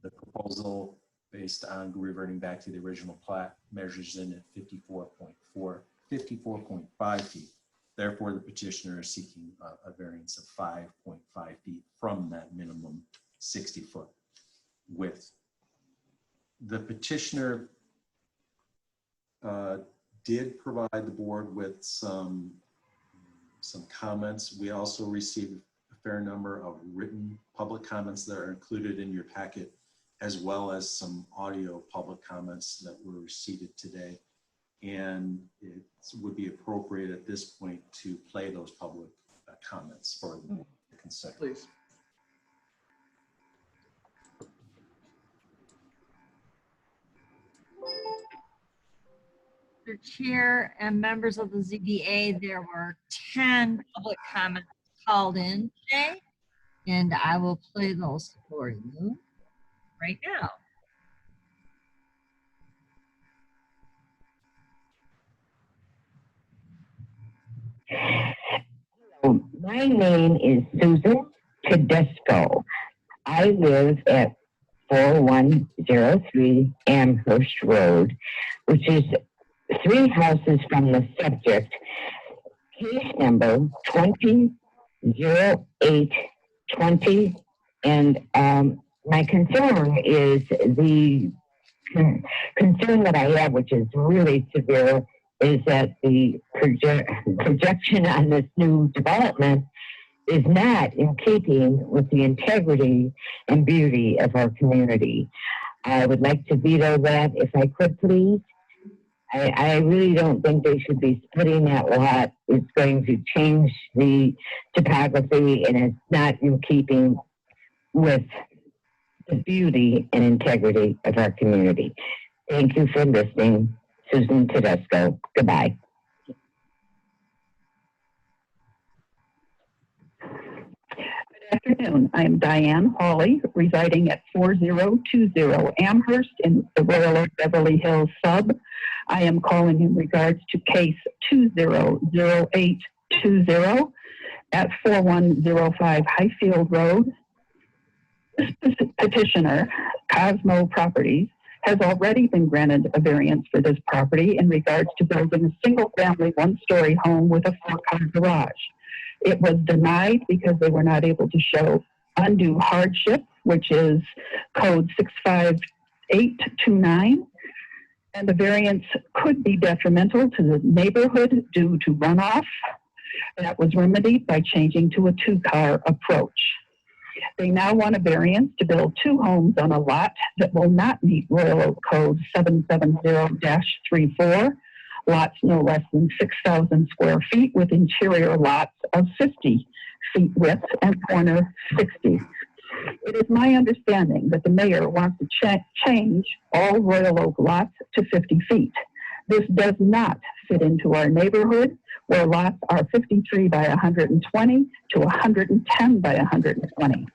The proposal, based on reverting back to the original plat, measures in at 54.5 feet. Therefore, the petitioner is seeking a variance of 5.5 feet from that minimum 60-foot width. The petitioner did provide the board with some comments. We also received fair number of written public comments that are included in your packet, as well as some audio public comments that were received today. And it would be appropriate at this point to play those public comments for the board to consider. Please. Mr. Chair and members of the ZBA, there were 10 public comments called in today, and I will play those for you right now. My name is Susan Tedesco. I live at 4103 Amherst Road, which is 3 houses from the subject. Case number 200820. And my concern is the concern that I have, which is really severe, is that the projection on this new development is not in keeping with the integrity and beauty of our community. I would like to veto that if I could, please. I really don't think they should be splitting that lot. It's going to change the topography, and it's not in keeping with the beauty and integrity of our community. Thank you for listening. Susan Tedesco. Goodbye. Good afternoon. I am Diane Hawley, residing at 4020 Amherst in the Royal Oak Beverly Hills sub. I am calling in regards to case 200820 at 4105 Highfield Road. This petitioner, Cosmo Properties, has already been granted a variance for this property in regards to building a single-family one-story home with a 4-car garage. It was denied because they were not able to show undue hardship, which is code 65829, and the variance could be detrimental to the neighborhood due to runoff. That was remedied by changing to a 2-car approach. They now want a variance to build 2 homes on a lot that will not meet Royal Oak Code 770-34, lots no less than 6,000 square feet with interior lots of 50 feet width and corner 60. It is my understanding that the mayor wants to change all Royal Oak lots to 50 feet. This does not fit into our neighborhood, where lots are 53 by 120 to 110 by 120.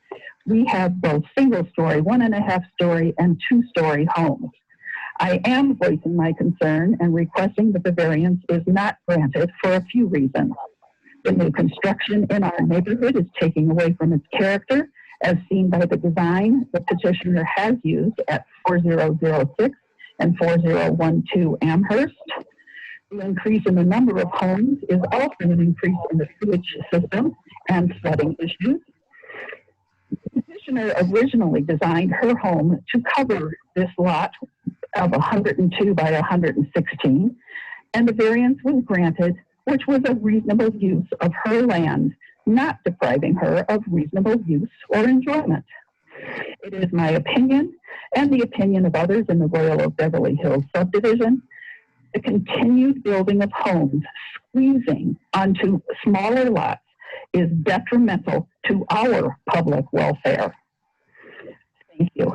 We have both single-story, 1.5-story, and 2-story homes. I am voicing my concern and requesting that the variance is not granted for a few reasons. The new construction in our neighborhood is taking away from its character, as seen by the design the petitioner has used at 4006 and 4012 Amherst. The increase in the number of homes is also an increase in the sewage system and flooding issues. The petitioner originally designed her home to cover this lot of 102 by 116, and the variance was granted, which was a reasonable use of her land, not depriving her of reasonable use or enjoyment. It is my opinion, and the opinion of others in the Royal Oak Beverly Hills subdivision, the continued building of homes squeezing onto smaller lots is detrimental to our public welfare. Thank you.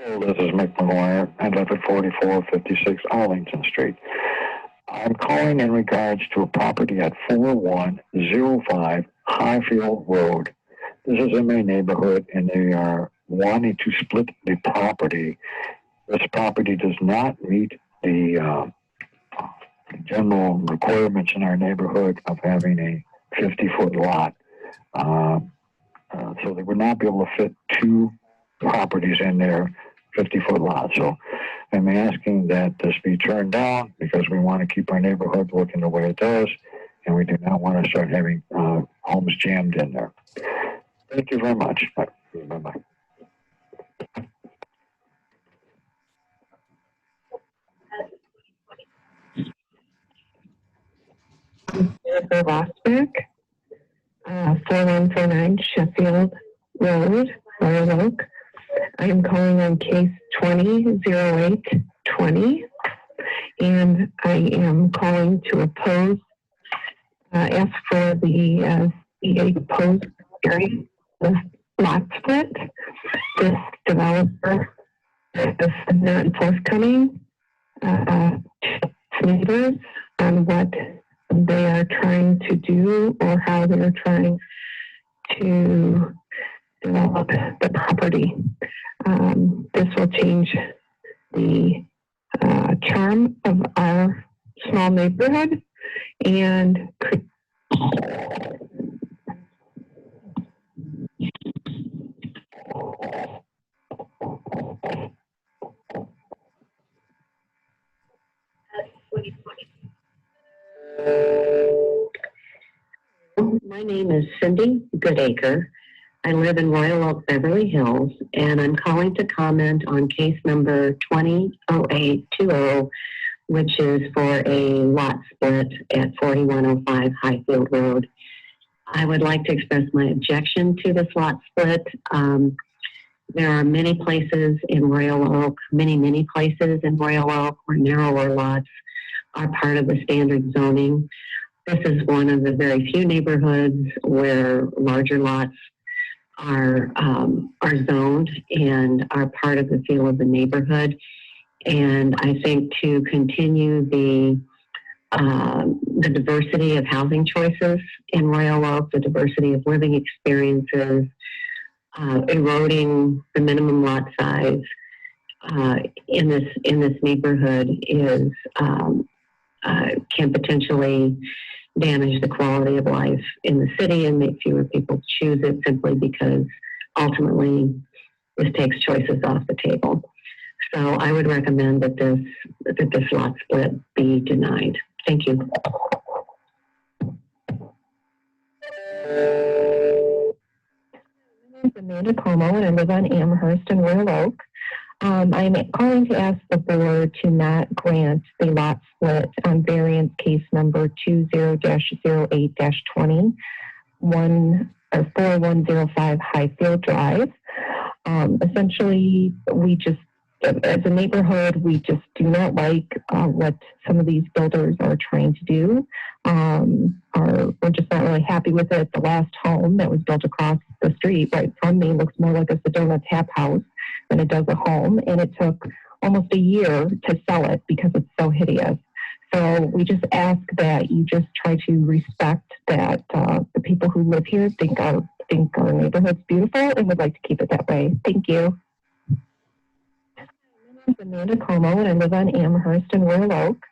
Hello, this is Mick McGuire. I live at 4456 Arlington Street. I'm calling in regards to a property at 4105 Highfield Road. This is in my neighborhood, and they are wanting to split the property. This property does not meet the general requirements in our neighborhood of having a 50-foot lot. So they would not be able to fit 2 properties in their 50-foot lot. So I'm asking that this be turned down because we want to keep our neighborhood looking the way it does, and we do not want to start having homes jammed in there. Thank you very much. Bye-bye. Jennifer Rosbeck, 4149 Sheffield Road, Royal Oak. I am calling on case 200820, and I am calling to oppose, ask for the CA proposed area of lot split. This developer is not forthcoming neighbors on what they are trying to do or how they are trying to develop the property. This will change the charm of our small neighborhood and could My name is Cindy Goodacre. I live in Royal Oak, Beverly Hills, and I'm calling to comment on case number 200820, which is for a lot split at 4105 Highfield Road. I would like to express my objection to this lot split. There are many places in Royal Oak, many places in Royal Oak where narrower lots are part of the standard zoning. This is one of the very few neighborhoods where larger lots are zoned and are part of the feel of the neighborhood. And I think to continue the diversity of housing choices in Royal Oak, the diversity of living experiences, eroding the minimum lot size in this neighborhood is can potentially damage the quality of life in the city and make fewer people choose it simply because ultimately this takes choices off the table. So I would recommend that this lot split be denied. Thank you. My name is Amanda Como and I live on Amherst in Royal Oak. I'm calling to ask the board to not grant the lot split on variance case number 20-08-20, 4105 Highfield Drive. Essentially, we just, as a neighborhood, we just do not like what some of these builders are trying to do. We're just not really happy with it. The last home that was built across the street right from me looks more like a Sedona tap house than it does a home, and it took almost a year to sell it because it's so hideous. So we just ask that you just try to respect that the people who live here think our neighborhood's beautiful and would like to keep it that way. Thank you. My name is Amanda Como and I live on Amherst in Royal Oak.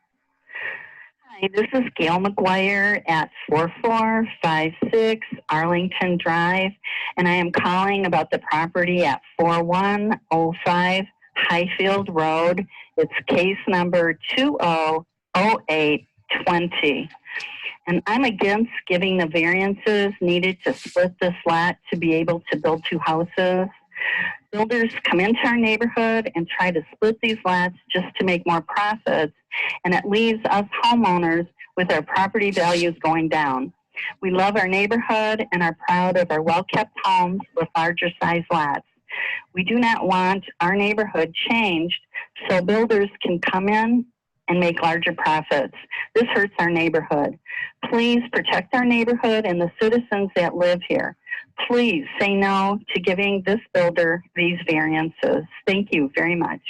Hi, this is Gail McGuire at 4456 Arlington Drive, and I am calling about the property at 4105 Highfield Road. It's case number 200820. And I'm against giving the variances needed to split this lot to be able to build two houses. Builders come into our neighborhood and try to split these lots just to make more profits, and it leaves us homeowners with our property values going down. We love our neighborhood and are proud of our well-kept homes with larger size lots. We do not want our neighborhood changed so builders can come in and make larger profits. This hurts our neighborhood. Please protect our neighborhood and the citizens that live here. Please say no to giving this builder these variances. Thank you very much.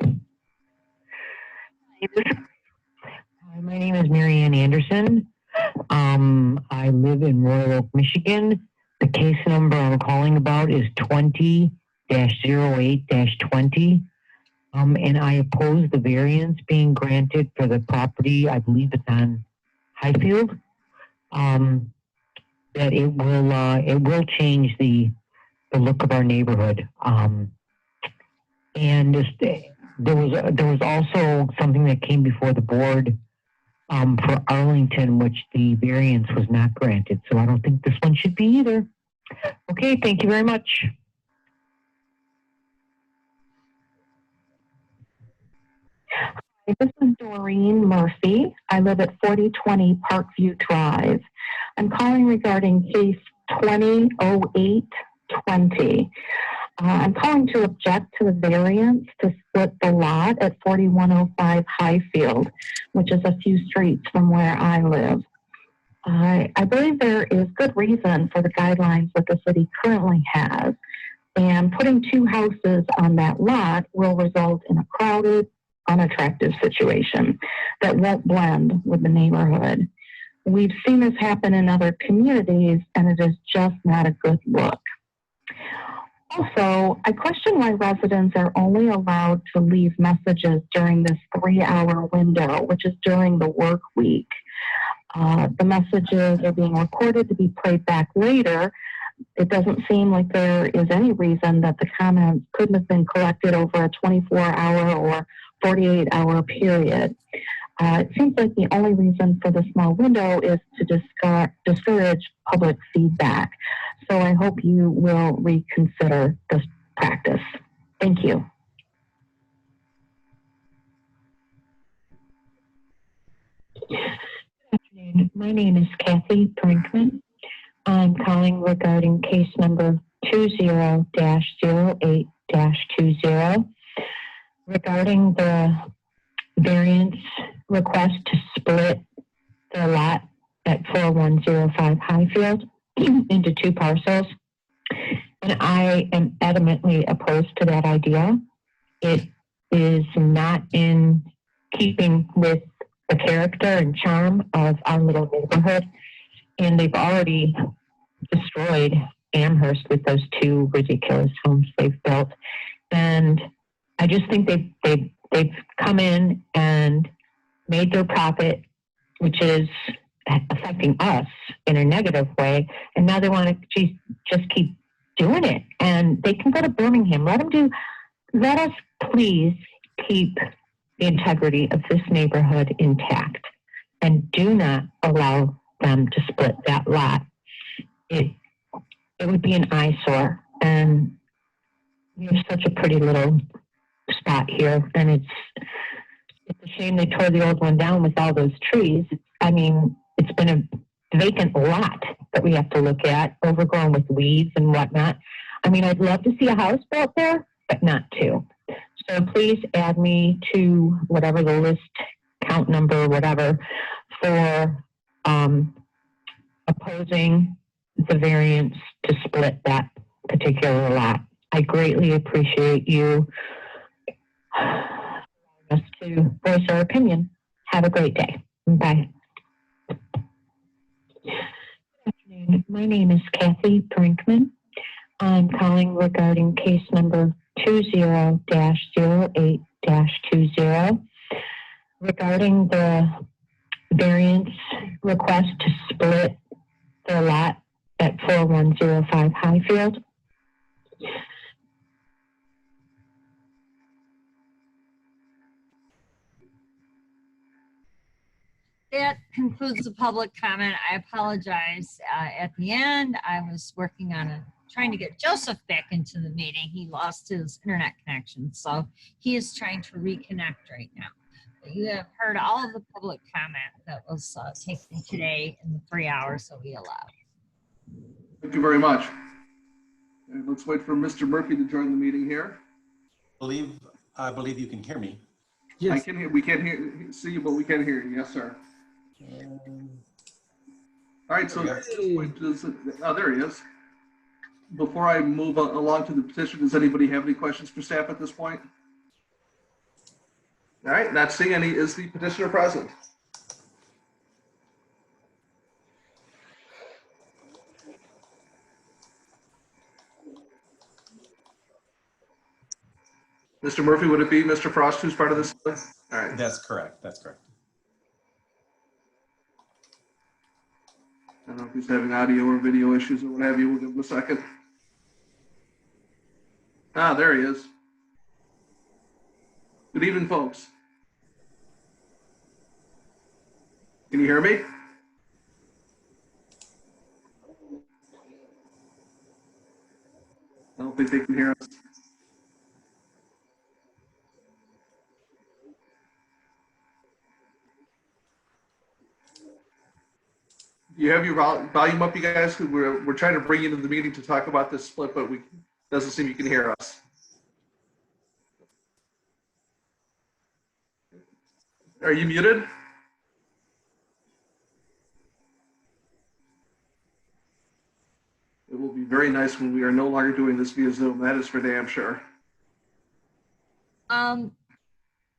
Hi, my name is Mary Ann Anderson. I live in Royal Oak, Michigan. The case number I'm calling about is 20-08-20. And I oppose the variance being granted for the property, I believe it's on Highfield. That it will change the look of our neighborhood. And there was also something that came before the board for Arlington, which the variance was not granted. So I don't think this one should be either. Okay, thank you very much. This is Doreen Murphy. I live at 4020 Parkview Drive. I'm calling regarding case 200820. I'm calling to object to the variance to split the lot at 4105 Highfield, which is a few streets from where I live. I believe there is good reason for the guidelines that the city currently has, and putting two houses on that lot will result in a crowded, unattractive situation that won't blend with the neighborhood. We've seen this happen in other communities, and it is just not a good look. Also, I question why residents are only allowed to leave messages during this 3-hour window, which is during the work week. The messages are being recorded to be played back later. It doesn't seem like there is any reason that the comments couldn't have been collected over a 24-hour or 48-hour period. It seems like the only reason for the small window is to discourage public feedback. So I hope you will reconsider this practice. Thank you. Good afternoon. My name is Kathy Brinkman. I'm calling regarding case number 20-08-20 regarding the variance request to split the lot at 4105 Highfield into two parcels. And I am adamantly opposed to that idea. It is not in keeping with the character and charm of our little neighborhood. And they've already destroyed Amherst with those two ridiculous homes they've built. And I just think they've come in and made their profit, which is affecting us in a negative way. And now they want to just keep doing it. And they can go to Birmingham. Let us please keep the integrity of this neighborhood intact and do not allow them to split that lot. It would be an eyesore, and we have such a pretty little spot here, and it's a shame they tore the old one down with all those trees. It's been a vacant lot that we have to look at, overgrown with weeds and whatnot. I'd love to see a house built there, but not two. So please add me to whatever the list, count number, whatever, for opposing the variance to split that particular lot. I greatly appreciate you allowing us to voice our opinion. Have a great day. Bye. Good afternoon. My name is Kathy Brinkman. I'm calling regarding case number 20-08-20 regarding the variance request to split the lot at 4105 Highfield. That concludes the public comment. I apologize. At the end, I was working on trying to get Joseph back into the meeting. He lost his internet connection, so he is trying to reconnect right now. But you have heard all of the public comment that was taken today in the 3 hours that we allowed. Thank you very much. And let's wait for Mr. Murphy to join the meeting here. I believe you can hear me. Yes. I can hear. We can't see you, but we can hear you. Yes, sir. All right. So there he is. Before I move along to the petition, does anybody have any questions for staff at this point? All right. Not seeing any. Is the petitioner present? Mr. Murphy, would it be Mr. Frost who's part of this? All right. That's correct. That's correct. I don't know if he's having audio or video issues or what have you. We'll give him a second. Ah, there he is. Good evening, folks. Can you hear me? I don't think they can hear us. You have your volume up, you guys? 'Cause we're trying to bring you into the meeting to talk about this split, but doesn't seem you can hear us. Are you muted? It will be very nice when we are no longer doing this via Zoom. That is for damn sure.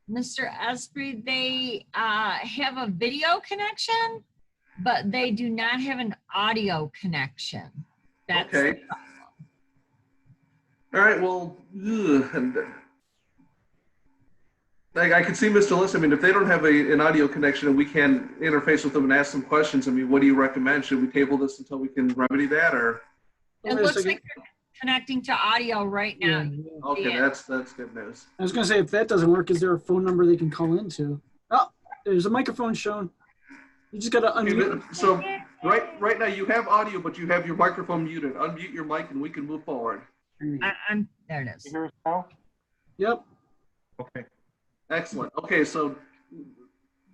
Mr. Esprit, they have a video connection, but they do not have an audio connection. That's okay. All right. Well, and I can see Mr. List. I mean, if they don't have an audio connection and we can interface with them and ask them questions, I mean, what do you recommend? Should we table this until we can remedy that, or? It looks like they're connecting to audio right now. Yeah. Okay, that's good news. I was going to say, if that doesn't work, is there a phone number they can call into? Oh, there's a microphone shown. You just got to unmute. So right now you have audio, but you have your microphone muted. Unmute your mic and we can move forward. There it is. You hear us now? Yep. Okay. Excellent. Okay, so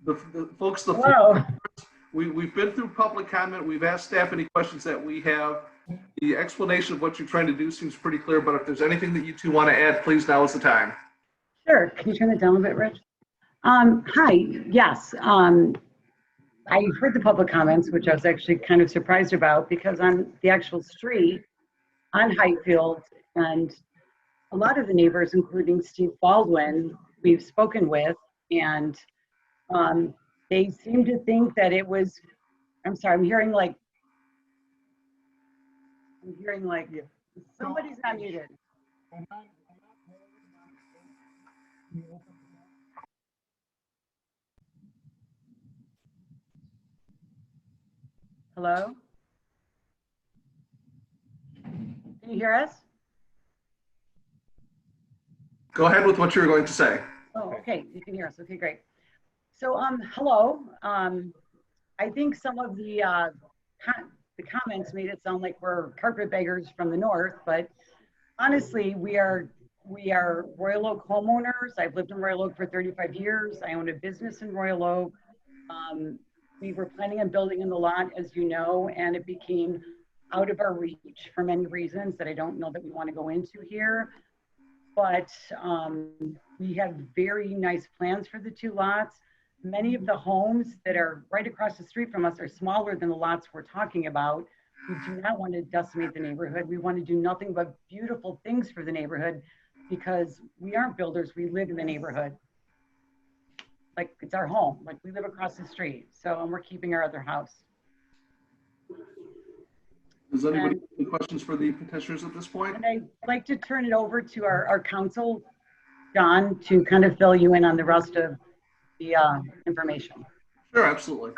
the folks, we've been through public comment. We've asked staff any questions that we have. The explanation of what you're trying to do seems pretty clear, but if there's anything that you two want to add, please, now is the time. Sure. Can you turn it down a bit, Rich? Hi. Yes. I heard the public comments, which I was actually kind of surprised about, because on the actual street on Highfield and a lot of the neighbors, including Steve Baldwin, we've spoken with, and they seem to think that it was, I'm sorry, I'm hearing like somebody's not muted. Hello? Can you hear us? Go ahead with what you were going to say. Oh, okay. You can hear us. Okay, great. So, hello. I think some of the comments made it sound like we're carpetbaggers from the north, but honestly, we are Royal Oak homeowners. I've lived in Royal Oak for 35 years. I own a business in Royal Oak. We were planning on building in the lot, as you know, and it became out of our reach for many reasons that I don't know that we want to go into here. But we have very nice plans for the two lots. Many of the homes that are right across the street from us are smaller than the lots we're talking about. We do not want to decimate the neighborhood. We want to do nothing but beautiful things for the neighborhood, because we aren't builders, we live in the neighborhood. Like, it's our home, like we live across the street. So, and we're keeping our other house. Does anybody have any questions for the petitioners at this point? And I'd like to turn it over to our counsel, John, to kind of fill you in on the rest of the information. Sure, absolutely.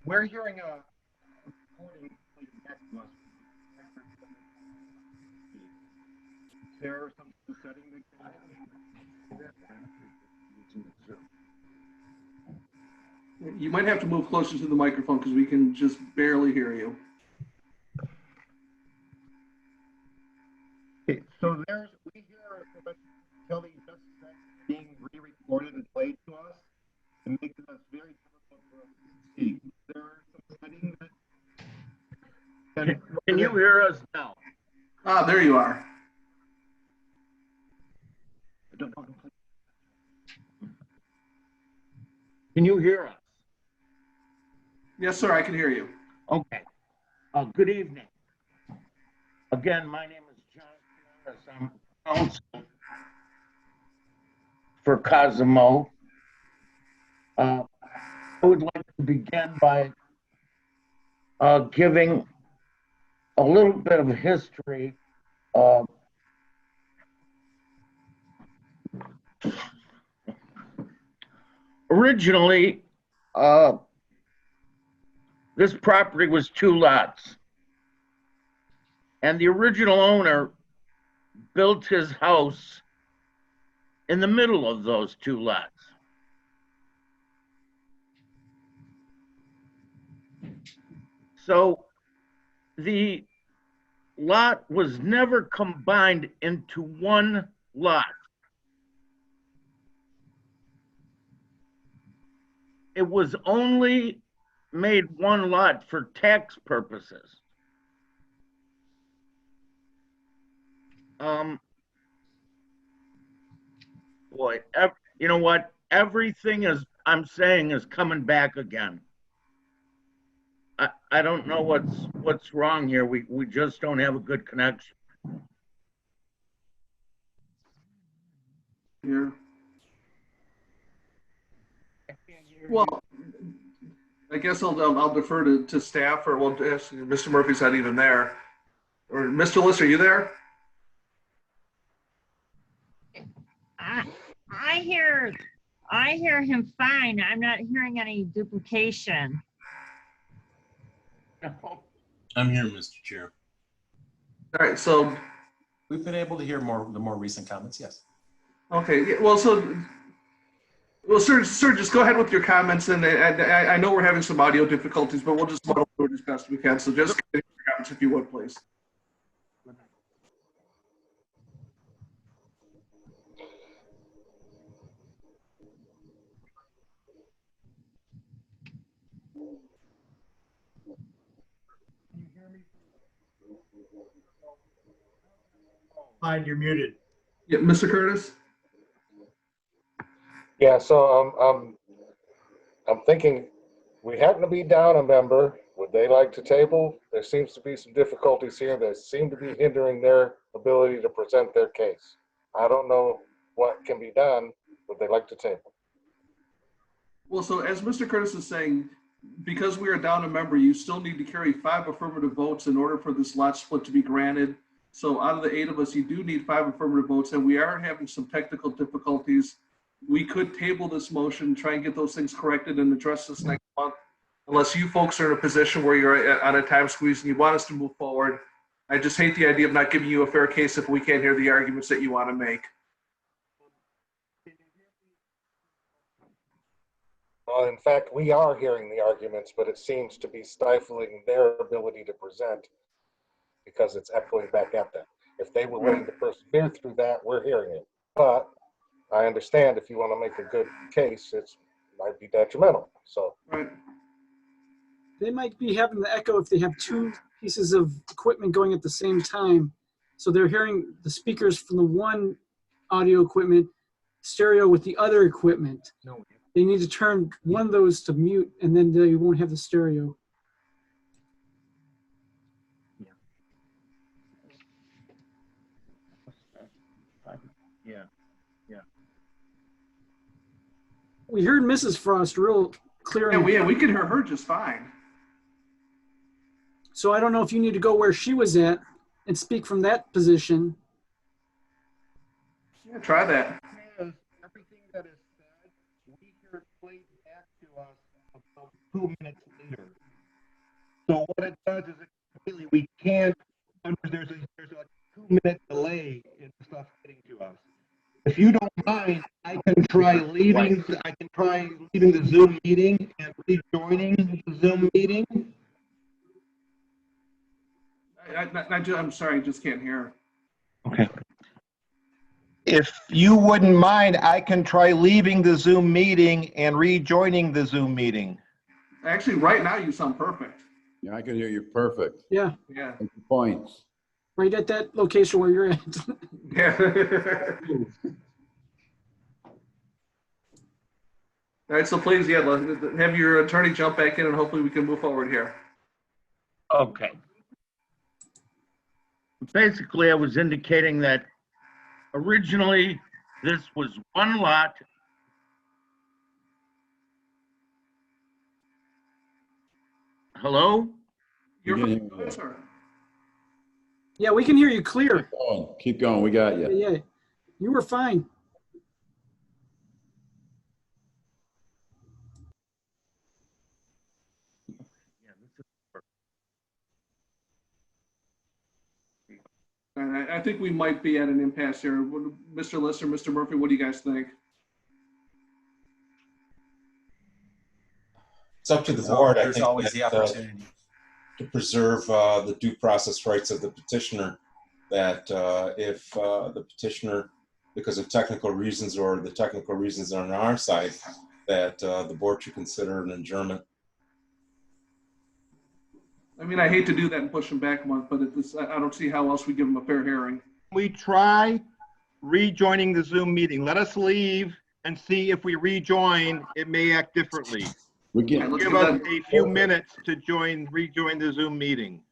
We're hearing a recording next to us. Is there some setting that You might have to move closer to the microphone because we can just barely hear you. Okay, so we hear Kelly just being re-recorded and played to us, and making us very difficult for us to speak. Is there some setting that... Can you hear us now? Ah, there you are. Can you hear us? Yes, sir, I can hear you. Okay. Good evening. Again, my name is John Harris. I'm counsel for Cosimo. I would like to begin by giving a little bit of history. Originally, this property was 2 lots, and the original owner built his house in the middle of those 2 lots. So the lot was never combined into one lot. It was only made one lot for tax purposes. Boy, you know what? Everything I'm saying is coming back again. I don't know what's wrong here. We just don't have a good connection. Here. Well, I guess I'll defer to staff, or well, Mr. Murphy's not even there. Or Mr. Liss, are you there? I hear him fine. I'm not hearing any duplication. I'm here, Mr. Chair. All right, so we've been able to hear the more recent comments. Yes. Okay. Yeah, well, sir, just go ahead with your comments, and I know we're having some audio difficulties, but we'll just muddle through it as best we can. So just your comments, if you would, please. Clyde, you're muted. Yeah, Mr. Curtis. Yeah, so I'm thinking we happen to be down a member. Would they like to table? There seems to be some difficulties here that seem to be hindering their ability to present their case. I don't know what can be done. Would they like to table? Well, so as Mr. Curtis is saying, because we are down a member, you still need to carry 5 affirmative votes in order for this lot split to be granted. So out of the 8 of us, you do need 5 affirmative votes, and we are having some technical difficulties. We could table this motion, try and get those things corrected and address this next month, unless you folks are in a position where you're on a time squeeze and you want us to move forward. I just hate the idea of not giving you a fair case if we can't hear the arguments that you want to make. Well, in fact, we are hearing the arguments, but it seems to be stifling their ability to present because it's echoing back at them. If they were willing to persevere through that, we're hearing it. But I understand if you want to make a good case, it might be detrimental. So They might be having the echo if they have 2 pieces of equipment going at the same time. So they're hearing the speakers from the one audio equipment stereo with the other equipment. No. They need to turn one of those to mute, and then they won't have the stereo. Yeah. We heard Mrs. Frost real clear. Yeah, we could hear her just fine. So I don't know if you need to go where she was at and speak from that position. Yeah, try that. Everything that is said, we hear it played back to us about 2 minutes later. So what it does is we can't, there's a 2-minute delay in stuff getting to us. If you don't mind, I can try leaving the Zoom meeting and rejoining the Zoom meeting. I'm sorry, I just can't hear. Okay. If you wouldn't mind, I can try leaving the Zoom meeting and rejoining the Zoom meeting. Actually, right now you sound perfect. Yeah, I can hear you perfect. Yeah. Yeah. Points. Right at that location where you're at. Yeah. All right, so please, yeah, have your attorney jump back in and hopefully we can move forward here. Okay. Basically, I was indicating that originally this was one lot. Hello? Yeah, we can hear you clear. Keep going. We got you. Yeah, you were fine. And I think we might be at an impasse here. Mr. Lister, Mr. Murphy, what do you guys think? It's up to the board. There's always the that, opportunity. to preserve the due process rights of the petitioner, that if the petitioner, because of technical reasons or the technical reasons on our side, that the board should consider an adjournment. I mean, I hate to do that and push them back a month, but I don't see how else we give them a fair hearing. We try rejoining the Zoom meeting. Let us leave and see if we rejoin, it may act differently. We can Give us a few minutes to rejoin the Zoom meeting.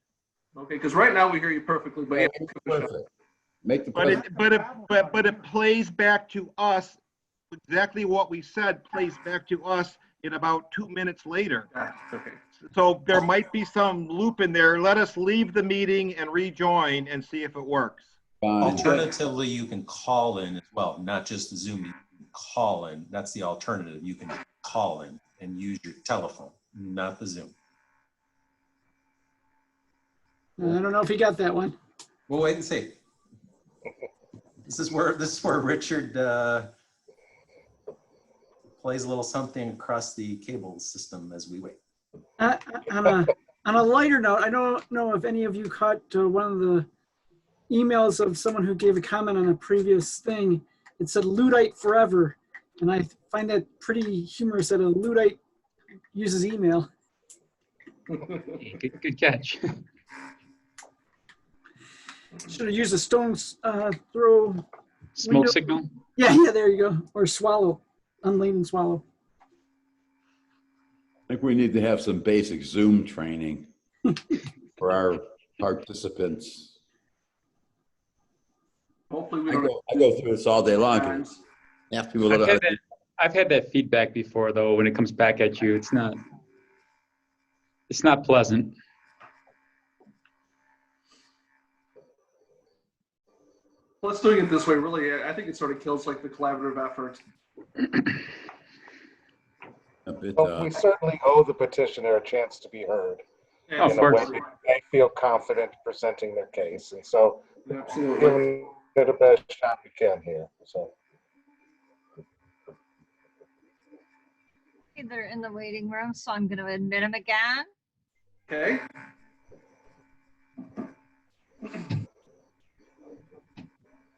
Okay, because right now we hear you perfectly, but Make the but it plays back to us exactly what we said plays back to us in about 2 minutes later. Okay. So there might be some loop in there. Let us leave the meeting and rejoin and see if it works. Alternatively, you can call in as well, not just the Zoom. You can call in. That's the alternative. You can call in and use your telephone, not the Zoom. I don't know if he got that one. We'll wait and see. This is where Richard plays a little something across the cable system as we wait. On a lighter note, I don't know if any of you caught one of the emails of someone who gave a comment on a previous thing. It said Luddite forever, and I find that pretty humorous that a Luddite uses email. Good catch. Should have used a stone throw. Smoke window. signal? Yeah, there you go. Or swallow, unladen swallow. I think we need to have some basic Zoom training for our participants. Hopefully we I don't. go through this all day long. Half people I've had that feedback before, though. When it comes back at you, it's not pleasant. Let's doing it this way. Really, I think it sort of kills like the collaborative effort. Well, we certainly owe the petitioner a chance to be heard. Yeah, in a way they feel confident presenting their case, and so giving it the best shot we can here. So They're in the waiting room, so I'm going to admit them again. Okay.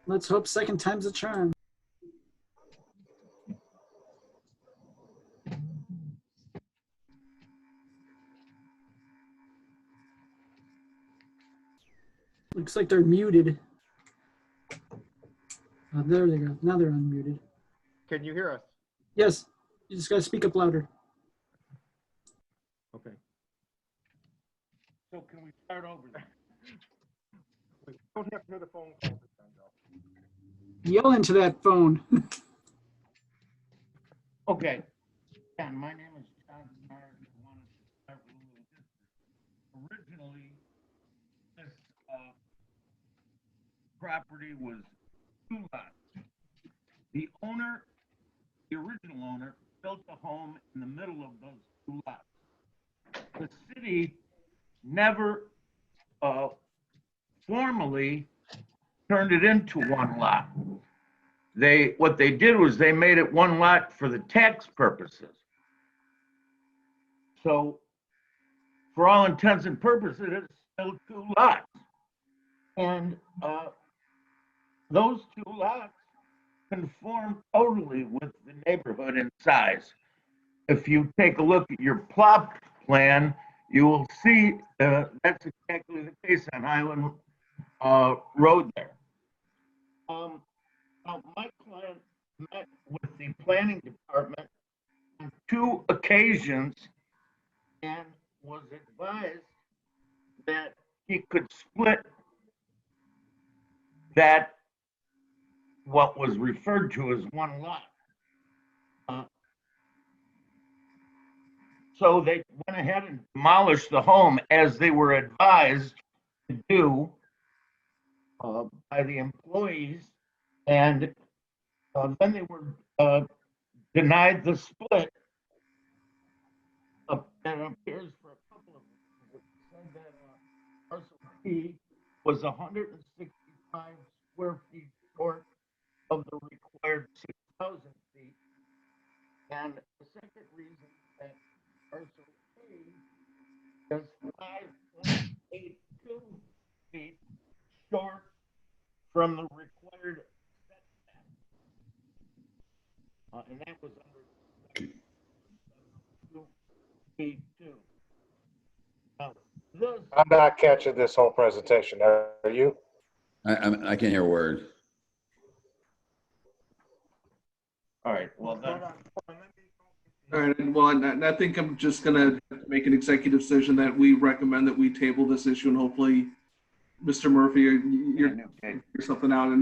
Let's hope second time's a charm. Looks like they're muted. There they go. Now they're unmuted. Can you hear us? Yes. You just got to speak up louder. Okay. So can we start over then? We don't have to hear the phone call this time, though. Yell into that phone. Okay. Again, my name is John Bernard. I wanted to start with a little history. Originally, this property was 2 lots. The original owner, built a home in the middle of those 2 lots. The city never formally turned it into 1 lot. What they did was they made it 1 lot for the tax purposes. So for all intents and purposes, it's still 2 lots. And those 2 lots conform totally with the neighborhood in size. If you take a look at your plot plan, you will see that's exactly the case on Highland Road there. Now my client met with the planning department on 2 occasions and was advised that he could split that what was referred to as 1 lot. So they went ahead and demolished the home as they were advised to do by the employees, and then they were denied the split. And it appears for a couple of them, it said that parcel P was 165 square feet short of the required 6,000 feet. And the second reason that parcel A is feet short from the required setback. And that was under P2. Thus, I'm not catching this whole presentation. Are you? I can't hear a word. all right, well then. All right, and well, and I think I'm just gonna make an executive decision that we recommend that we table this issue, and hopefully, Mr. Murphy, you're figure something out,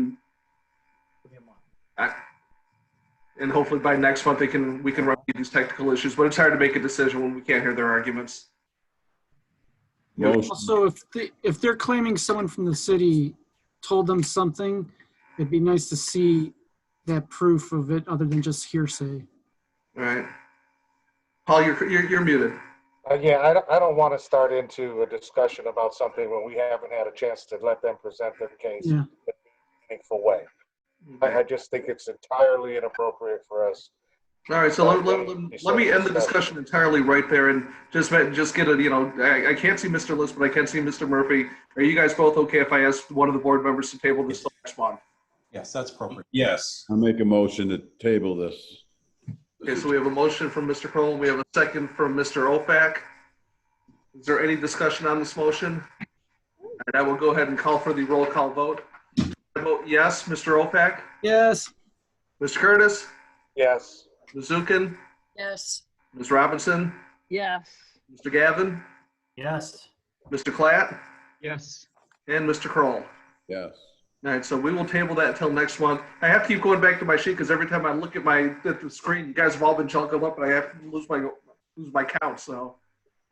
and hopefully by next month we can remedy these technical issues. But it's hard to make a decision when we can't hear their arguments. Also, if they're claiming someone from the city told them something, it'd be nice to see that proof of it other than just hearsay. All right, Paul, you're muted. Yeah, I don't want to start into a discussion about something when we haven't had a chance to let them present their case in a meaningful way. I just think it's entirely inappropriate for us. All right, so let me end the discussion entirely right there, and just get a, I can't see Mr. List, but I can see Mr. Murphy. Are you guys both okay if I ask one of the board members to table this till next month? Yes, that's appropriate. Yes. I'll make a motion to table this. Okay, so we have a motion from Mr. Kroll. We have a second from Mr. Ofac. Is there any discussion on this motion? And I will go ahead and call for the roll call vote. I vote yes. Mr. Ofac? Yes. Mr. Curtis? Yes. Ms. Zukin? Yes. Ms. Robinson? Yes. Mr. Gavin? Yes. Mr. Klatt? Yes. And Mr. Kroll? Yes. All right, so we will table that until next month. I have to keep going back to my sheet because every time I look at the screen, you guys have all been jumbled up, and I have to lose my count. So, all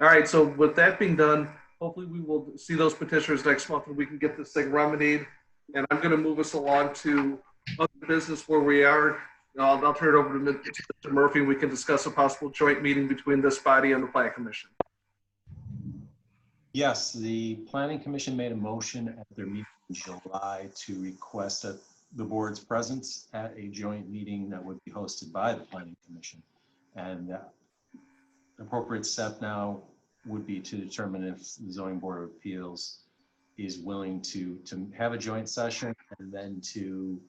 right. So with that being done, hopefully we will see those petitioners next month, and we can get this thing remedied. And I'm going to move us along to other business where we are. I'll turn it over to Mr. Murphy, and we can discuss a possible joint meeting between this body and the Planning Commission. Yes, the Planning Commission made a motion at their meeting in July to request that the board's presence at a joint meeting that would be hosted by the Planning Commission. And the appropriate step now would be to determine if the Zoning Board of Appeals is willing to have a joint session and then to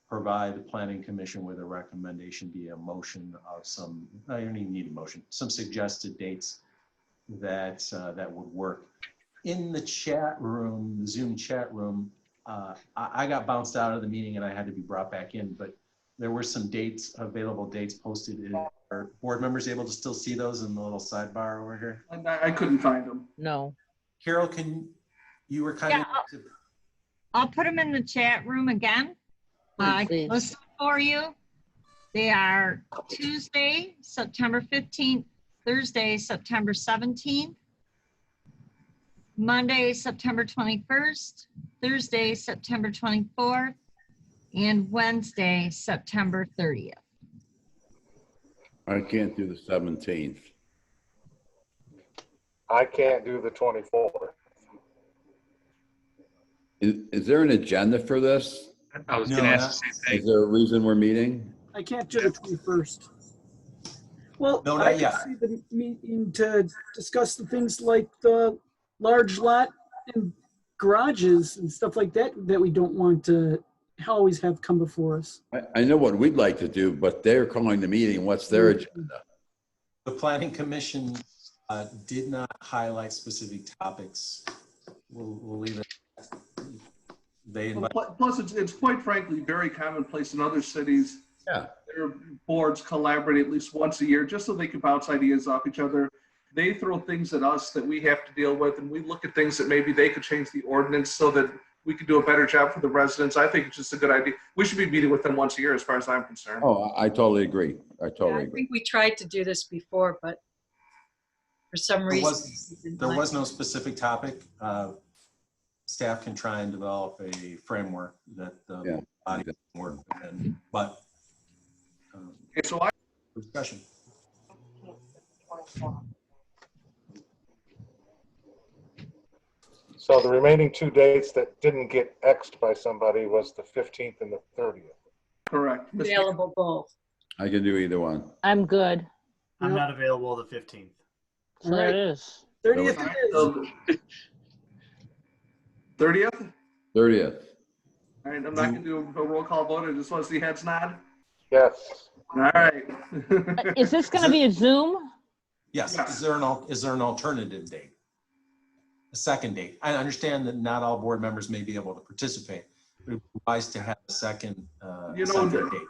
provide the Planning Commission with a recommendation via motion of some, I don't even need a motion, some suggested dates that would work. In the chat room, the Zoom chat room, I got bounced out of the meeting and I had to be brought back in, but there were some dates, available dates posted. Are board members able to still see those in the little sidebar over here? I couldn't find them. No. Carol, you were kind of... I'll put them in the chat room again. I can list for you. They are Tuesday, September 15th, Thursday, September 17th, Monday, September 21st, Thursday, September 24th, and Wednesday, September 30th. I can't do the 17th. I can't do the 24th. Is there an agenda for this? I was going to ask the same thing. Is there a reason we're meeting? I can't do the 21st. Well, No, I not can yet. see the meeting to discuss the things like the large lot and garages and stuff like that that we don't want to always have come before us. I know what we'd like to do, but they're calling the meeting. What's their agenda? The Planning Commission did not highlight specific topics. We'll leave it. Plus, it's quite frankly very commonplace in other cities. Yeah. Their boards collaborate at least once a year just so they can bounce ideas off each other. They throw things at us that we have to deal with, and we look at things that maybe they could change the ordinance so that we could do a better job for the residents. I think it's just a good idea. We should be meeting with them once a year as far as I'm concerned. Oh, I totally agree. I I totally agree. think we tried to do this before, but for some reason. There was no specific topic. Staff can try and develop a framework that the body can work within, but okay, so discussion. So the remaining two dates that didn't get X'd by somebody was the 15th and the 30th. Correct. Available both. I can do either one. I'm good. I'm not available the 15th. So there it is. 30th it is. 30th? 30th. All right, I'm not going to do a roll call vote. I just want to see heads nod. Yes. All right. Is this going to be a Zoom? Yes. Is there an alternative date? A second date? I understand that not all board members may be able to participate, but it would be wise to have a second, second date.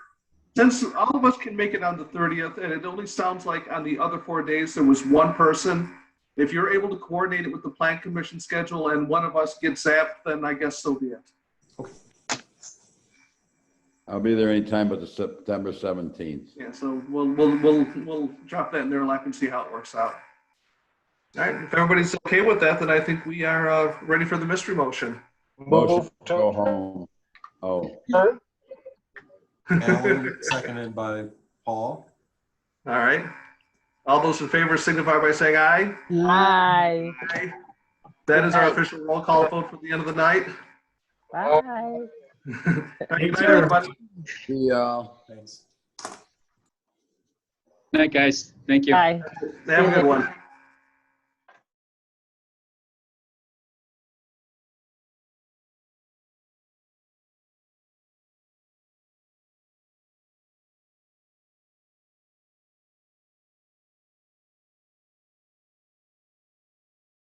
Since all of us can make it on the 30th, and it only sounds like on the other 4 days there was one person, if you're able to coordinate it with the Plan Commission schedule and one of us gets zapped, then I guess so be it. Okay. I'll be there anytime but the September 17th. Yeah, so we'll drop that in their lap and see how it works out. All right, if everybody's okay with that, then I think we are ready for the mystery motion. Motion to go home. Oh. Alan, seconded by Paul. All right. All those in favor signify by saying aye. Aye. Aye. That is our official roll call vote for the end of the night. Bye. Good night, everybody. Yeah. Thanks. Good night, guys. Thank you. Bye. Have a good one.